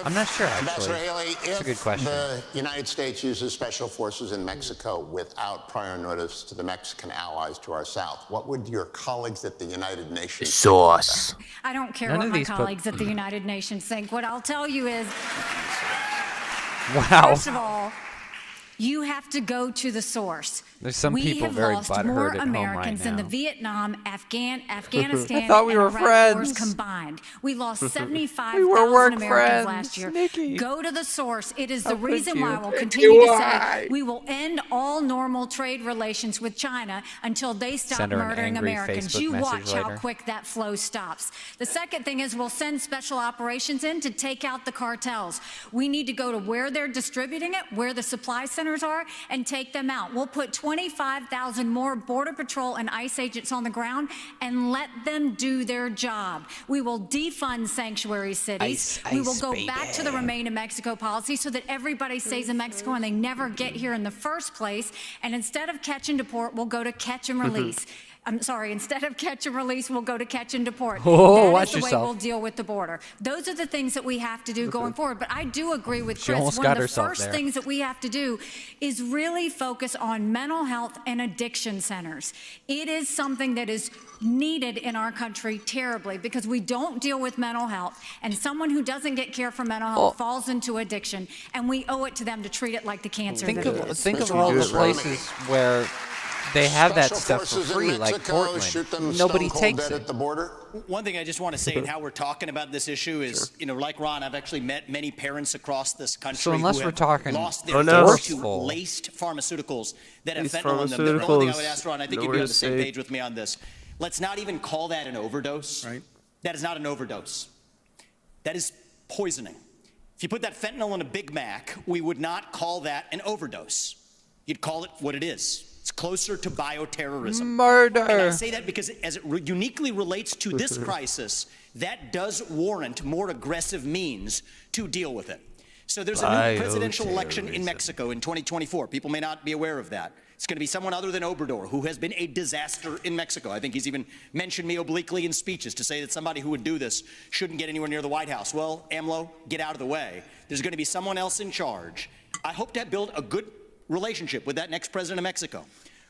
I'm not sure, actually. Ambassador Haley, that's a good question. The United States uses special forces in Mexico without prior notice to the Mexican allies to our south, what would your colleagues at the United Nations think? I don't care what my colleagues at the United Nations think. What I'll tell you is, first of all, you have to go to the source. There's some people very butthurt at home right now. We have lost more Americans in the Vietnam, Afghanistan, I thought we were and Iraq friends. wars combined. We lost 75,000 Americans last year. Nikki. Go to the source. It is the reason why we'll continue to say we will end all normal trade relations with China until they stop murdering Americans. You watch how quick that flow stops. The second thing is we'll send special operations in to take out the cartels. We need to go to where they're distributing it, where the supply centers are, and take them out. We'll put 25,000 more Border Patrol and ICE agents on the ground and let them do their job. We will defund sanctuary cities. We will go back to the Remain in Mexico policy so that everybody stays in Mexico and they never get here in the first place. And instead of catch and deport, we'll go to catch and release. I'm sorry, instead of catch and release, we'll go to catch and deport. Oh, watch yourself. That is the way we'll deal with the border. Those are the things that we have to do going forward. But I do agree with Chris. One of the first things that we have to do is really focus on mental health and addiction centers. It is something that is needed in our country terribly because we don't deal with mental health, and someone who doesn't get care for mental health falls into addiction, and we owe it to them to treat it like the cancer that it is. Think of all the places where they have that stuff for free, like Portland. Nobody takes it. At the border. One thing I just want to say, and how we're talking about this issue is, like Ron, I've actually met many parents across this country who have lost their kids to laced pharmaceuticals that have fentanyl in them. The only thing I would ask Ron, I think you'd be on the same page with me on this. Let's not even call that an overdose. Right. That is not an overdose. That is poisoning. If you put that fentanyl in a Big Mac, we would not call that an overdose. You'd call it what it is. It's closer to bioterrorism. Murder. And I say that because as it uniquely relates to this crisis, that does warrant more aggressive means to deal with it. So there's a new presidential election in Mexico in 2024. People may not be aware of that. It's going to be someone other than Obrador, who has been a disaster in Mexico. I think he's even mentioned me obliquely in speeches to say that somebody who would do this shouldn't get anywhere near the White House. Well, AMLO, get out of the way. There's going to be someone else in charge. I hope to build a good relationship with that next president of Mexico.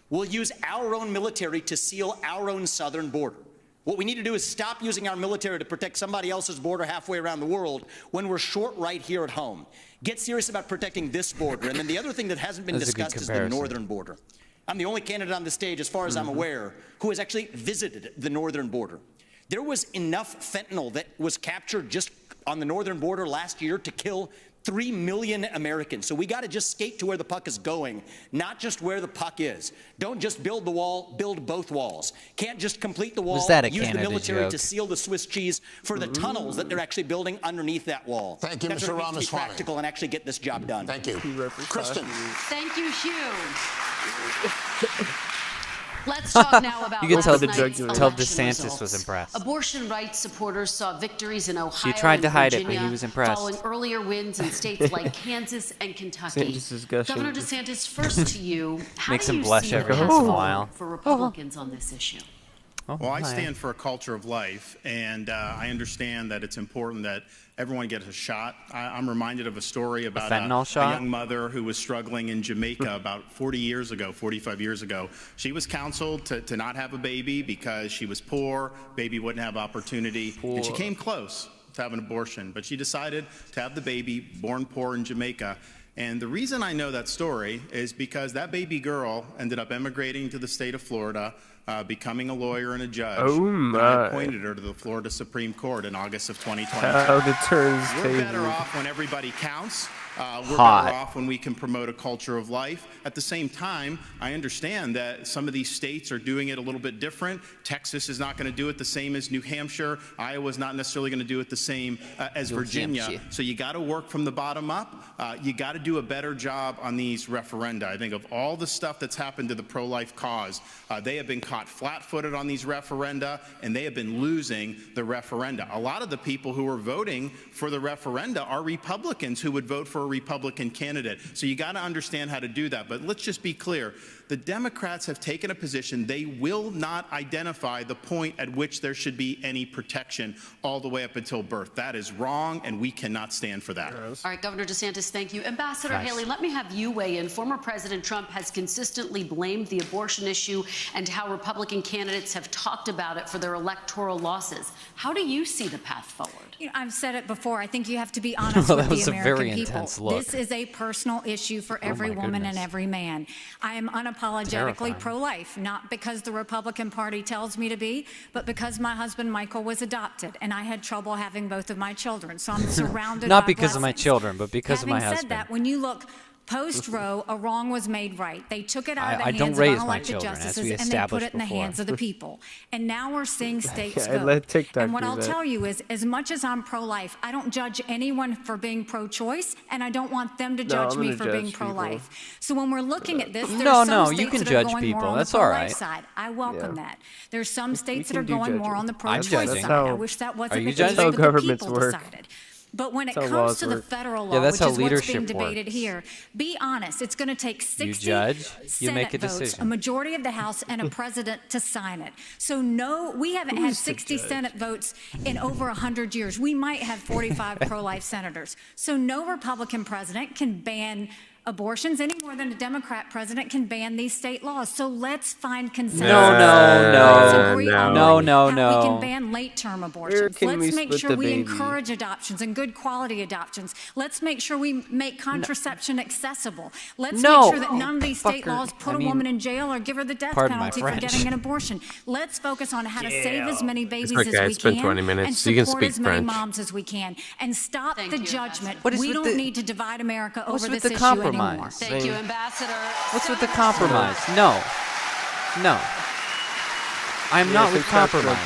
We'll use our own military to seal our own southern border. What we need to do is stop using our military to protect somebody else's border halfway around the world when we're short right here at home. Get serious about protecting this border. And then the other thing that hasn't been discussed is the northern border. I'm the only candidate on the stage, as far as I'm aware, who has actually visited the northern border. There was enough fentanyl that was captured just on the northern border last year to kill 3 million Americans. So we got to just skate to where the puck is going, not just where the puck is. Don't just build the wall, build both walls. Can't just complete the wall, Was that a use the Canada military joke? to seal the Swiss cheese for the tunnels that they're actually building underneath that wall. Thank you, That's Mr. what it needs to be Ramaswamy. practical and actually get this job done. Thank you. Kristen. Thank you, Hugh. Let's talk now about You can tell last night's tell election DeSantis results. was impressed. Abortion rights supporters saw victories in Ohio She tried to and hide it, but Virginia, he was impressed. following earlier wins in states like Kansas and Kentucky. DeSantis is gushing. Governor DeSantis, first to you. How Makes do him you blush see every the once path in a forward while. for Republicans on this issue? Well, I stand for a culture of life, and I understand that it's important that everyone gets a shot. I'm reminded of a story about a young mother who was struggling in Jamaica about 45 years ago. She was counseled to not have a baby because she was poor, baby wouldn't have opportunity, and she came close to have an abortion, but she decided to have the baby, born poor in Jamaica. And the reason I know that story is because that baby girl ended up emigrating to the state of Florida, becoming a lawyer and a judge. Oh And I my. appointed her to the Florida Supreme Court in August of 2022. How the turns We're better tables. off when everybody counts. We're Hot. better off when we can promote a culture of life. At the same time, I understand that some of these states are doing it a little bit different. Texas is not going to do it the same as New Hampshire. Iowa's not necessarily going to do it the same as New Virginia. Hampshire. So you got to work from the bottom up. You got to do a better job on these referenda. I think of all the stuff that's happened to the pro-life cause, they have been caught flat-footed on these referenda, and they have been losing the referenda. A lot of the people who are voting for the referenda are Republicans who would vote for a Republican candidate. So you got to understand how to do that. But let's just be clear. The Democrats have taken a position they will not identify the point at which there should be any protection all the way up until birth. That is wrong, and we cannot stand for that. All right, Governor DeSantis, thank you. Ambassador Nice. Haley, let me have you weigh in. Former President Trump has consistently blamed the abortion issue and how Republican candidates have talked about it for their electoral losses. How do you see the path forward? You know, I've said it before. I think you have to be honest Well, with that the was a American very people. intense look. This is a personal issue for every my woman and goodness. every man. I am unapologetically Terrifying. pro-life, not because the Republican Party tells me to be, but because my husband Michael was adopted and I had trouble having both of my children. So I'm surrounded Not by because of my blessings. children, but because of my Having said husband. that, when you look post-Roe, a wrong was made right. They took it out of the I hands don't of raise my unelected children, as justices we and they put established it in the before. hands of the people. And now we're seeing states I vote. let TikTok And what do I'll that. tell you is, as much as I'm pro-life, I don't judge anyone for being pro-choice, and I don't want them to No, judge I'm me gonna for judge being people. pro-life. So when we're looking at this, there's No, some no, states you can that are judge going people. more on That's the all pro-life right. side. I welcome Yeah. that. There's some states that can are do going judging. more on the I'm pro-choice judging. side. That's I how- wish that Are wasn't you the case, judging? but That's how the governments people work. decided. But when it That's how comes laws to the work. federal law, Yeah, that's which how is what's being leadership debated works. here, be honest. It's going to take 60 judge, you Senate make a votes, decision. a majority of the House, and a president to sign it. So no, we haven't had Who's the 60 judge? Senate votes in over 100 years. We might have 45 pro-life senators. So no Republican president can ban abortions any more than a Democrat president can ban these state laws. So let's find consensus. Let's agree on no, how we no. can ban late-term abortions. can we Let's make split sure the we baby? encourage adoptions and good quality adoptions. Let's make sure we make contraception accessible. Let's No. make sure that none of these state Fucker. laws put I a mean, woman in jail or give her the death pardon my penalty for French. getting an abortion. Let's focus on how to save as many babies okay, as we it's been can 20 minutes. and You can support speak as many French. moms as we can and stop the judgment. What is We with don't the- need to divide America What's over with this the issue compromise? anymore. Thank you, Ambassador. What's with the compromise? No. No. I'm not with compromise.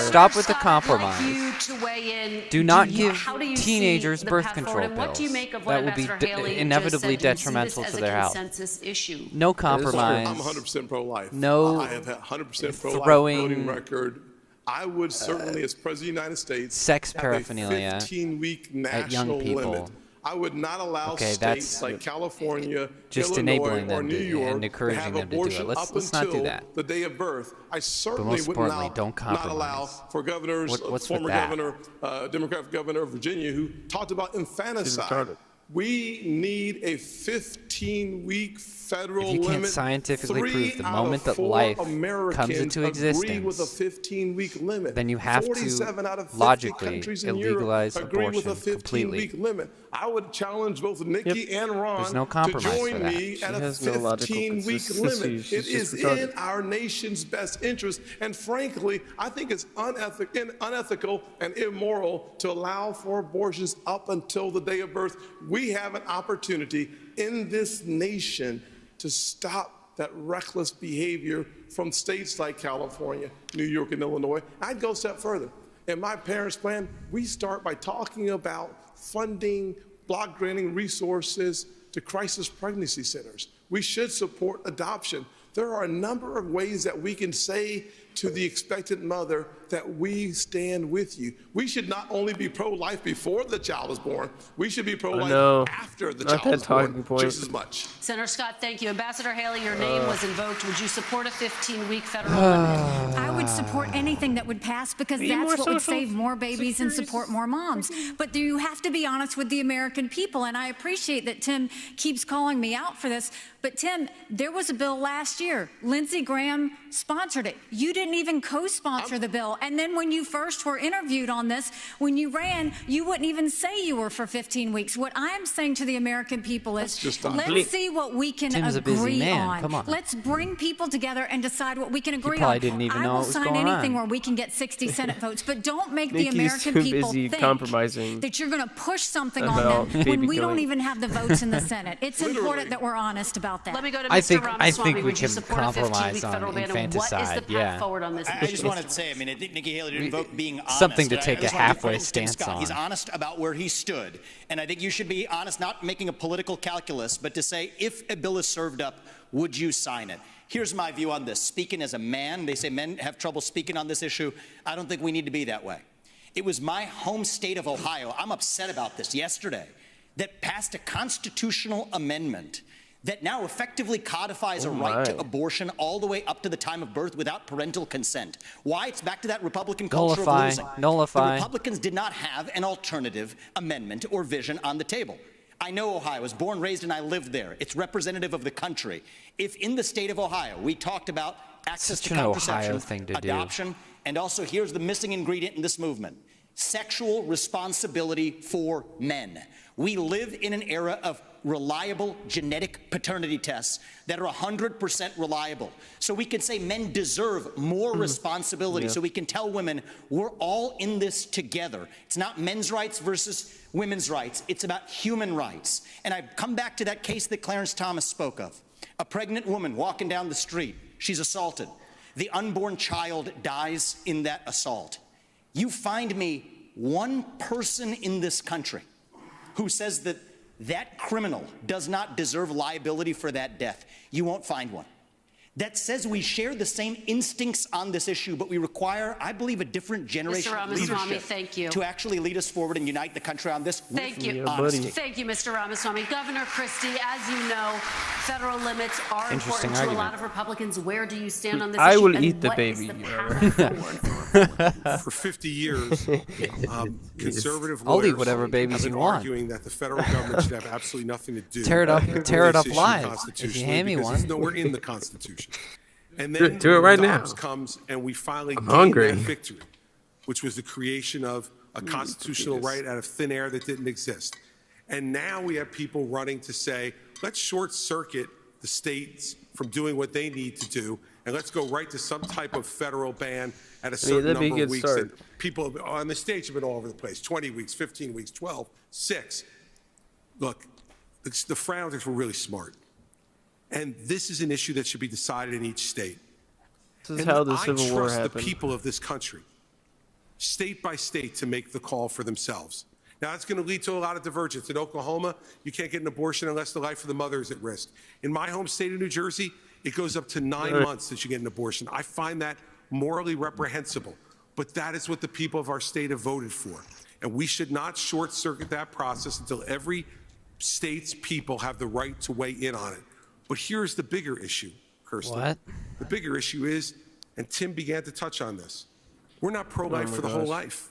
Stop with the compromise. I'd like you to weigh in. Do not you- give how do you see teenagers the birth path control forward, and pills. What do you make of what That will be Ambassador Haley inevitably just said? Do you see detrimental this to as their a health. consensus issue? No compromise. I'm 100% pro-life. No I have had 100% pro-life throwing voting record. I would certainly, as President of the United States, sex have paraphernalia a 15-week at young national people. limit I would not allow Okay, states like California, just Illinois, enabling or them New to, York and to encouraging have them to do abortion it. Let's up not do until that. the day of birth. I certainly most would importantly, not, don't not allow compromise. for governors, What's former with that? governor, Democratic governor of Virginia, who talked about infanticide. We need a 15-week federal If you can't limit. scientifically 3 prove the out moment of that 4 life comes Americans into agree with a existence, 15-week limit. then you have 47 to out of 50 logically countries in illegalize Europe agree with a abortion completely. 15-week limit. I would challenge both Nikki and Ron There's no to compromise join for that. me She at a has no logical 15-week consistency. limit. She's It is just retarded. in our nation's best interest, and frankly, I think it's unethical and immoral to allow for abortions up until the day of birth. We have an opportunity in this nation to stop that reckless behavior from states like California, New York, and Illinois. I'd go a step further. In my parents' plan, we start by talking about funding, block granting resources to crisis pregnancy centers. We should support adoption. There are a number of ways that we can say to the expectant mother that we stand with you. We should not only be pro-life before the child is born, we should be pro-life after the child is born just as much. Senator Scott, thank you. Ambassador Haley, your name was invoked. Would you support a 15-week federal limit? I would support anything that would pass because that's what would save more babies and support more moms. But you have to be honest with the American people, and I appreciate that Tim keeps calling me out for this. But Tim, there was a bill last year. Lindsey Graham sponsored it. You didn't even co-sponsor the bill. And then when you first were interviewed on this, when you ran, you wouldn't even say you were for 15 weeks. What I am saying to the American people is, let's see what we can Tim's a busy agree man. on. Come on. Let's bring people together and decide what we can agree probably on. didn't even I know will what was sign going anything on. where we can get 60 Senate votes, but don't make the Nikki's American too people busy think compromising that you're going to push something on about them when baby we don't killing. even have the votes in the Senate. It's important that we're honest about that. Let me go to I Mr. think Ramaswamy. we Would you can support a compromise 15-week on federal ban? And what is the infanticide, path yeah. forward on this I issue? just wanted to say, I mean, I think Nikki Haley invoke being honest. Something to And take I just a wanna give halfway credit to Tim stance Scott. on. He's honest about where he stood. And I think you should be honest, not making a political calculus, but to say, if a bill is served up, would you sign it? Here's my view on this. Speaking as a man, they say men have trouble speaking on this issue. I don't think we need to be that way. It was my home state of Ohio, I'm upset about this, yesterday, that passed a constitutional amendment that now effectively codifies a right to abortion all the way up to the time of birth without parental consent. Why? It's back to that Republican culture of losing. Nullify. The Republicans did not have an alternative amendment or vision on the table. I know Ohio. I was born, raised, and I lived there. It's representative of the country. If in the state of Ohio we talked about access to contraception, adoption, and also here's the missing ingredient in this movement, sexual responsibility for men. We live in an era of reliable genetic paternity tests that are 100% reliable. So we can say men deserve more responsibility. So we can tell women we're all in this together. It's not men's rights versus women's rights. It's about human rights. And I come back to that case that Clarence Thomas spoke of. A pregnant woman walking down the street. She's assaulted. The unborn child dies in that assault. You find me one person in this country who says that that criminal does not deserve liability for that death. You won't find one. That says we share the same instincts on this issue, but we require, I believe, a different generation of leadership thank you. to actually lead us forward and unite the country on this. Thank you. Honesty. Thank you, Mr. Ramaswamy. Governor Christie, as you know, federal limits are important to a lot of Republicans. Where do you stand on this I issue? will and eat the what is baby. the path For 50 years, conservative I'll eat lawyers whatever babies have been you want. arguing that the federal government should have absolutely nothing to do. Tear it up with live issue if you constitutionally hand me because one. It's nowhere in the Constitution. And then Do it right now. Dobbs comes and we finally gain hungry. that victory, which was the creation of a constitutional right out of thin air that didn't exist. And now we have people running to say, let's short circuit the states from doing what they need to do, and let's go right to some type of federal ban at a certain that'd be a number of good weeks. start. And people on the stage have been all over the place, 20 weeks, 15 weeks, 12, 6. Look, the Frowners were really smart. And this is an issue that should be decided in each state. This is how the Civil War I trust happened. the people of this country, state by state, to make the call for themselves. Now, that's going to lead to a lot of divergence. In Oklahoma, you can't get an abortion unless the life of the mother is at risk. In my home state of New Jersey, it goes up to 9 months that you get an abortion. I find that morally reprehensible, but that is what the people of our state have voted for. And we should not short circuit that process until every state's people have the right to weigh in on it. But here's the bigger issue, Kirsten. What? The bigger issue is, and Tim began to touch on this, we're not pro-life for the whole life.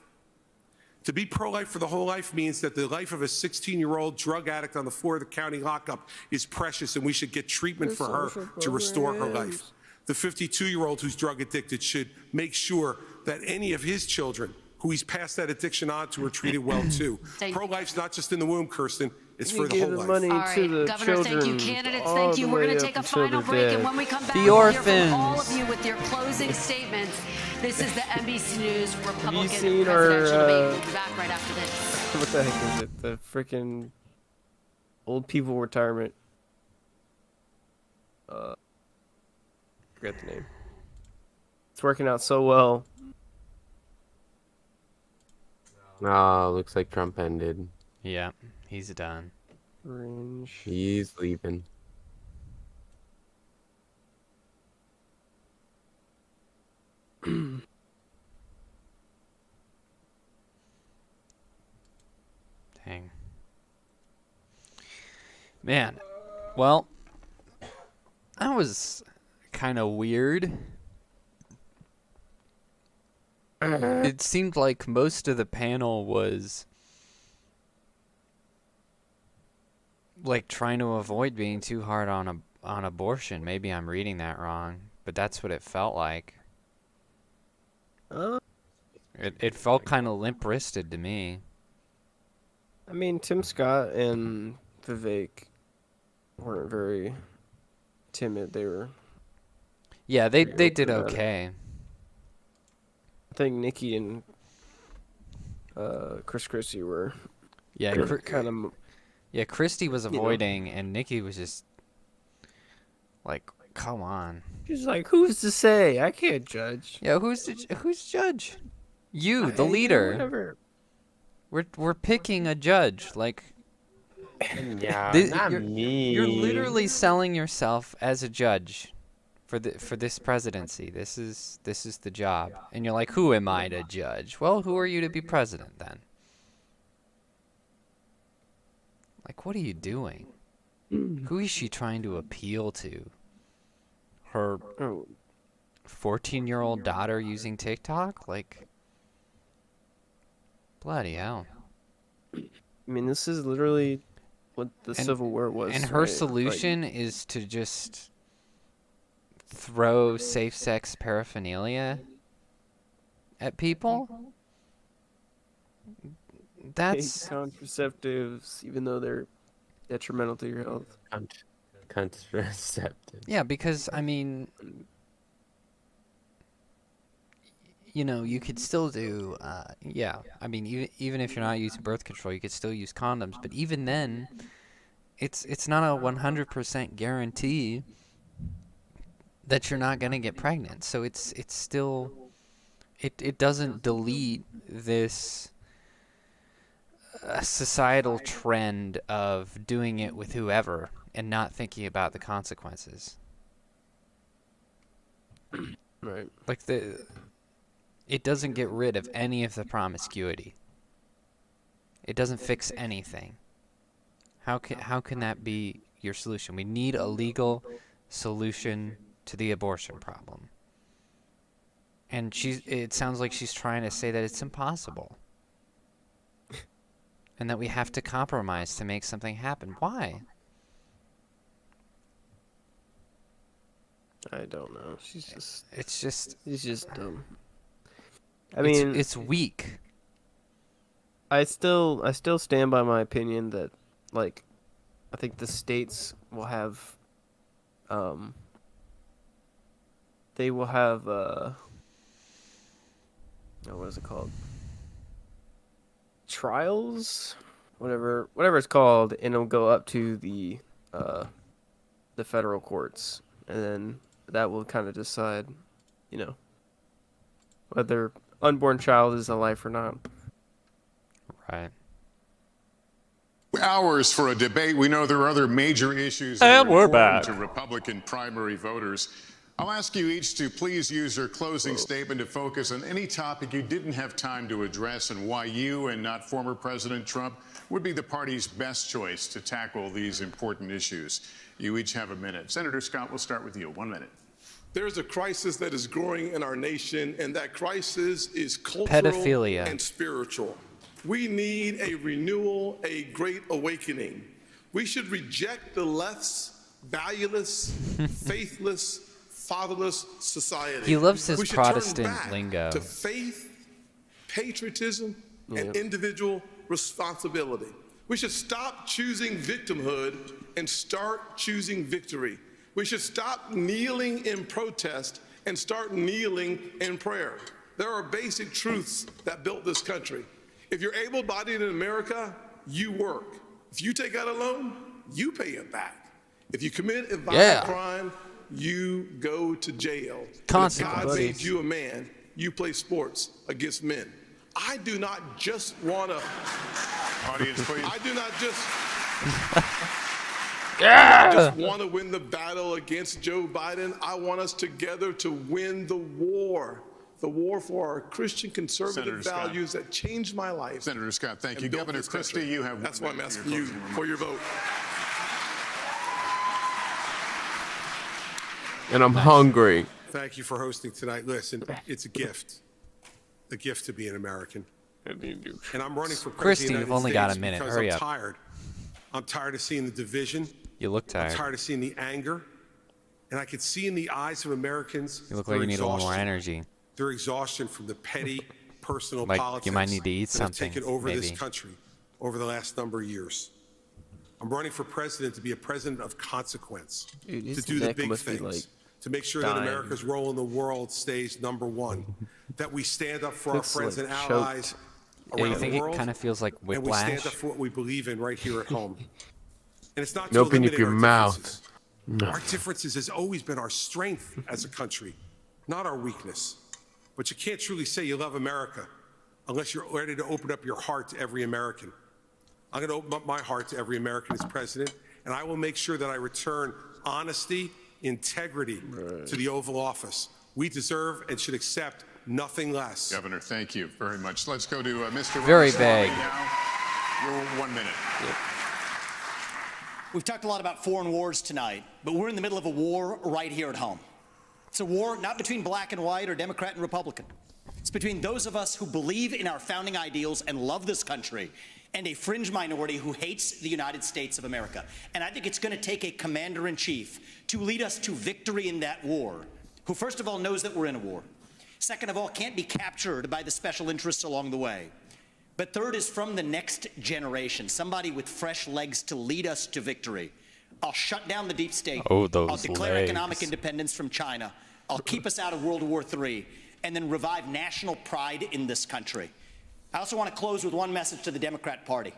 To be pro-life for the whole life means that the life of a 16-year-old drug addict on the floor of the county lockup is precious, and we should get treatment for her to restore her life. The 52-year-old who's drug addicted should make sure that any of his children who he's passed that addiction on to are treated well too. Pro-life's not just in the womb, Kirsten. It's for the whole life. Money All right, to the Governor, children, thank you. Candidates, all thank you. the We're way going to up take a until final they're break, dead. and when we come back, The we'll hear from all orphans. of you with your closing statements. This is the NBC News Republican seen presidential our, debate. We'll be back right after this. What the heck is it? The freaking old people retirement. Forget the name. It's working out so well. Oh, looks like Trump ended. Yeah, he's done. Range. He's leaving. Dang. Man. Well, that was kind of weird. It seemed like most of the panel was like trying to avoid being too hard on abortion. Maybe I'm reading that wrong, but that's what it felt like. It felt kind of limp-wristed to me. I mean, Tim Scott and Vivek weren't very timid. They were. Yeah, they did open about it. okay. I think Nikki and Chris Christie were. Yeah, kind of. Yeah, Christie was avoiding, and Nikki was just like, "Come on." She's like, "Who's to say? I can't judge." Yeah, who's judge? You, the leader. Whatever. We're picking a judge. Like, Yeah, not me. You're literally selling yourself as a judge for this presidency. This is the job, and you're like, "Who am I to judge?" Well, who are you to be president then? Like, what are you doing? Who is she trying to appeal to? Her 14-year-old daughter using TikTok? Like, bloody hell. I mean, this is literally what the Civil War was. And her right? solution is to just throw safe-sex paraphernalia at people? That's contraceptives, even though they're detrimental to your health. Contraceptives. Yeah, because I mean, you know, you could still do. Yeah, I mean, even if you're not using birth control, you could still use condoms. But even then, it's not a 100% guarantee that you're not gonna get pregnant. So it's still, it doesn't delete this societal trend of doing it with whoever and not thinking about the consequences. Right. Like it doesn't get rid of any of the promiscuity. It doesn't fix anything. How can that be your solution? We need a legal solution to the abortion problem. And it sounds like she's trying to say that it's impossible. And that we have to compromise to make something happen. Why? I don't know. She's just dumb. I It's- mean, it's weak. I still stand by my opinion that, like, I think the states will have, they will have, what is it called? Trials, whatever it's called, and it'll go up to the federal courts, and then that will kind of decide, you know, whether unborn child is a life or not. Right. Hours for a debate. We know there are other major issues And we're important back. to Republican primary voters. I'll ask you each to please use your closing statement to focus on any topic you didn't have time to address and why you and not former President Trump would be the party's best choice to tackle these important issues. You each have a minute. Senator Scott, we'll start with you. 1 minute. There's a crisis that is growing in our nation, and that crisis is cultural Pedophilia. and spiritual. We need a renewal, a great awakening. We should reject the left's valueless, faithless, fatherless society. He loves his we should Protestant turn back lingo. to faith, patriotism, and individual responsibility. We should stop choosing victimhood and start choosing victory. We should stop kneeling in protest and start kneeling in prayer. There are basic truths that built this country. If you're able-bodied in America, you work. If you take out a loan, you pay it back. If you commit a violent crime, you go to jail. If God made you a man, you play sports against men. I do not just want to... Audience, please. I do not just... I just want to win the battle against Joe Biden. I want us together to win the war for our Christian conservative values that changed my life. Senator Scott, thank you. Governor Christie, you have... That's why I'm asking you for your vote. And I'm hungry. Thank you for hosting tonight. Listen, it's a gift to be an American. And I'm running for president Christie, of the you've United only got a States minute. because Hurry I'm up. tired. I'm tired of seeing the division. You look tired. I'm tired of seeing the anger. And I can see in the eyes of Americans You look like you need a little more exhaustion. energy. Their exhaustion from the petty personal Like politics you might need to eat that have something, taken over maybe. this country over the last number of years. I'm running for president to be a president of consequence, Dude, to his do the neck big must be, things, like, to make sure that dying. America's role in the world stays #1, that we stand up for our Looks friends like and choked. allies Yeah, around you think the it world, kind of feels like and we whiplash? stand up for what we believe in right here at home. And it's not to Open up eliminate your our mouth. differences. No. Our differences has always been our strength as a country, not our weakness. But you can't truly say you love America unless you're ready to open up your heart to every American. I'm going to open up my heart to every American as president, and I will make sure that I return honesty, integrity to the Oval Office. We deserve and should accept nothing less. Governor, thank you very much. Let's go to Mr. Very Ramaswamy vague. now. Your 1 minute. We've talked a lot about foreign wars tonight, but we're in the middle of a war right here at home. It's a war not between black and white or Democrat and Republican. It's between those of us who believe in our founding ideals and love this country and a fringe minority who hates the United States of America. And I think it's going to take a commander-in-chief to lead us to victory in that war, who first of all knows that we're in a war. Second of all, can't be captured by the special interests along the way. But third is from the next generation, somebody with fresh legs to lead us to victory. I'll shut down the deep state. Oh, those I'll declare legs. economic independence from China. I'll keep us out of World War III, and then revive national pride in this country. I also want to close with one message to the Democrat Party.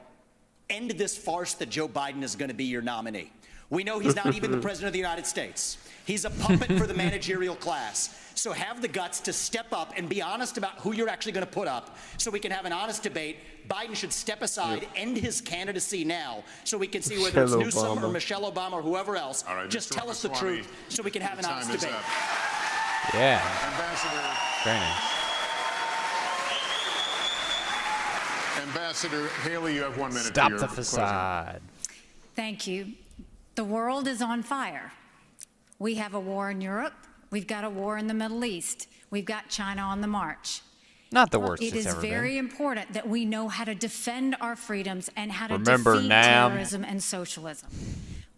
End this farce that Joe Biden is going to be your nominee. We know he's not even the president of the United States. He's a puppet for the managerial class. So have the guts to step up and be honest about who you're actually going to put up so we can have an honest debate. Biden should step aside, end his candidacy now so we can see whether it's Newsom or Michelle Obama or whoever else. All right, just Mr. tell us the Ramaswamy, truth so we can have an your honest time is debate. up. Yeah. Ambassador, Very nice. Ambassador Haley, you have 1 minute. Stop for the your facade. Thank you. The world is on fire. We have a war in Europe. We've got a war in the Middle East. We've got China on the march. Not the worst It it's is ever very been. important that we know how to defend our freedoms and how to Remember defeat now. terrorism and socialism.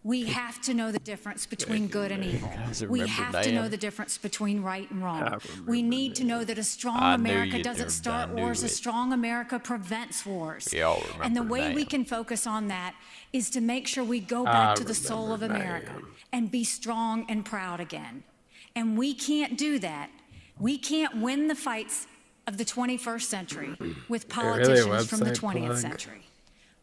We have to know the difference between good and evil. We have to know the difference between right and wrong. We need to know that a strong I knew America you'd doesn't never start do wars. A it. strong America prevents wars. We all remember And the way we now. can focus on that is to make sure we go back to the soul of America and be strong and proud again. And we can't do that. We can't win the fights of the 21st century with politicians from the 20th century.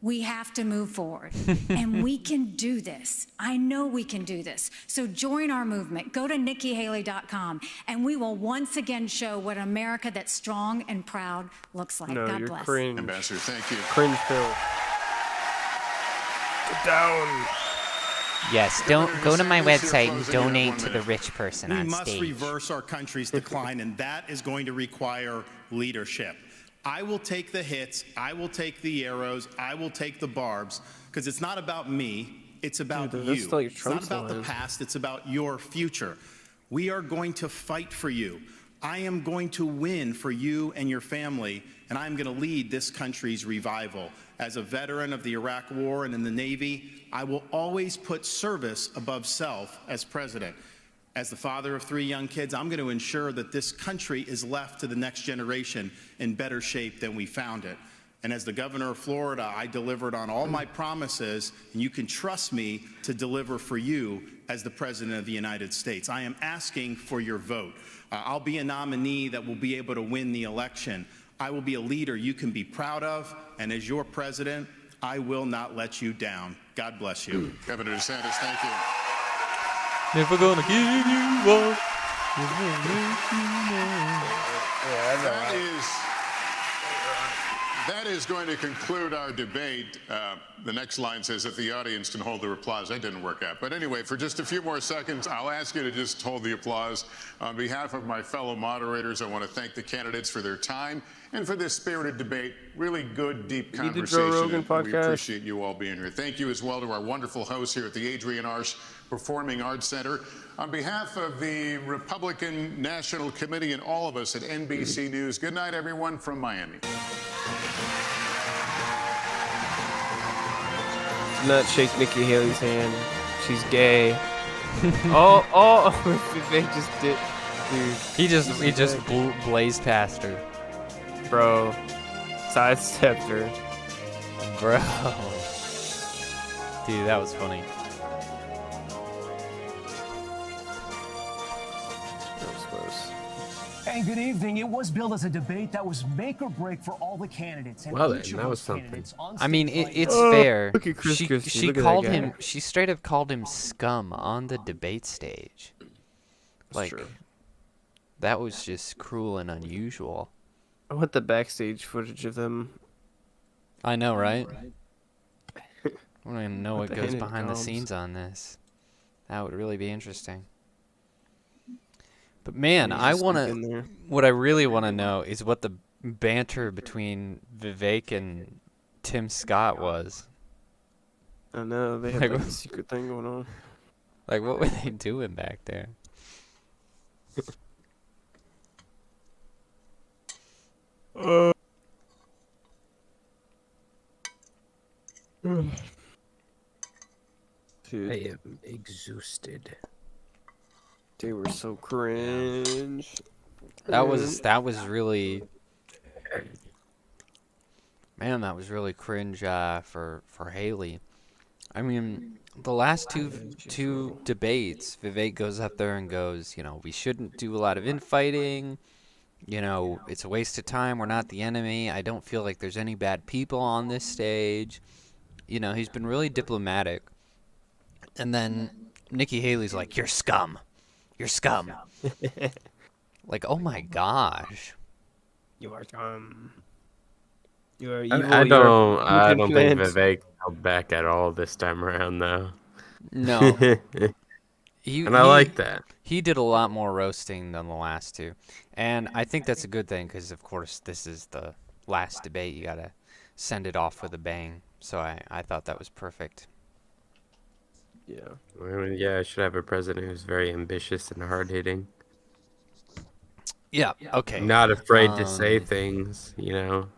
We have to move forward, and we can do this. I know we can do this. So join our movement. Go to NikkiHaley.com, and we will once again show what America that's strong and proud looks like. No, God you're bless. Ambassador, thank you. Cringe pill. Get down. Yes, don't go to my website and donate to the rich person on stage. We must reverse our country's decline, and that is going to require leadership. I will take the hits, I will take the arrows, I will take the barbs, because it's not about me, it's about you. It's not about the past, it's about your future. We are going to fight for you. I am going to win for you and your family, and I'm going to lead this country's revival. As a veteran of the Iraq War and in the Navy, I will always put service above self as president. As the father of 3 young kids, I'm going to ensure that this country is left to the next generation in better shape than we found it. And as the governor of Florida, I delivered on all my promises, and you can trust me to deliver for you as the President of the United States. I am asking for your vote. I'll be a nominee that will be able to win the election. I will be a leader you can be proud of, and as your president, I will not let you down. God bless you. Governor DeSantis, thank you. Never gonna give you up. That is going to conclude our debate. The next line says that the audience can hold their applause. That didn't work out. But anyway, for just a few more seconds, I'll ask you to just hold the applause. On behalf of my fellow moderators, I want to thank the candidates for their time and for this spirited debate. Really good, deep conversation. And we appreciate you all being here. Thank you as well to our wonderful hosts here at the Adrienne Arsh Performing Arts Center. On behalf of the Republican National Committee and all of us at NBC News, good night, everyone, from Miami. Do not shake Nikki Haley's hand. She's gay. oh, they just did, dude. He just blazed past her. Bro, sidestepped her. Bro. Dude, that was funny. That was close. And good evening. It was billed as a debate that was make or break for all the candidates. And well, then, that was something. I mean, it's fair. Look at Chris Christie. She called him. She straight up called him scum on the debate stage. Like, that was just cruel and unusual. I want the backstage footage of them. I know, right? I don't even know what goes behind the scenes on this. That would really be interesting. But man, what I really want to know is what the banter between Vivek and Tim Scott was. I know, they had like a secret thing going on. Like, what were they doing back there? Dude. I am exhausted. They were so cringe. That was really, man, that was really cringe for Haley. I mean, the last two debates, Vivek goes up there and goes, you know, we shouldn't do a lot of infighting. You know, it's a waste of time. We're not the enemy. I don't feel like there's any bad people on this stage. You know, he's been really diplomatic. And then Nikki Haley's like, you're scum. You're scum. Like, oh my gosh. You are scum. You are evil. I don't think Vivek held back at all this time around, though. No. I like that. He did a lot more roasting than the last two. And I think that's a good thing because, of course, this is the last debate. You got to send it off with a bang. So I thought that was perfect. Yeah. Well, yeah, I should have a president who's very ambitious and hard-hitting. Yeah, okay. Not afraid to say things, you know.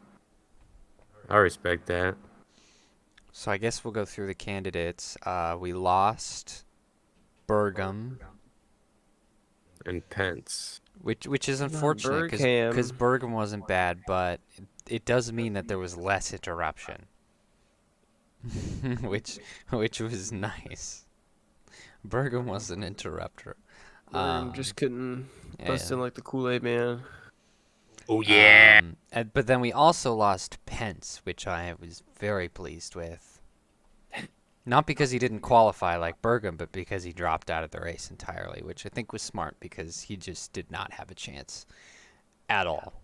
I respect that. So I guess we'll go through the candidates. We lost Burgum. And Pence. Which is unfortunate because Burgum wasn't bad, but it does mean that there was less interruption. which was nice. Burgum was an interrupter. Just couldn't bust in like the Kool-Aid man. Oh yeah. But then we also lost Pence, which I was very pleased with. Not because he didn't qualify like Burgum, but because he dropped out of the race entirely, which I think was smart because he just did not have a chance at all.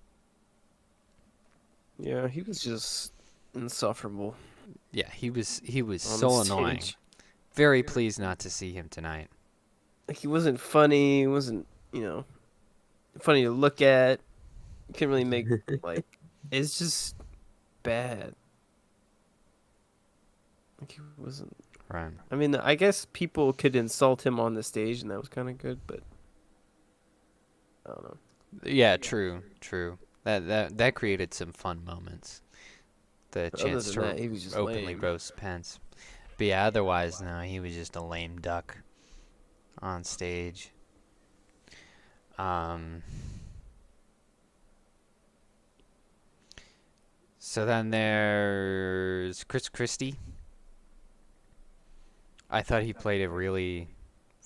Yeah, he was just insufferable. Yeah, he was so annoying. very pleased not to see him tonight. Like, he wasn't funny. He wasn't, funny to look at. You couldn't really make, like, it's just bad. Like, he wasn't. Right. I mean, I guess people could insult him on the stage, and that was kind of good, but I don't know. Yeah, true. That created some fun moments. The chance to he was just openly lame. roast Pence. But yeah, otherwise, no, he was just a lame duck on stage. So then there's Chris Christie. I thought he played it really,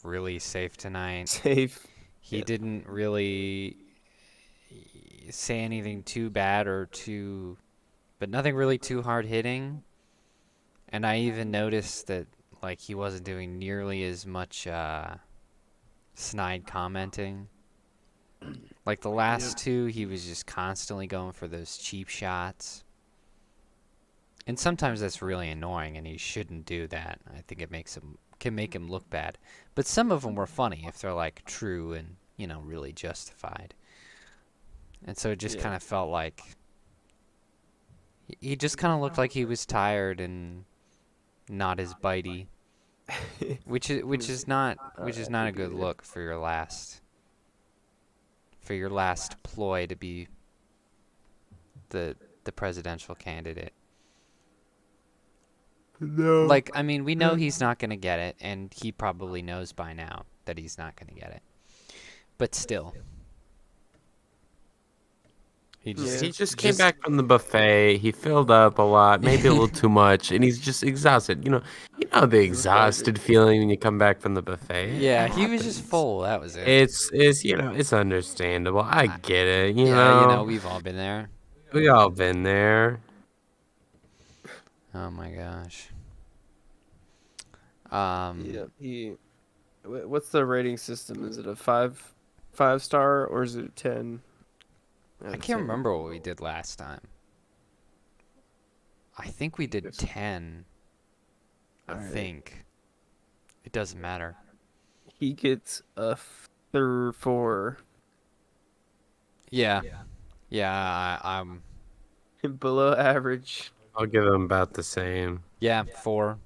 really safe tonight. Safe. He didn't really say anything too bad but nothing really too hard hitting. And I even noticed that, like, he wasn't doing nearly as much snide commenting. Like the last two, he was just constantly going for those cheap shots. And sometimes that's really annoying, and he shouldn't do that. I think it can make him look bad. But some of them were funny if they're, like, true and, really justified. And so it just kind of felt like he just kind of looked like he was tired and not as bitey, which is not a good look for your last ploy to be the presidential candidate. No. Like, I mean, we know he's not going to get it, and he probably knows by now that he's not going to get it. But still. He just came back from the buffet. He filled up a lot, maybe a little too much, and he's just exhausted. You know the exhausted feeling when you come back from the buffet. Yeah, he was just full. That was it. It's understandable. I get it. You yeah, know, we've all been there. We all been there. Oh my gosh. What's the rating system? Is it a five star or is it a 10? I can't remember what we did last time. I think we did 10. I think. It doesn't matter. He gets a 4. Yeah. Yeah, I'm below average. I'll give him about the same. Yeah, 4.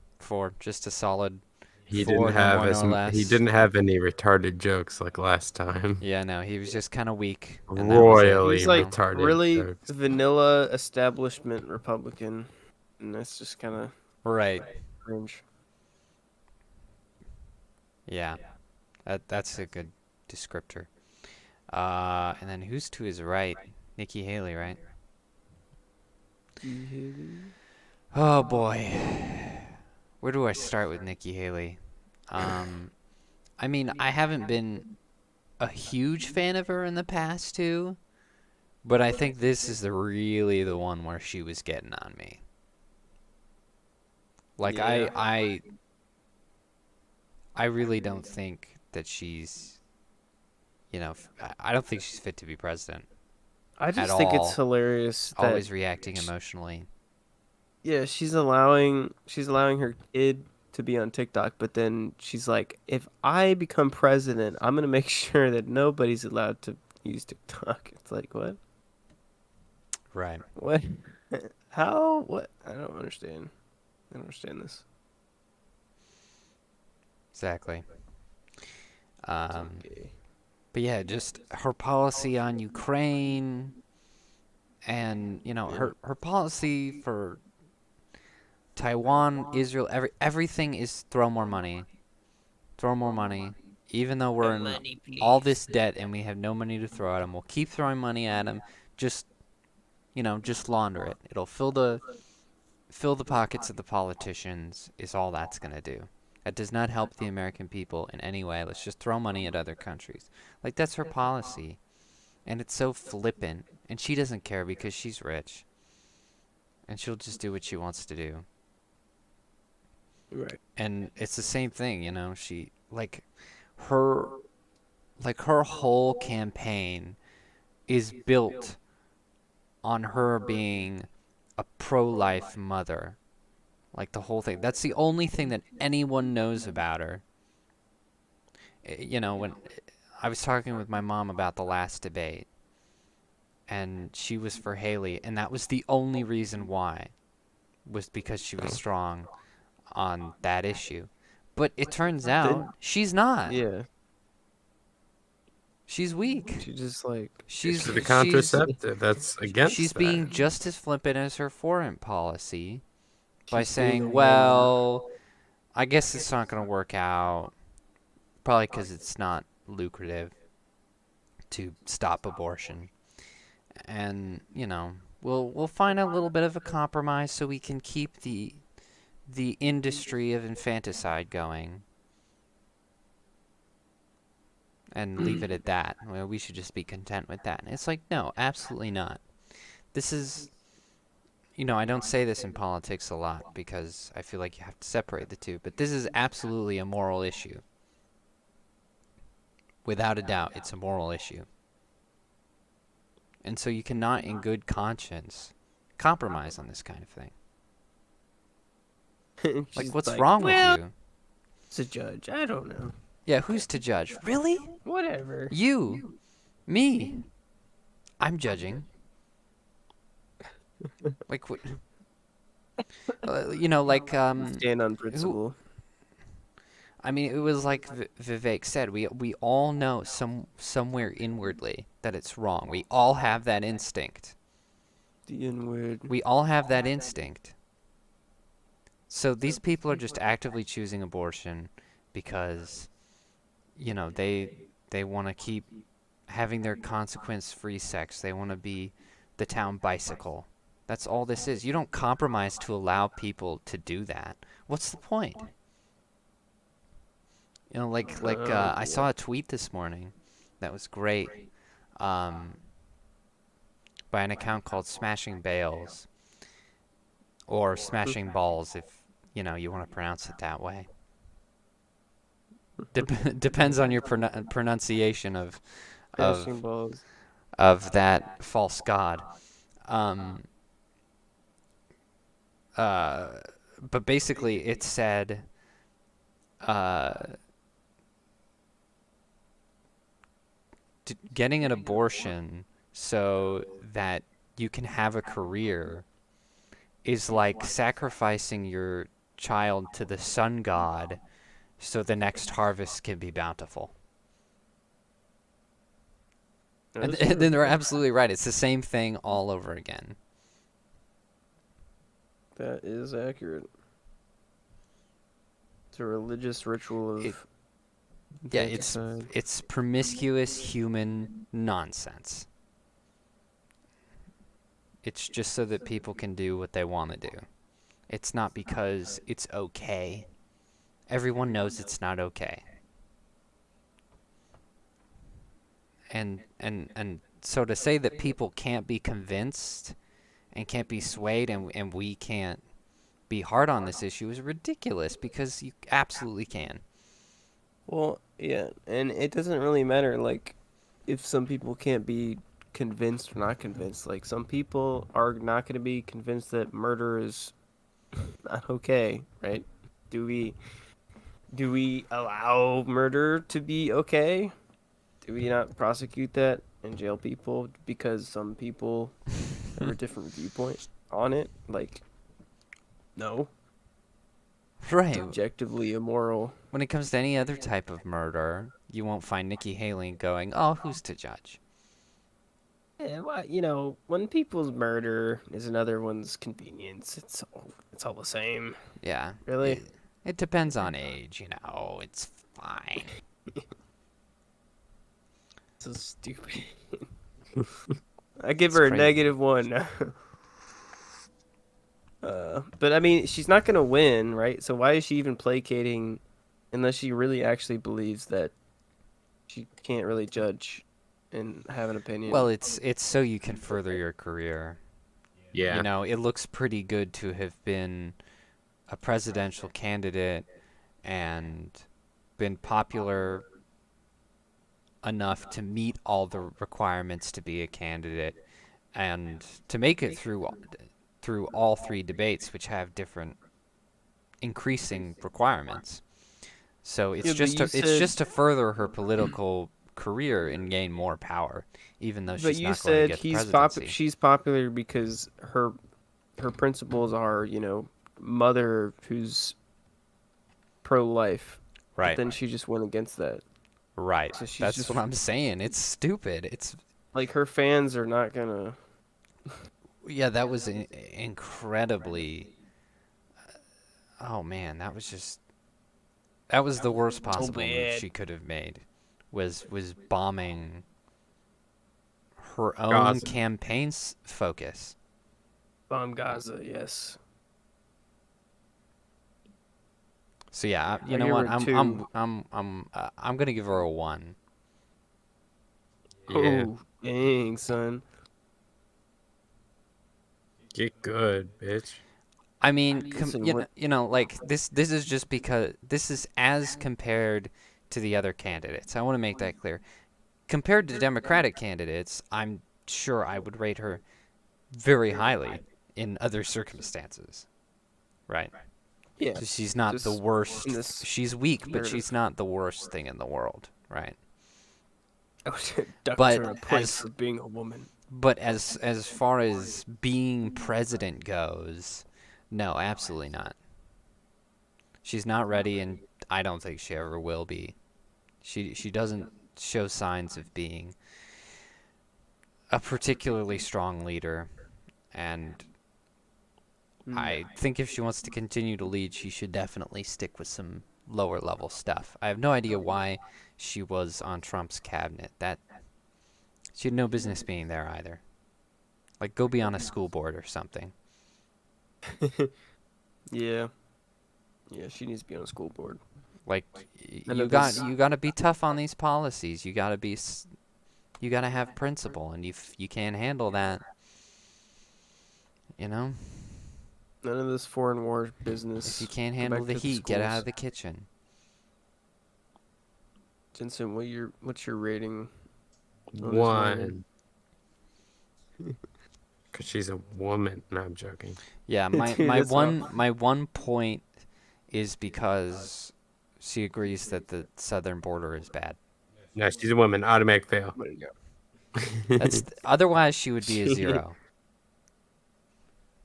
Just a solid. He didn't have any retarded jokes like last time. Yeah, no, he was just kind of weak. Royally He's like retarded really jokes. vanilla establishment Republican, and that's just kind of right. cringe. Yeah, that's a good descriptor. And then who's to his right? Nikki Haley, right? Oh boy. Where do I start with Nikki Haley? I mean, I haven't been a huge fan of her in the past too, but I think this is really the one where she was getting on me. Like, yeah. I really don't think that she's, I don't think she's fit to be president. I just think it's hilarious that always reacting emotionally. Yeah, she's allowing her kid to be on TikTok, but then she's like, if I become president, I'm gonna make sure that nobody's allowed to use TikTok. It's like, what? Right. What? How? What? I don't understand. I don't understand this. Exactly. But yeah, just her policy on Ukraine, and her policy for Taiwan, Israel, everything is throw more money. Even though we're in all this debt and we have no money to throw at them, we'll keep throwing money at them. Just launder it. It'll fill the pockets of the politicians. Is all that's gonna do. That does not help the American people in any way. Let's just throw money at other countries. Like, that's her policy, and it's so flippant. And she doesn't care because she's rich, and she'll just do what she wants to do. Right. And it's the same thing, she her whole campaign is built on her being a pro-life mother. Like the whole thing. That's the only thing that anyone knows about her. You know, when I was talking with my mom about the last debate, and she was for Haley, and that was the only reason why, was because she was strong on that issue. But it turns out she's not. Yeah. She's weak. She just like She's the contraceptive. That's against She's that. being just as flippant as her foreign policy by She's being saying, a well, I guess it's not going to work out. Probably because it's not lucrative to stop abortion. And, you know, we'll find a little bit of a compromise so we can keep the industry of infanticide going. And leave it at that. Well, we should just be content with that. And it's like, no, absolutely not. This is, you know, I don't say this in politics a lot because I feel like you have to separate the two, but this is absolutely a moral issue. Without a doubt, it's a moral issue. And so you cannot, in good conscience, compromise on this kind of thing. Like, what's wrong with you? It's a judge. I don't know. Yeah, who's to judge? Really? Whatever. You. Me. I'm judging. Like, what? You know, like, stand on principle. I mean, it was like Vivek said. We all know somewhere inwardly that it's wrong. We all have that instinct. The inward. We all have that instinct. So these people are just actively choosing abortion because, you know, they want to keep having their consequence-free sex. They want to be the town bicycle. That's all this is. You don't compromise to allow people to do that. What's the point? You know, I saw a tweet this morning that was great by an account called Smashing Bales, or Smashing Balls if, you know, you want to pronounce it that way. Depends on your pronunciation of that false god. But basically it said getting an abortion so that you can have a career is like sacrificing your child to the sun god so the next harvest can be bountiful. And then they're absolutely right. It's the same thing all over again. That is accurate. It's a religious ritual of... Yeah, it's promiscuous human nonsense. It's just so that people can do what they want to do. It's not because it's okay. Everyone knows it's not okay. And so to say that people can't be convinced and can't be swayed and we can't be hard on this issue is ridiculous, because you absolutely can. Well, yeah, and it doesn't really matter, like, if some people can't be convinced or not convinced. Like, some people are not going to be convinced that murder is not okay, right? Do we allow murder to be okay? Do we not prosecute that and jail people because some people have a different viewpoint on it? Like, no. Right. It's objectively immoral. When it comes to any other type of murder, you won't find Nikki Haley going, oh, who's to judge? Yeah, well, you know, when people's murder is another one's convenience, it's all the same. Yeah. Really? It depends on age, you know. It's fine. So stupid. I give her a -1. But I mean, she's not gonna win, right? So why is she even placating, unless she really actually believes that she can't really judge and have an opinion? Well, it's so you can further your career. Yeah. You know, it looks pretty good to have been a presidential candidate and been popular enough to meet all the requirements to be a candidate and to make it through all three debates, which have different increasing requirements. So it's Yeah, but you it's just said- to further her political career and gain more power, even though But she's you not going to said get the presidency. she's popular because her principles are, mother who's pro-life. Right. But then she just went against that. Right. So she's That's just what I'm saying. It's stupid. It's like her fans are not gonna. yeah, that was incredibly. Oh man, that was the worst possible move bad. she could have made. Was bombing her own Gaza. campaign's focus. Bomb Gaza, yes. So yeah, you I know give what? her I'm gonna give her a 1. Yeah. Oh, dang, son. Get good, bitch. I mean, Listen, what- like this is just because this is as compared to the other candidates. I want to make that clear. Compared to Democratic candidates, I'm sure I would rate her very highly in other circumstances. Right? Yeah. So she's not the just worst. in this She's weak, but narrative. she's not the worst thing in the world, right? I would duck But her a place as- for being a woman. But as far as being president goes, no, absolutely not. She's not ready, and I don't think she ever will be. She doesn't show signs of being a particularly strong leader, and I think if she wants to continue to lead, she should definitely stick with some lower level stuff. I have no idea why she was on Trump's cabinet. That she had no business being there either. Like, go be on a school board or something. Yeah. Yeah, she needs to be on a school board. Like, None you of got this- you got to be tough on these policies. You got to have principle, and you can't handle that. You know, None of this foreign war business. if you can't Go handle back the to heat, get out schools. of the kitchen. Jensen, what's your rating? on this 1. Because she's a woman. No, I'm joking. Yeah, Dude, my that's one point is because she agrees that the southern border is bad. No, she's a woman. Automatic fail. There you go. That's otherwise she would be a 0.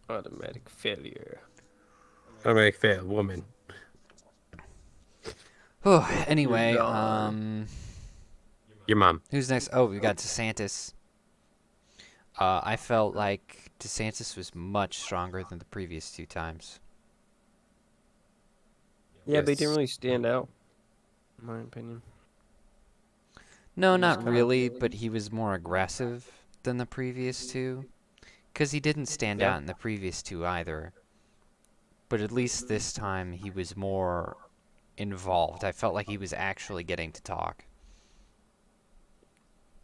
Automatic failure. Automatic fail. Woman. Oh, anyway, Your mom. who's next? Oh, we got DeSantis. I felt like DeSantis was much stronger than the previous 2 times. Yeah, but he didn't Yes. really stand out, in my opinion. No, not kinda- really, but he was more aggressive than the previous 2. Because he didn't stand Yeah. out in the previous 2 either. But at least this time he was more involved. I felt like he was actually getting to talk.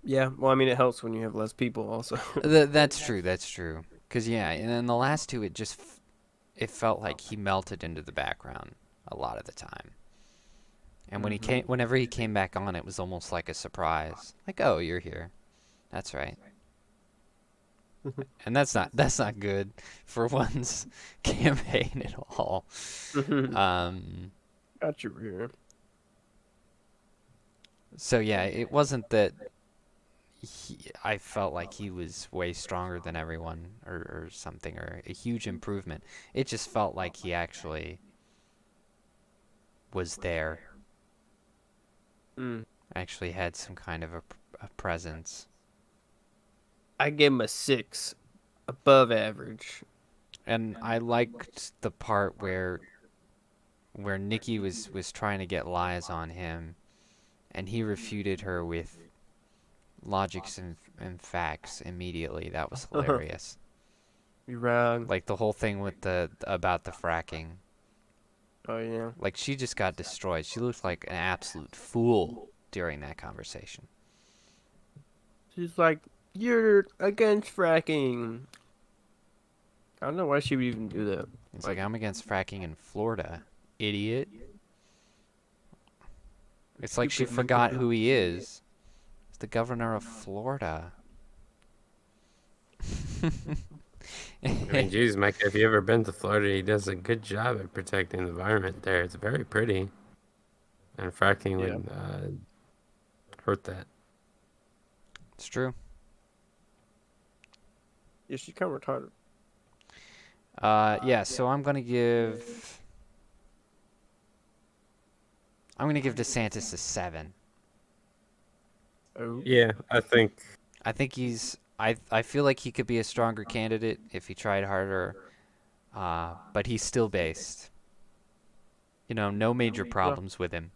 Yeah, well, I mean, it helps when you have less people, also. That's true. That's true. Because yeah, and then the last 2, it felt like he melted into the background a lot of the time. And when whenever he came back on, it was almost like a surprise. Like, oh, you're here. That's right. And that's not good for one's campaign at all. Got you here. So yeah, it wasn't that I felt like he was way stronger than everyone or something, or a huge improvement. It just felt like he actually was there. Actually had some kind of a presence. I gave him a 6, above average. And I liked the part where Nikki was trying to get lies on him, and he refuted her with logics and facts immediately. That was hilarious. You're wrong. Like the whole thing with about the fracking. Oh, yeah. Like, she just got destroyed. She looked like an absolute fool during that conversation. She's like, you're against fracking. I don't know why she would even do that. It's like, I'm against fracking in Florida, idiot. It's like she Stupid forgot Micah. who he is. It's the governor of Florida. I mean, geez, Mike, if you ever been to Florida, he does a good job at protecting the environment there. It's very pretty. And fracking would hurt that. It's true. Yeah, she's kind of retarded. Yeah, so I'm gonna give DeSantis a 7. Oh. Yeah, I think he's. I feel like he could be a stronger candidate if he tried harder, but he's still based. You know, no major problems with him.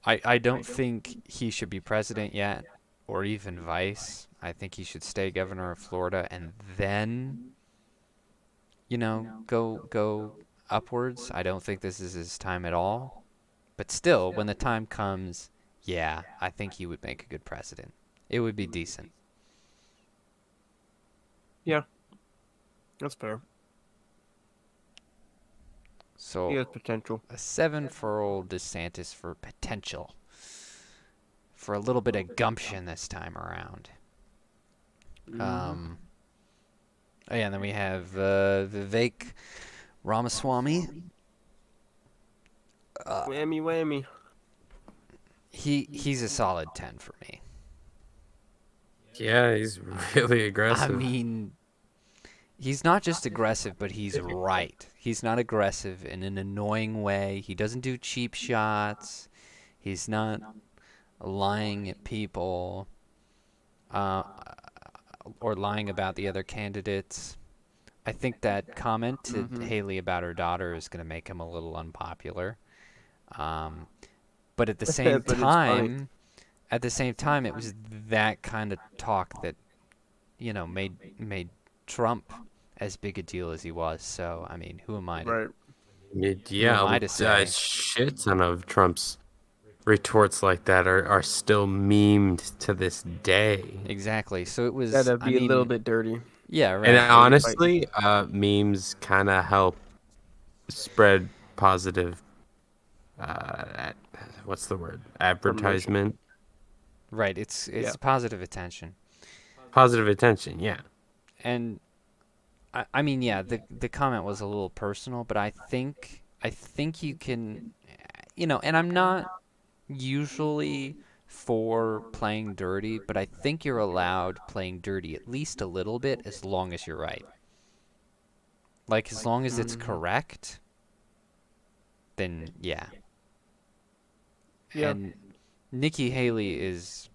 I don't think he should be president yet, or even vice. I think he should stay governor of Florida and then, you know, go upwards. I don't think this is his time at all. But still, when the time comes, yeah, I think he would make a good president. It would be decent. Yeah, that's fair. So he has potential. A 7 for old DeSantis for potential. For a little bit of gumption this time around. Oh yeah, and then we have Vivek Ramaswamy. Whammy. He's a solid 10 for me. Yeah, he's really aggressive. I mean, he's not just aggressive, but he's right. He's not aggressive in an annoying way. He doesn't do cheap shots. He's not lying at people or lying about the other candidates. I think that comment to Haley about her daughter is going to make him a little unpopular. But at the same time, it was that kind of talk that, you know, made Trump as big a deal as he was. So, I mean, who am I to, a shit ton of Trump's retorts like that are still memed to this day. Exactly. So it was... That'd be a little bit dirty. Yeah, right. And honestly, memes kind of help spread positive... what's the word? Advertisement? Right. It's positive attention. Positive attention, yeah. And... I mean, yeah, the comment was a little personal, but I think you can, you know, and I'm not usually for playing dirty, but I think you're allowed playing dirty at least a little bit as long as you're right. Like, as long as it's correct, then yeah. And Nikki Haley is,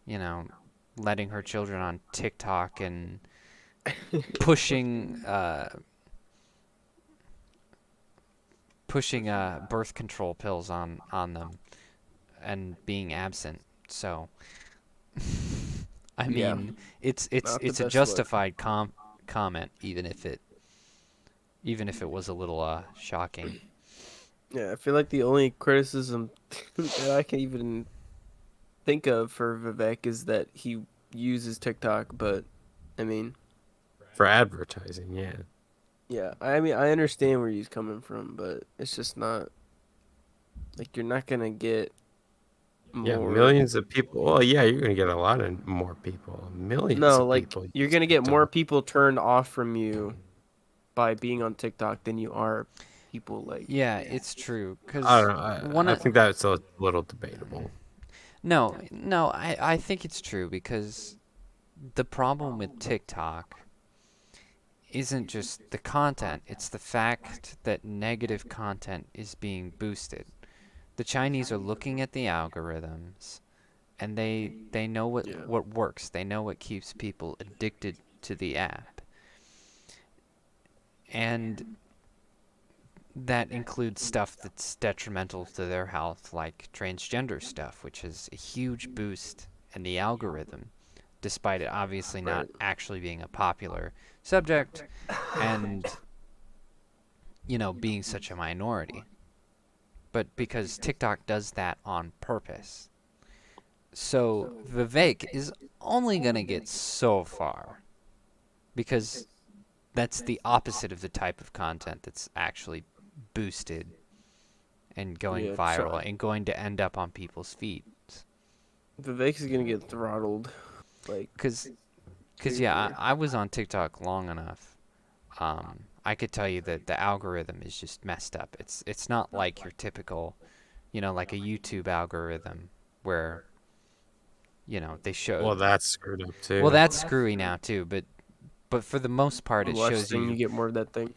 you know, letting her children on TikTok and pushing birth control pills on them and being absent. So I mean, it's a justified comment, even if it was a little shocking. Yeah, I feel like the only criticism that I can even think of for Vivek is that he uses TikTok, but I mean, for advertising, yeah. Yeah, I mean, I understand where he's coming from, but it's just not like you're not gonna get more. Yeah, millions of people. Well, yeah, you're gonna get a lot of more people. Millions. No, of like people you're gonna get more people turned off from you by being on TikTok than you are people like. Yeah, it's true. Cause I don't know. I think that's a little debatable. No, I think it's true because the problem with TikTok isn't just the content, it's the fact that negative content is being boosted. The Chinese are looking at the algorithms and they know what works. They know what keeps people addicted to the app. And that includes stuff that's detrimental to their health, like transgender stuff, which is a huge boost in the algorithm, despite it obviously not actually being a popular subject and, you know, being such a minority. But because TikTok does that on purpose. So Vivek is only going to get so far because that's the opposite of the type of content that's actually boosted and going viral and going to end up on people's feeds. Vivek is going to get throttled. Like, because yeah, I was on TikTok long enough. I could tell you that the algorithm is just messed up. It's not like your typical, like a YouTube algorithm where, they show. Well, that's screwed up too. Well, that's screwy now too, but for the most part, it less shows thing you. you get more of that thing.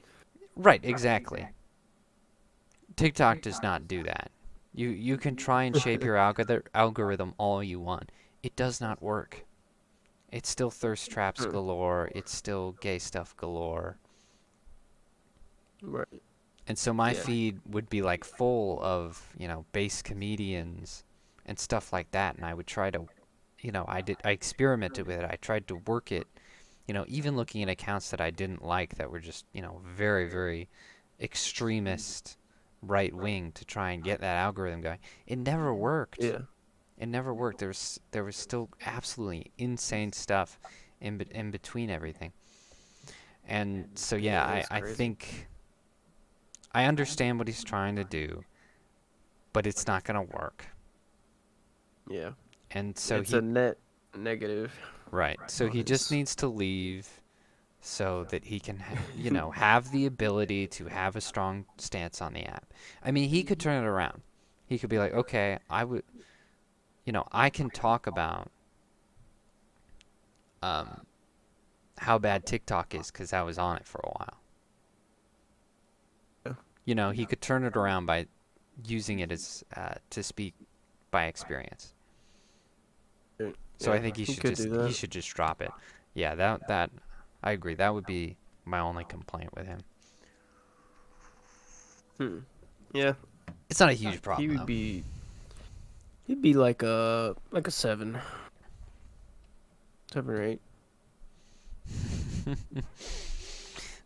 Right, exactly. TikTok does not do that. You can try and shape your algorithm all you want. It does not work. It's still thirst traps galore. It's still gay stuff galore. Right. And so my feed would be like full of, base comedians and stuff like that. And I would try to, I experimented with it. I tried to work it, even looking at accounts that I didn't like that were just, very, very extremist right wing to try and get that algorithm going. It never worked. Yeah. It never worked. There was still absolutely insane stuff in between everything. And so I think I understand what he's trying to do, but it's not going to work. Yeah. And so it's a net negative. Right. So he just needs to leave so that he can, have the ability to have a strong stance on the app. I mean, he could turn it around. He could be like, okay, I can talk about how bad TikTok is because I was on it for a while. He could turn it around by using it as to speak by experience. So I think he should just drop it. Yeah, that I agree. That would be my only complaint with him. Yeah. It's not a huge problem. He'd be like a 7. 7 or 8.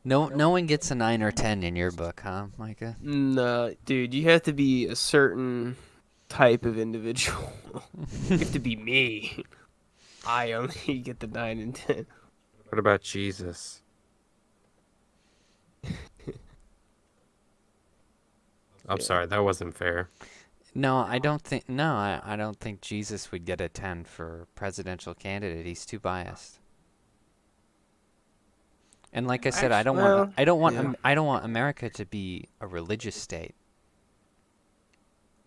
No one gets a 9 or 10 in your book, huh, Micah? Nah, dude, you have to be a certain type of individual. You have to be me. I only get the 9 and 10. What about Jesus? I'm sorry, that wasn't fair. No, I don't think Jesus would get a 10 for presidential candidate. He's too biased. And like I said, I don't want America to be a religious state.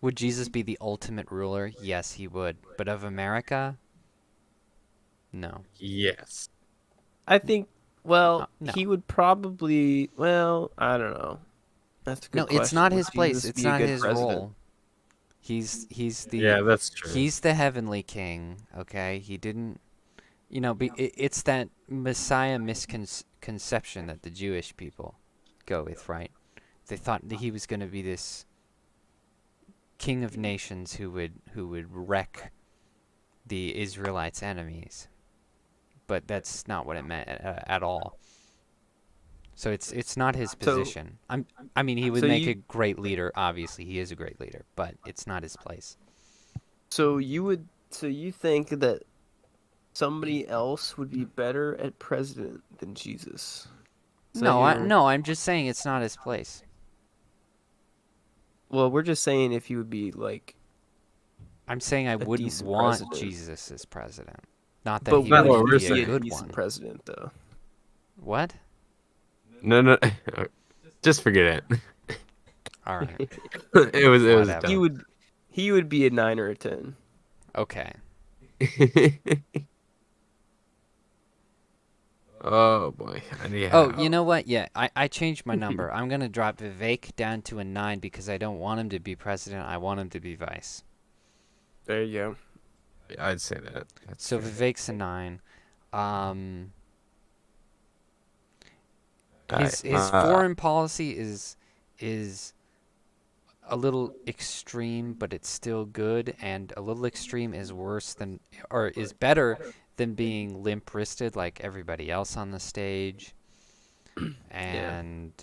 Would Jesus be the ultimate ruler? Yes, he would. But of America? No. Yes. I think no. he would probably, I don't know. That's a good question. It's not his Would place. Jesus It's be a not good his president? role. He's the Yeah, that's true. He's the heavenly king, okay? He didn't it's that Messiah misconception that the Jewish people go with, right? They thought that he was going to be this king of nations who would wreck the Israelites' enemies. But that's not what it meant at all. So it's not his position. I mean, he would make a great leader. Obviously, he is a great leader, but it's not his place. So you think that somebody else would be better at president than Jesus? No, I'm just saying it's not his place. Well, we're just saying if he would be like. I'm saying I wouldn't want Jesus as president. Not that he would be a good decent president, though. What? No, just forget it. All right. it was dumb. He would be a 9 or a 10. Okay. Oh boy. You know what? Yeah, I changed my number. I'm gonna drop Vivek down to a 9 because I don't want him to be president. I want him to be vice. There you go. I'd say that. So Vivek's a 9. His foreign policy is a little extreme, but it's still good, and a little extreme is is better than being limp-wristed like everybody else on the stage. And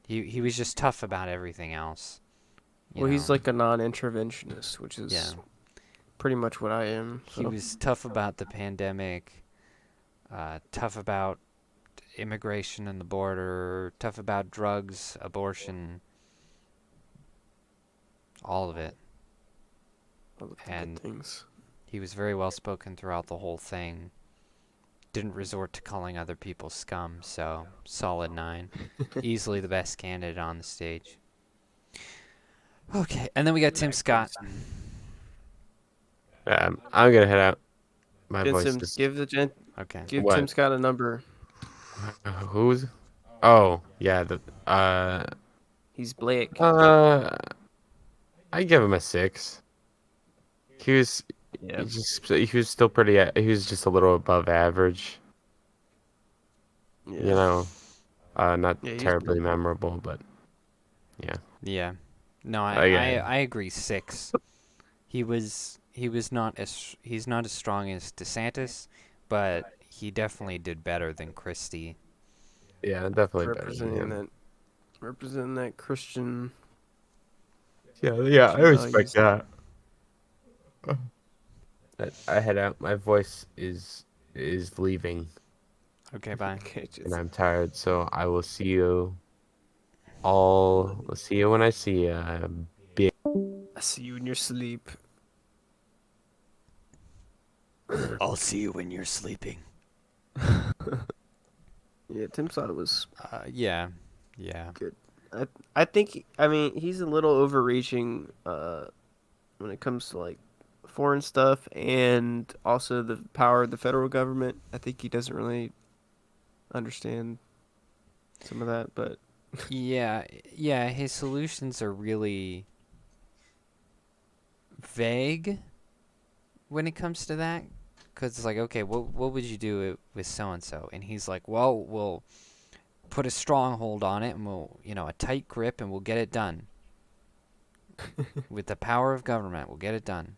he was just tough about everything else. He's like a non-interventionist, which is pretty much what I am. So. He was tough about the pandemic, tough about immigration and the border, tough about drugs, abortion, all of it. All the good things. He was very well spoken throughout the whole thing. Didn't resort to calling other people scum, so solid 9. Easily the best candidate on the stage. Okay, and then we got Tim Scott. I'm gonna head out. My voice Jensen, is... Okay. Give What? Tim Scott a number. Who's? Oh, yeah. He's Blake. I give him a 6. He was still pretty. He was just a little above average. Yeah. You know, not Yeah, terribly memorable, but yeah. Yeah. No, I agree. 6. He's not as strong as DeSantis, but he definitely did better than Christie. Yeah, definitely better than him. Representing that Christian. Yeah, I respect that. I head out. My voice is leaving. Okay, bye. And I'm tired, so I will see you all. I'll see you when I see you. I see you in your sleep. I'll see you when you're sleeping. Yeah, Tim Scott was. Yeah. Good. I think. I mean, he's a little overreaching when it comes to like foreign stuff and also the power of the federal government. I think he doesn't really understand some of that, but yeah, his solutions are really vague when it comes to that, because it's like, okay, what would you do with so and so? And he's like, well, we'll put a stronghold on it, and we'll, a tight grip, and we'll get it done. With the power of government, we'll get it done.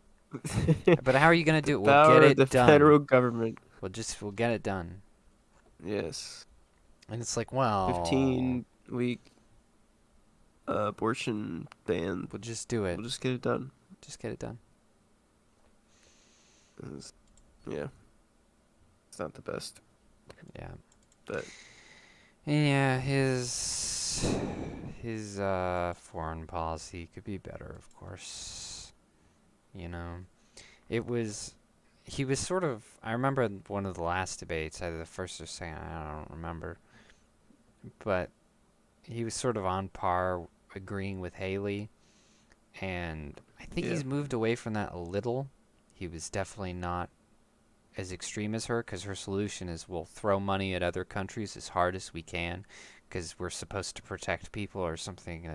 But how are you gonna do it? We'll get it done. The federal government. We'll get it done. Yes. And it's like, well, 15-week abortion ban. We'll just do it. We'll just get it done. Just get it done. Yeah. It's not the best. Yeah. But yeah, his foreign policy could be better, of course. He was sort of, I remember one of the last debates, either the first or second, I don't remember, but he was sort of on par agreeing with Haley, and I think he's moved away from that a little. He was definitely not as extreme as her, because her solution is we'll throw money at other countries as hard as we can, because we're supposed to protect people or something.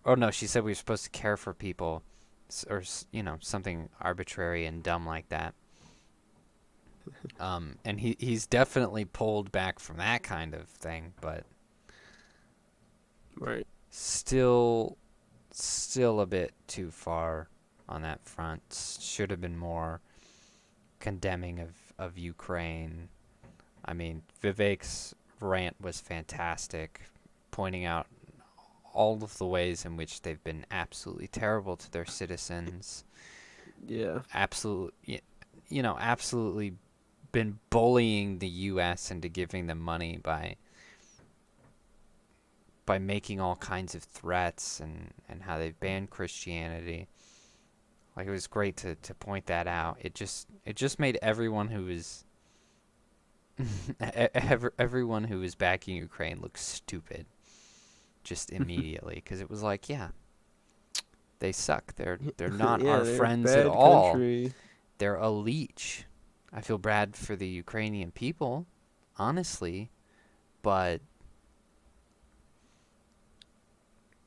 Oh no, she said we were supposed to care for people, or something arbitrary and dumb like that. And he's definitely pulled back from that kind of thing, but right, still a bit too far on that front. Should have been more condemning of Ukraine. I mean, Vivek's rant was fantastic, pointing out all of the ways in which they've been absolutely terrible to their citizens. Yeah. Absolutely been bullying the U.S. into giving them money by making all kinds of threats and how they've banned Christianity. Like, it was great to point that out. It just made everyone who was everyone who was backing Ukraine look stupid just immediately, because it was like, yeah, they suck. They're not our friends at all. Country. They're a leech. I feel bad for the Ukrainian people, honestly, but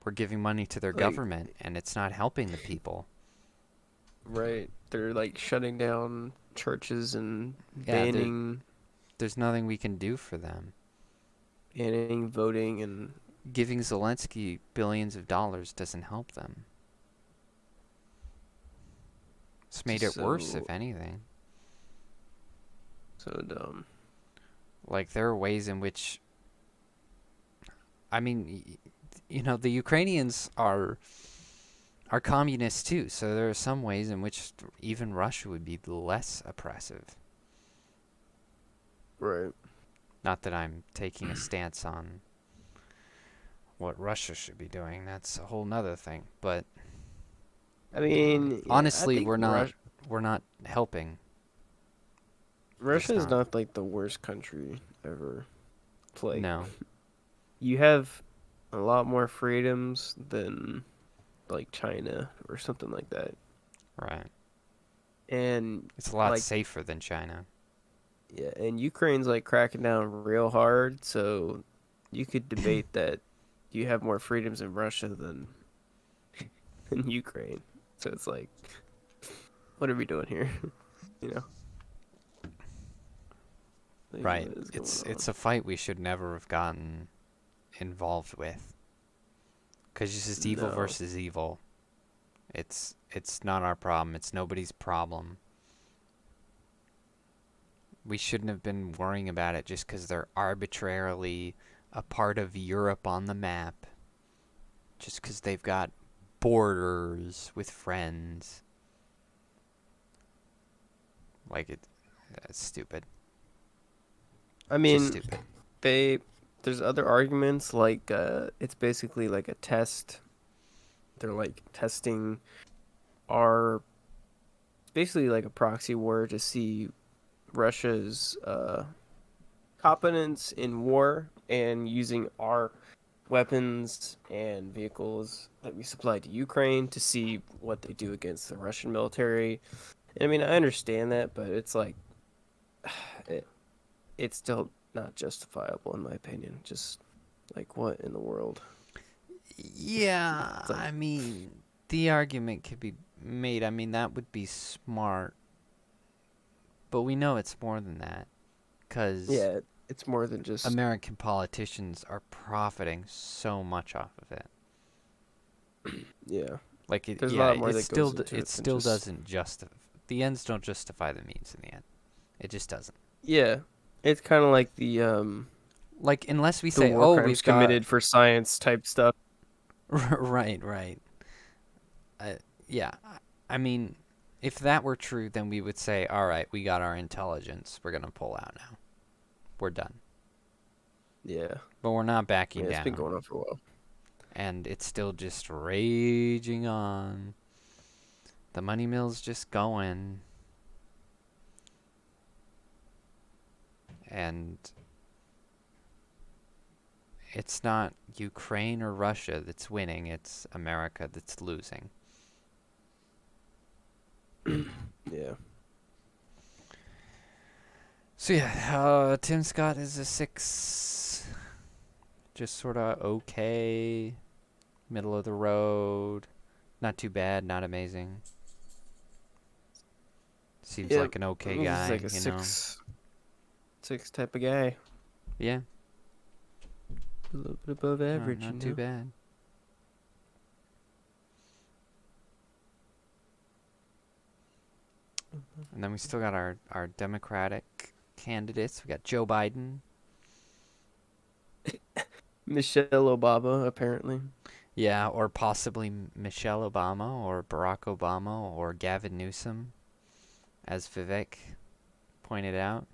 we're giving money to their government, and it's not helping the people. Right. They're like shutting down churches and banning. There's nothing we can do for them. Banning voting and giving Zelensky billions of dollars doesn't help them. It's made it worse, if anything. So dumb. Like, there are ways in which, I mean, the Ukrainians are communists too, so there are some ways in which even Russia would be less oppressive. Right. Not that I'm taking a stance on what Russia should be doing. That's a whole nother thing. But I mean, honestly, we're we're not helping. Russia is not like the worst country ever. Like, no. You have a lot more freedoms than like China or something like that. Right. And it's a lot like, safer than China. Yeah, and Ukraine's like cracking down real hard, so you could debate that you have more freedoms in Russia than Ukraine. So it's like, what are we doing here? You know? Like, right. It's a fight we should never have gotten involved with. Because it's just evil versus evil. It's not our problem. It's nobody's problem. We shouldn't have been worrying about it just because they're arbitrarily a part of Europe on the map. Just because they've got borders with friends. Like, that's stupid. I mean, there's other arguments, like, it's basically like a test. They're, like, testing basically like a proxy war to see Russia's competence in war and using our weapons and vehicles that we supply to Ukraine to see what they do against the Russian military. And, I mean, I understand that, but it's like it's still not justifiable in my opinion. Just like, what in the world? Yeah, like, I mean, the argument could be made. I mean, that would be smart. But we know it's more than that. Because yeah, it's more than just... American politicians are profiting so much off of it. Yeah. Like, it, there's yeah, a lot more it that still, goes into it still doesn't justify... The ends don't justify the means in the end. It just doesn't. Yeah. It's kind of like the... like, unless we the say, war oh, crimes we've committed for science type stuff. Right. Yeah, I mean, if that were true, then we would say, all right, we got our intelligence. We're going to pull out now. We're done. Yeah. But we're not backing down. It's been going on for a while. And it's still just raging on. The money mill's just going. And it's not Ukraine or Russia that's winning. It's America that's losing. Yeah. So yeah, Tim Scott is a 6. Just sort of okay. Middle of the road. Not too bad, not amazing. Seems like an okay guy, like a you know. 6 type of guy. Yeah. A little bit above average, not too bad. And then we still got our Democratic candidates. We got Joe Biden. Michelle Obama, apparently. Yeah, or possibly Michelle Obama or Barack Obama or Gavin Newsom, as Vivek pointed out.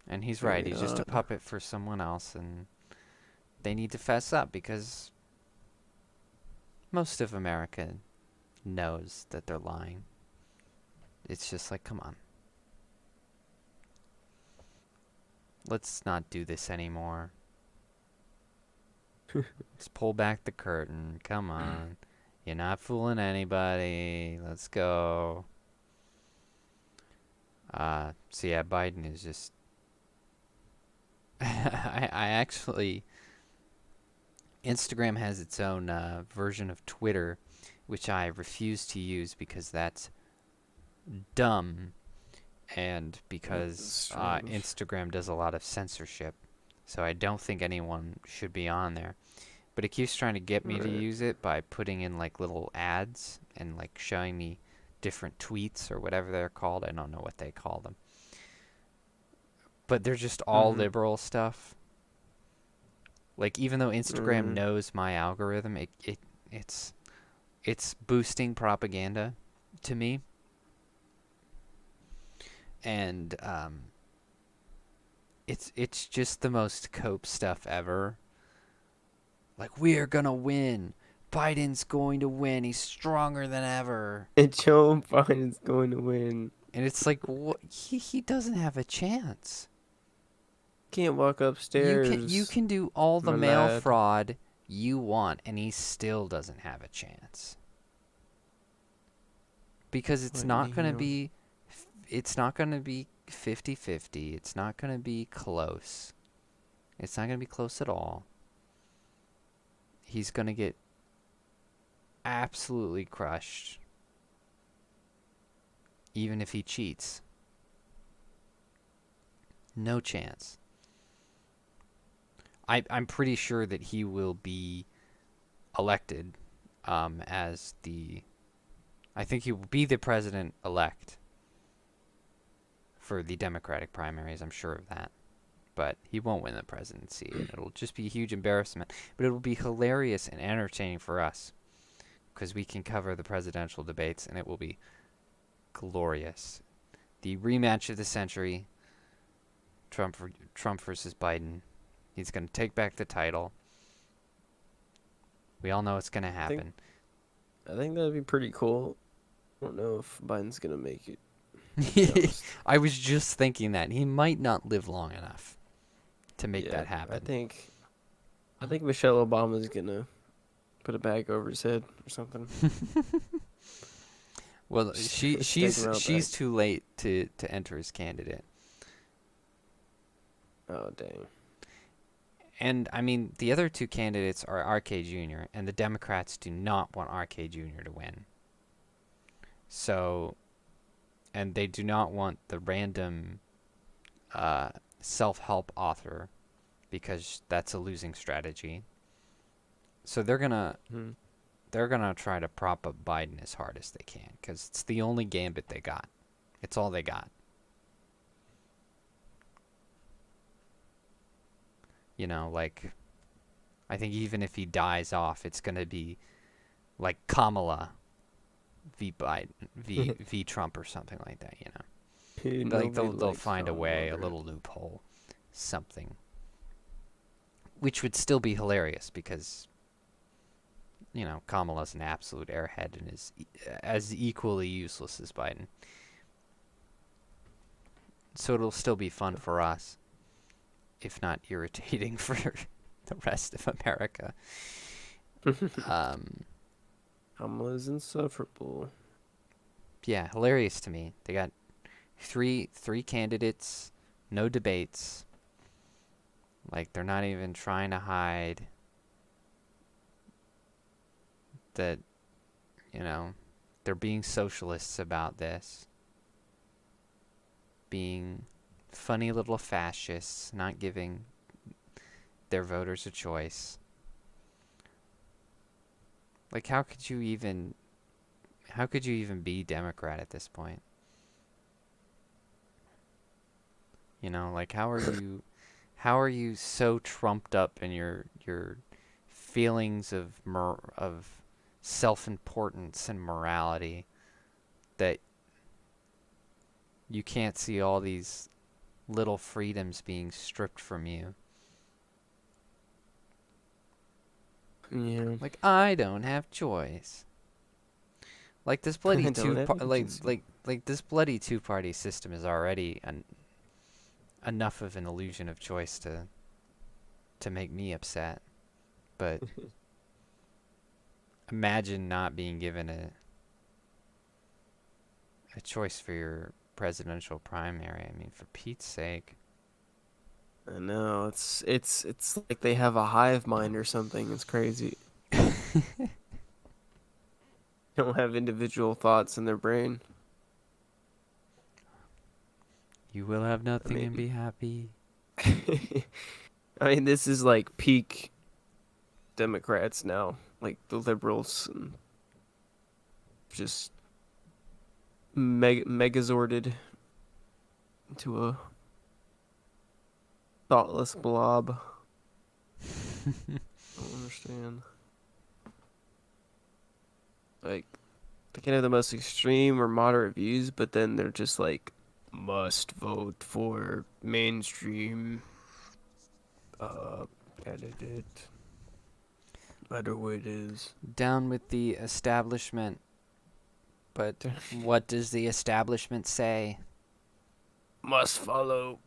And he's right. He's just a puppet for someone else, and they need to fess up because most of America knows that they're lying. It's just like, come on. Let's not do this anymore. Let's pull back the curtain. Come on. You're not fooling anybody. Let's go. So yeah, Biden is just... I actually... Instagram has its own version of Twitter, which I refuse to use because that's dumb, and because Instagram does a lot of censorship, so I don't think anyone should be on there. But it keeps trying to get me to use it by putting in like little ads and like showing me different tweets or whatever they're called. I don't know what they call them. But they're just all liberal stuff. Like, even though Instagram knows my algorithm, it's boosting propaganda to me. And it's just the most cope stuff ever. Like, we are gonna win. Biden's going to win. He's stronger than ever. And Joe Biden's going to win. And it's like, what? He doesn't have a chance. Can't walk upstairs. You can do all the mail fraud you want, and he still doesn't have a chance. Because it's not going to be 50-50. It's not going to be close. It's not going to be close at all. He's going to get absolutely crushed, even if he cheats. No chance. I'm pretty sure that he will be elected as the... I think he will be the president-elect for the Democratic primaries. I'm sure of that. But he won't win the presidency, and it'll just be a huge embarrassment. But it'll be hilarious and entertaining for us, because we can cover the presidential debates, and it will be glorious. The rematch of the century, Trump versus Biden. He's going to take back the title. We all know it's going to happen. I think that'd be pretty cool. I don't know if Biden's going to make it. I was just thinking that. He might not live long enough to make that happen. I think Michelle Obama's going to put a bag over his head or something. Well, she's too late to enter as candidate. Oh, dang. And, I mean, the other two candidates are RK Jr., and the Democrats do not want RK Jr. to win. So, and they do not want the random self-help author, because that's a losing strategy. So they're gonna try to prop up Biden as hard as they can, because it's the only gambit they got. It's all they got. You know, like, I think even if he dies off, it's gonna be like Kamala v. Biden v. Trump or something like that. You know, like they'll find a way, a little loophole, something, which would still be hilarious because, you know, Kamala's an absolute airhead and is as equally useless as Biden. So it'll still be fun for us, if not irritating for the rest of America. Kamala's insufferable. Yeah, hilarious to me. They got three candidates, no debates. Like, they're not even trying to hide that, you know, they're being socialists about this. Being funny little fascists, not giving their voters a choice. Like, how could you even be Democrat at this point? You know, like, how are you so trumped up in your feelings of self-importance and morality that you can't see all these little freedoms being stripped from you? Yeah. Like, I don't have choice. Like, this bloody this bloody two-party system is already enough of an illusion of choice to make me upset. But imagine not being given a choice for your presidential primary. I mean, for Pete's sake. I know, it's like they have a hive mind or something. It's crazy. They don't have individual thoughts in their brain. You will have nothing and be happy. I mean, this is like peak Democrats now, like the liberals, and just megazorded into a thoughtless blob. I don't understand. Like, they can have the most extreme or moderate views, but then they're just like, must vote for mainstream candidate. matter what it is. Down with the establishment. But what does the establishment say? Must follow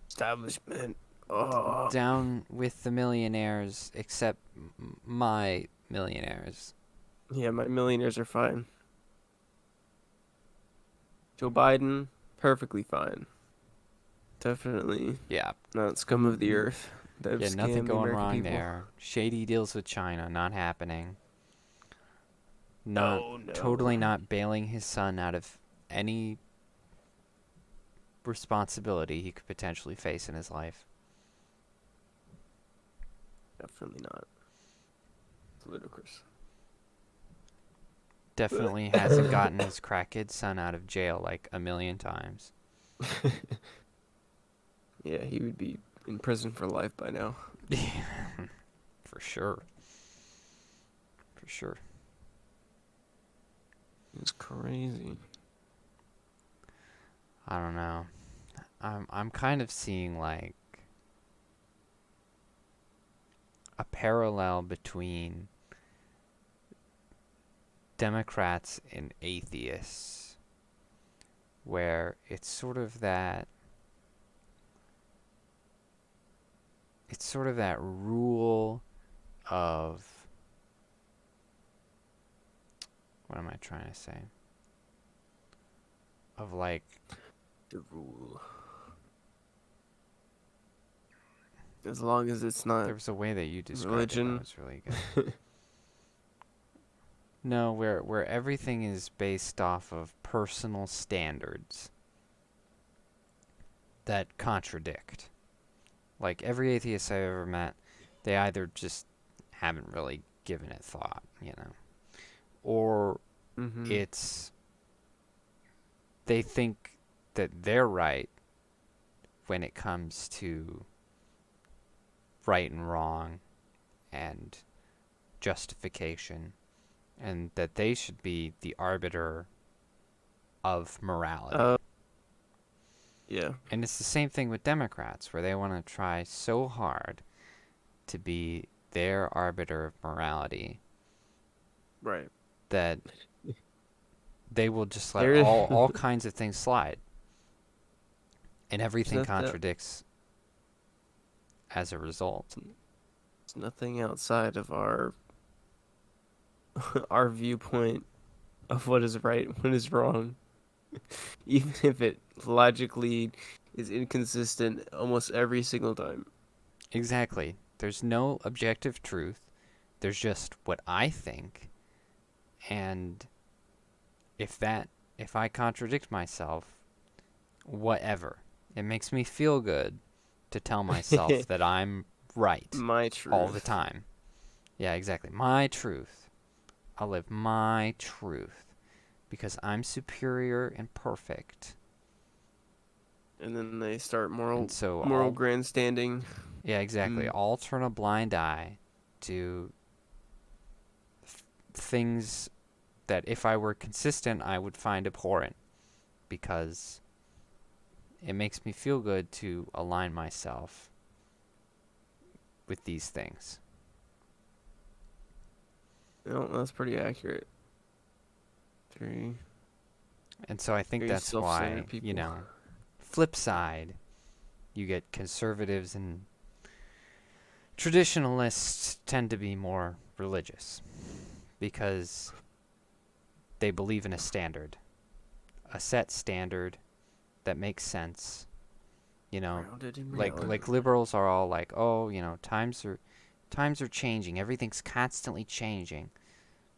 establishment. Oh. Down with the millionaires, except my millionaires. Yeah, my millionaires are fine. Joe Biden, perfectly fine. Definitely. Yeah. Not scum of the earth. Yeah, nothing going wrong there. Shady deals with China, not happening. No. Totally not bailing his son out of any responsibility he could potentially face in his life. Definitely not. It's ludicrous. Definitely hasn't gotten his crackhead son out of jail like a million times. Yeah, he would be in prison for life by now. For sure. For sure. It's crazy. I don't know. I'm kind of seeing like a parallel between Democrats and atheists, where it's sort of that rule of, what am I trying to say? Of like the rule. As long as it's not. There was a way that you described religion. it that was really good. No, where everything is based off of personal standards that contradict. Like every atheist I've ever met, they either just haven't really given it thought, you know, or it's they think that they're right when it comes to right and wrong and justification, and that they should be the arbiter of morality. Yeah. And it's the same thing with Democrats, where they want to try so hard to be their arbiter of morality. Right. That they will just let all kinds of things slide. And everything contradicts as a result. It's nothing outside of our our viewpoint of what is right and what is wrong. Even if it logically is inconsistent almost every single time. Exactly. There's no objective truth. There's just what I think. And if I contradict myself, whatever. It makes me feel good to tell myself that I'm right. My truth. All the time. Yeah, exactly. My truth. I'll live my truth. Because I'm superior and perfect. And then they start moral all, grandstanding. Yeah, exactly. I'll turn a blind eye to things that if I were consistent, I would find abhorrent. Because it makes me feel good to align myself with these things. No, that's pretty accurate. And so I think that's why, you know, flip side, you get conservatives and traditionalists tend to be more religious because they believe in a standard, a set standard that makes sense. You know, like liberals are all like, oh, you know, times are changing, everything's constantly changing.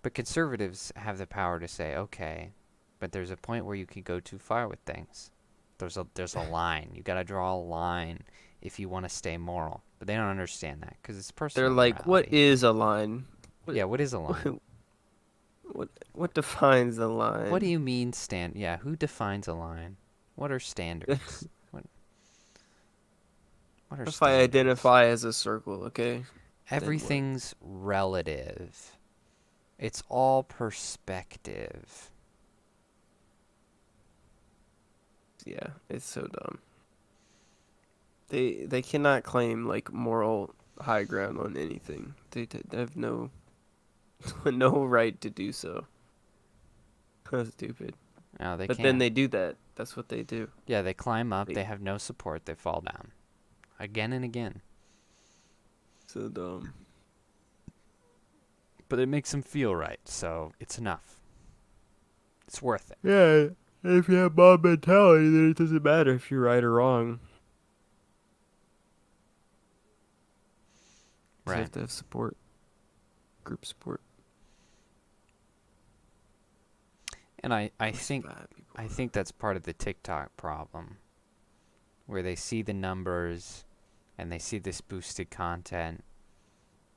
But conservatives have the power to say, okay, but there's a point where you can go too far with things. There's a line. You got to draw a line if you want to stay moral. But they don't understand that because it's personal. They're like, morality. what is a line? Yeah, what is a line? What defines a line? What do you mean Yeah, who defines a line? What are standards? what are if standards? I identify as a circle, okay? Everything's relative. It's all perspective. Yeah, it's so dumb. They cannot claim like moral high ground on anything. They have no no right to do so. That's stupid. No, they but can't. Then they do that. That's what they do. Yeah, they climb up. They have no support. They fall down. Again and again. So dumb. But it makes them feel right, so it's enough. It's worth it. Yeah, if you have mob mentality, then it doesn't matter if you're right or wrong. Right. You have to have support. Group support. And I think that's part of the TikTok problem, where they see the numbers and they see this boosted content,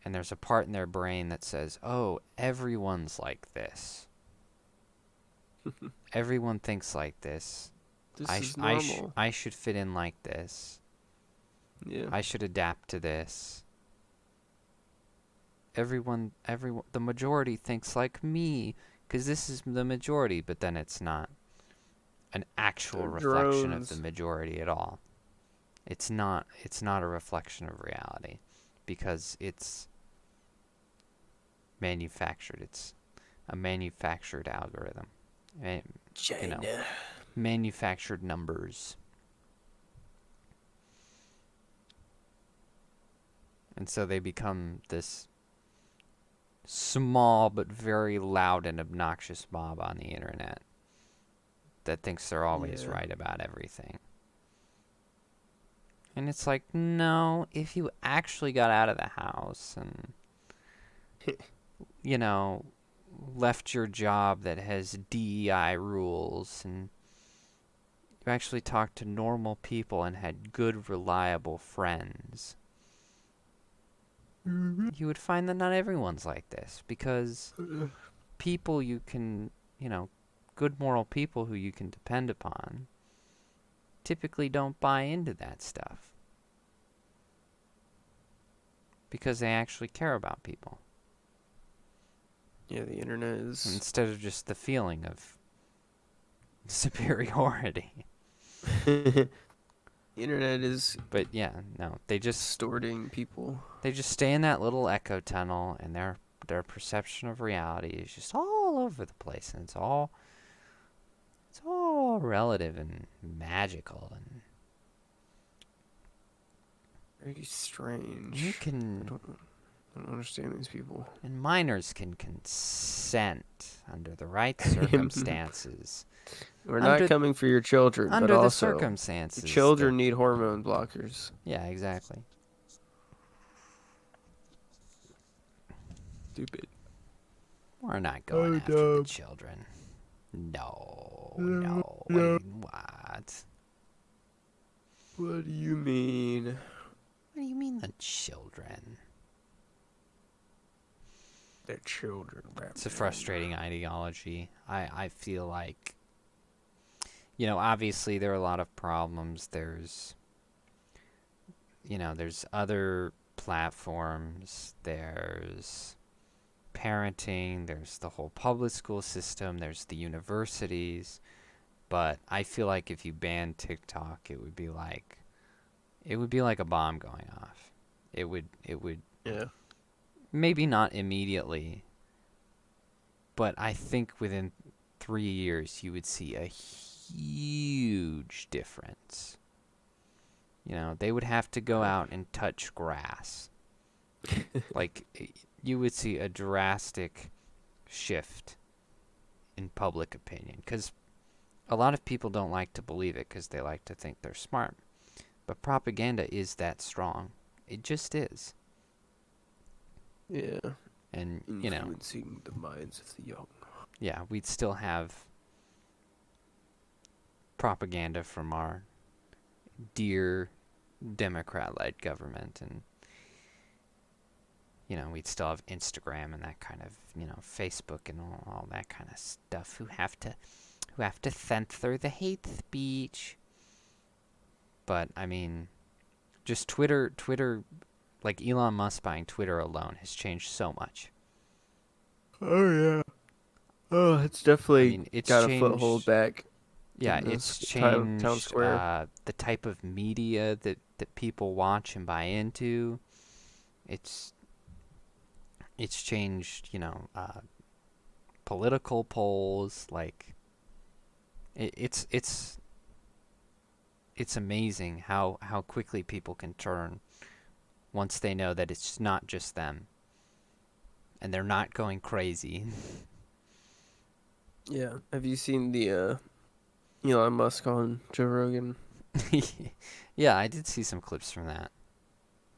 and there's a part in their brain that says, oh, everyone's like this. Everyone thinks like this. This is normal. I should fit in like this. Yeah. I should adapt to this. Everyone, the majority thinks like me, because this is the majority, but then it's not an actual reflection of the majority at all. It's not a reflection of reality, because it's manufactured. It's a manufactured algorithm. Manufactured numbers. And so they become this small but very loud and obnoxious mob on the internet that thinks they're always right about everything. And it's like, no, if you actually got out of the house and, left your job that has DEI rules and you actually talked to normal people and had good, reliable friends, you would find that not everyone's like this, because people you can, good moral people who you can depend upon typically don't buy into that stuff because they actually care about people. Yeah, the internet is... Instead of just the feeling of superiority. The internet is... But yeah, no, they just... distorting people. They just stay in that little echo tunnel, and their perception of reality is just all over the place, and it's all relative and magical and very strange. You can... I don't understand these people. And minors can consent under the right circumstances. We're not coming for your children, under but the also circumstances. Your children need hormone blockers. Yeah, exactly. Stupid. We're not going after the children. No. Wait, what? What do you mean? What do you mean the children? The children. It's a frustrating ideology. I feel like, obviously there are a lot of problems. There's other platforms. There's parenting. There's the whole public school system. There's the universities. But I feel like if you banned TikTok, it would be like a bomb going off. It would. Yeah. Maybe not immediately, but I think within 3 years you would see a huge difference. They would have to go out and touch grass. Like, you would see a drastic shift in public opinion, because a lot of people don't like to believe it because they like to think they're smart. But propaganda is that strong. It just is. Yeah. And, influencing the minds of the young. Yeah, we'd still have propaganda from our dear Democrat-led government, and we'd still have Instagram and that kind of, Facebook and all that kind of stuff who have to censor the hate speech. But I mean, just Twitter, like Elon Musk buying Twitter alone has changed so much. Oh yeah. Oh, it's definitely got changed, a foothold back. Yeah, it's changed town square. The type of media that people watch and buy into. It's changed, political polls. Like, it's amazing how quickly people can turn once they know that it's not just them and they're not going crazy. Yeah. Have you seen the Elon Musk on Joe Rogan? Yeah, I did see some clips from that.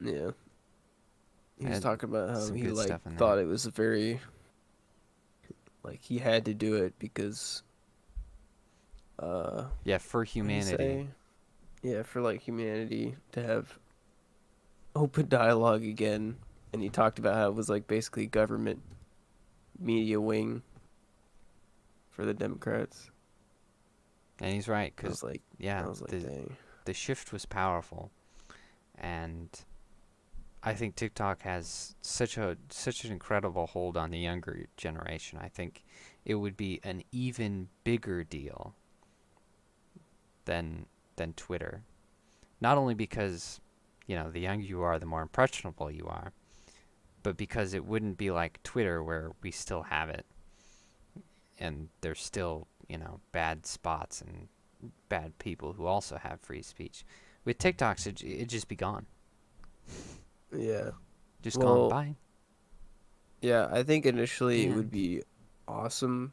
Yeah. He was Had talking about how some he good stuff in there. thought it was a very he had to do it because yeah, for what did he humanity. say? Yeah, for humanity to have open dialogue again, and he talked about how it was basically government media wing for the Democrats. And he's right, I was because dang. the shift was powerful, and I think TikTok has such an incredible hold on the younger generation. I think it would be an even bigger deal than Twitter. Not only because, the younger you are, the more impressionable you are, but because it wouldn't be like Twitter where we still have it, and there's still, bad spots and bad people who also have free speech. With TikToks, it'd just be gone. Yeah. Just gone. Bye. Yeah, I think initially it would be awesome,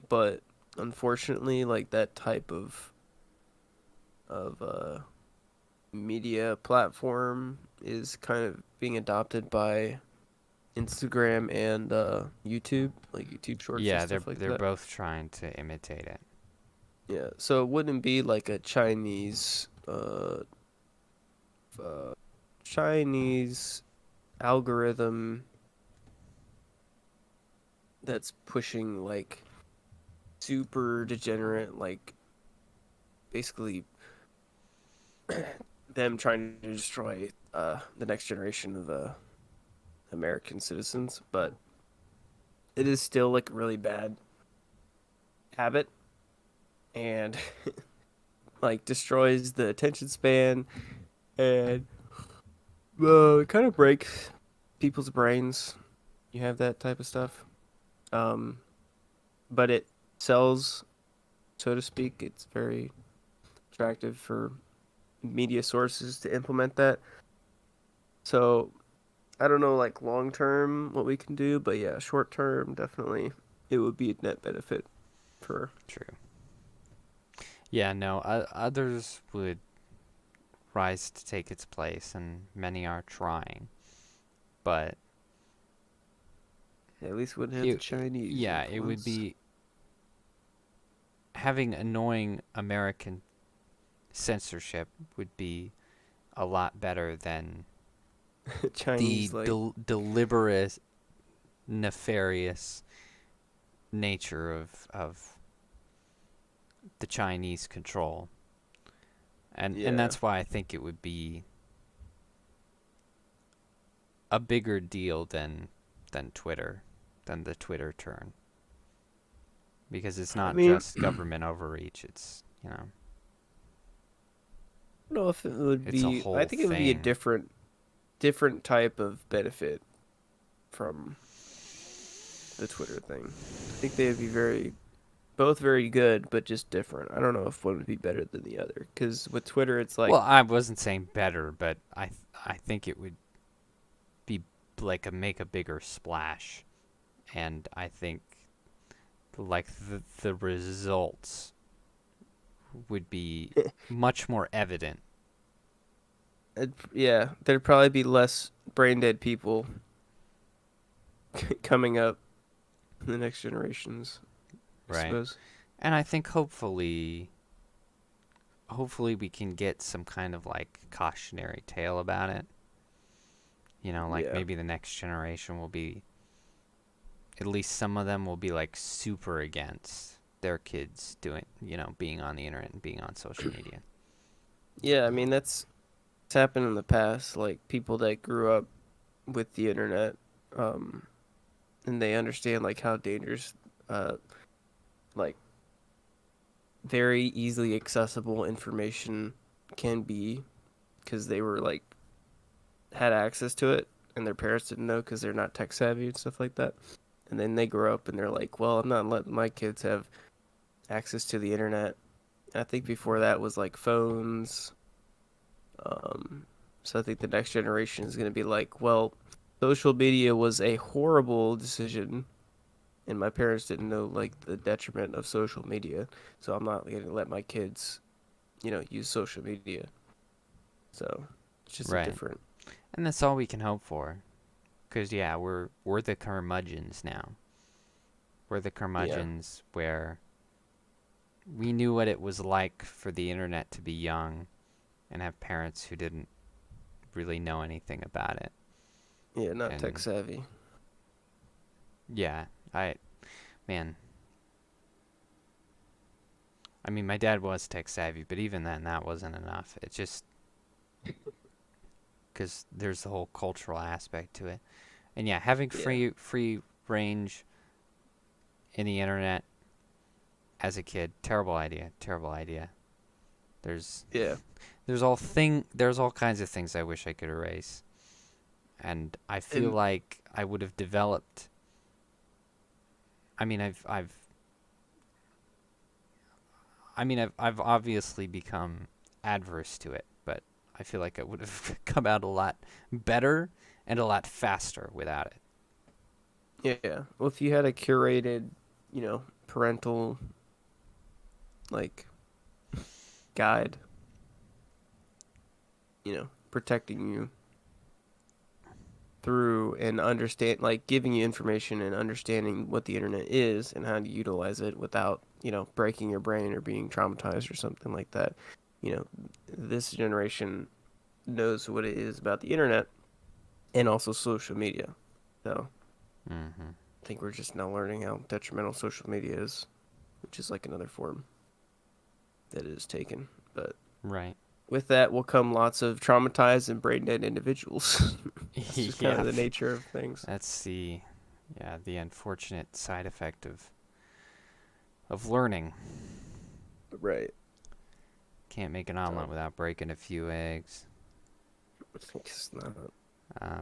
but unfortunately, that type of media platform is kind of being adopted by Instagram and YouTube, YouTube Shorts and Yeah, stuff like they're that. both trying to imitate it. Yeah, so it wouldn't be like a Chinese algorithm that's pushing super degenerate, basically them trying to destroy the next generation of American citizens, but it is still a really bad habit, and destroys the attention span, and it kind of breaks people's brains. You have that type of stuff, but it sells, so to speak. It's very attractive for media sources to implement that. So I don't know long term what we can do, but yeah, short term definitely it would be a net benefit for. True. Yeah, no, others would rise to take its place, and many are trying. But at least wouldn't have the Chinese. Yeah, influence. It would be having annoying American censorship would be a lot better than Chinese the deliberate, nefarious nature of the Chinese control. And that's why I think it would be a bigger deal than Twitter, than the Twitter turn. Because it's not just government overreach, it's, I don't know if it would be. I think it would be a different type of benefit from the Twitter thing. I think they would be both very good, but just different. I don't know if one would be better than the other, because with Twitter, it's well, I wasn't saying better, but I think it would be make a bigger splash, and I think the results would be much more evident. Yeah, there'd probably be less brain dead people coming up in the next generations. I suppose. And I think hopefully we can get some kind of cautionary tale about it. Maybe the next generation will be, at least some of them will be super against their kids being on the internet and being on social media. Yeah, I mean it's happened in the past, people that grew up with the internet, and they understand how dangerous very easily accessible information can be, because they were had access to it. and their parents didn't know because they're not tech savvy and stuff like that. And then they grow up and they're like, well, I'm not letting my kids have access to the internet. And I think before that was like phones. So I think the next generation is going to be like, well, social media was a horrible decision, and my parents didn't know like the detriment of social media, so I'm not going to let my kids, use social media. So it's just a different. And that's all we can hope for, because we're the curmudgeons now. We're the curmudgeons where we knew what it was like for the internet to be young, and have parents who didn't really know anything about it. Yeah, not tech savvy. Yeah, I mean, my dad was tech savvy, but even then, that wasn't enough. It just, because there's the whole cultural aspect to it. And yeah, having free range in the internet as a kid, terrible idea. There's all kinds of things I wish I could erase. And I feel like I would have developed. I've obviously become adverse to it, but I feel like I would have come out a lot better and a lot faster without it. Yeah. Well, if you had a curated, parental, guide, protecting you through and giving you information and understanding what the internet is and how to utilize it without, breaking your brain or being traumatized or something like that. This generation knows what it is about the internet and also social media. So I think we're just now learning how detrimental social media is, which is like another form that it is taken. But with that will come lots of traumatized and brain dead individuals. That's just kind of the nature of things. That's the unfortunate side effect of learning. Right. Can't make an omelet without breaking a few eggs. It's not.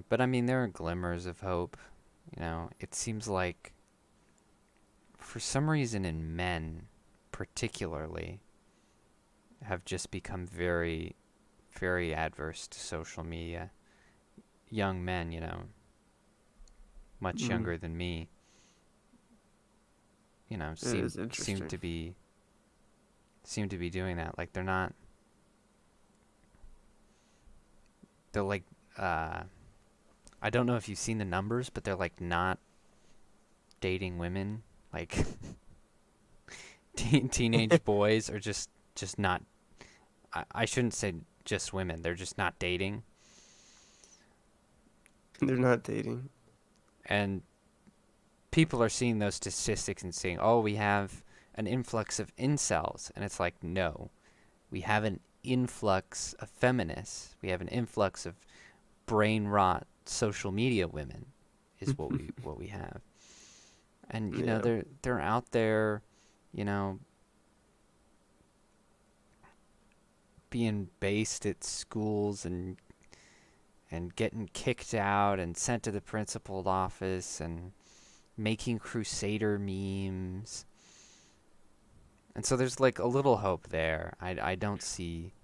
But there are glimmers of hope. It seems like, for some reason, in men, particularly, have just become very, very adverse to social media. Young men, much younger than me, seem to be doing that. Like they're like, I don't know if you've seen the numbers, but they're like not dating women. Like teenage boys are just not. I shouldn't say just women. They're just not dating. They're not dating. And people are seeing those statistics and saying, oh, we have an influx of incels. And it's like, no. We have an influx of feminists. We have an influx of brain rot social media women is what we have. And, they're out there, being based at schools and getting kicked out and sent to the principal's office and making crusader memes. And so there's like a little hope there. I don't see,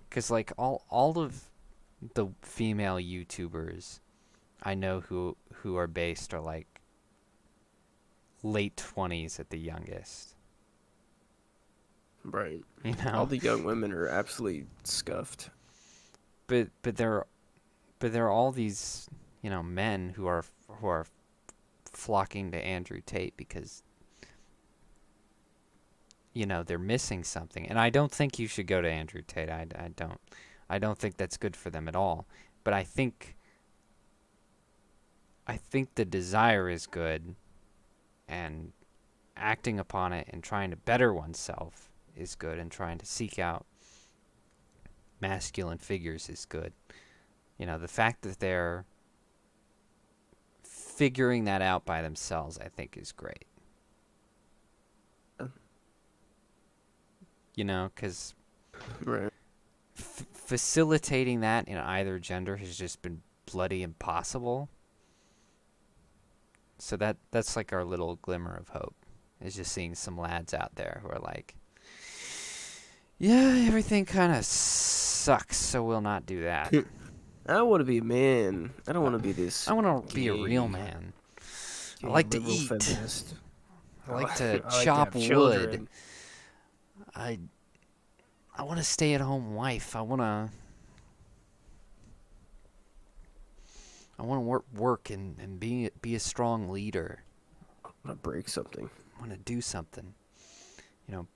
because like all of the female YouTubers I know who are based are like late 20s at the youngest. Right. All the young women are absolutely scuffed. But there are all these, men who are flocking to Andrew Tate because they're missing something. And I don't think you should go to Andrew Tate. I don't think that's good for them at all. But I think the desire is good, and acting upon it and trying to better oneself is good, and trying to seek out masculine figures is good. The fact that they're figuring that out by themselves, I think, is great. Because facilitating that in either gender has just been bloody impossible. So that's like our little glimmer of hope, is just seeing some lads out there who are like, yeah, everything kind of sucks, so we'll not do that. I want to be a man. I don't want to be this. I want to be a real man. I like to eat. Feminist. I like to I chop like to have wood. children. I want to stay at home wife. I want to work and be a strong leader. I want to break something. I want to do something.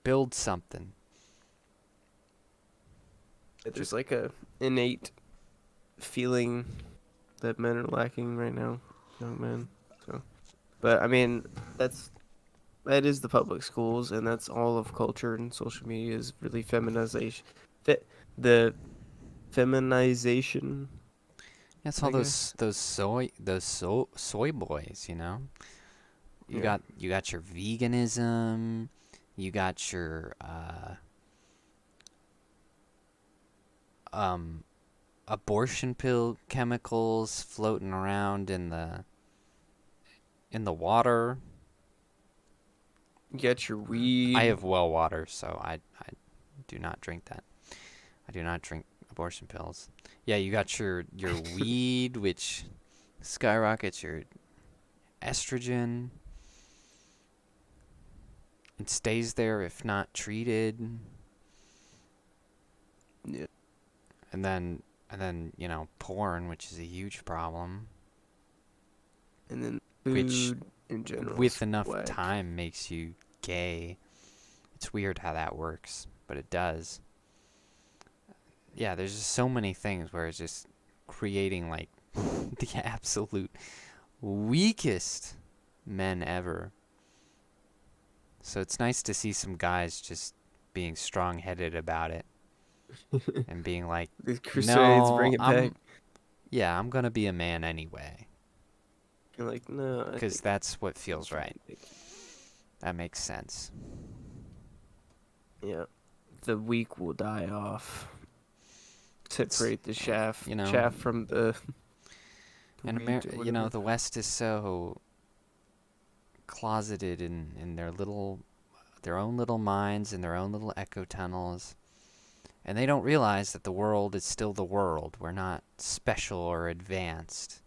Build something. There's like a innate feeling that men are lacking right now, young men. So, but I mean, that is the public schools, and that's all of culture and social media is really feminization. The feminization. That's all those soy boys, You got your veganism, you got your abortion pill chemicals floating around in the water. You got your weed. I have well water, so I do not drink that. I do not drink abortion pills. Yeah, you got your weed, which skyrockets your estrogen. It stays there if not treated. Yeah. And then porn, which is a huge problem. And then food which, in general. with enough time, makes you gay. It's weird how that works, but it does. Yeah, there's just so many things where it's just creating like the absolute weakest men ever. So it's nice to see some guys just being strong-headed about it and being like, These crusades no, bring it back. Yeah, I'm gonna be a man anyway. You're like, no, because that's what feels right. That makes sense. Yeah, the weak will die off. Separate the chaff from the. And the West is so closeted in their own little minds and their own little echo tunnels, and they don't realize that the world is still the world. We're not special or advanced.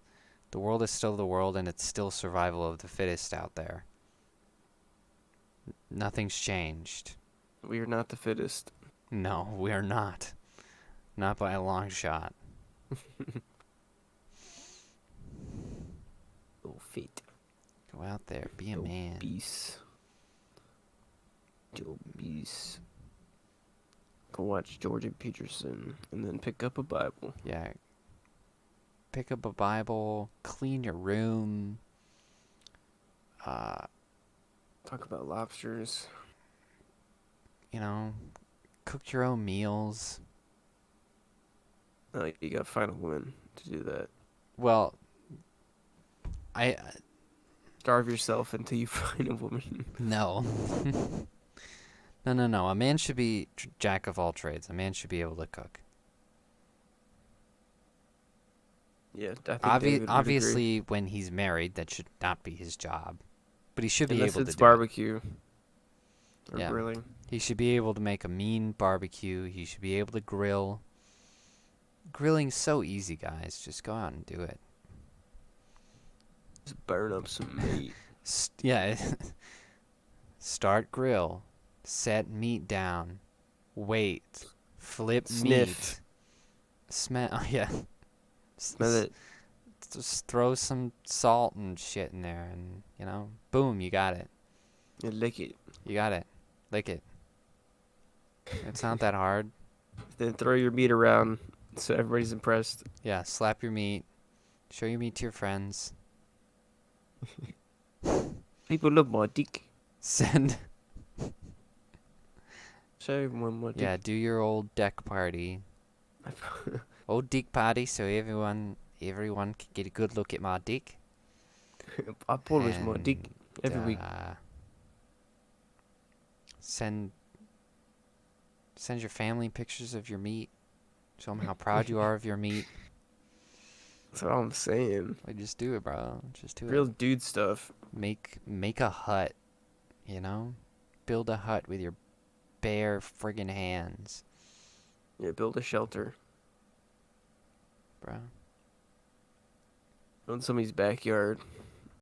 The world is still the world, and it's still survival of the fittest out there. Nothing's changed. We are not the fittest. No, we are not. Not by a long shot. Go fit. Go out there, be a man. Beast. Joe Beast. Go watch Jordan Peterson and then pick up a Bible. Yeah. Pick up a Bible, clean your room. Talk about lobsters. Cook your own meals. No, you gotta find a woman to do that. Well, starve yourself until you find a woman. No. No. A man should be jack of all trades. A man should be able to cook. Yeah, I think obviously, when he's married, that should not be his job. But he should be able to do barbecue. Or yeah. Grilling. He should be able to make a mean barbecue. He should be able to grill. Grilling's so easy, guys. Just go out and do it. Just burn up some meat. Yeah. Start grill. Set meat down. Wait. Flip Sniff. meat. Smell. Yeah. Smell it. Just throw some salt and shit in there, and boom, you got it. You lick it. You got it. Lick it. It's not that hard. Then throw your meat around so everybody's impressed. Yeah, slap your meat. Show your meat to your friends. People love my dick. Send. Show everyone my dick. Yeah, do your old deck party. Old dick party, so everyone can get a good look at my dick. I polish my dick every week. Send your family pictures of your meat. Show them how proud you are of your meat. That's what I'm saying. Like, just do it, bro. Just do it. Real dude stuff. Make a hut, you know? Build a hut with your bare friggin' hands. Yeah, build a shelter. Bro. Go in somebody's backyard.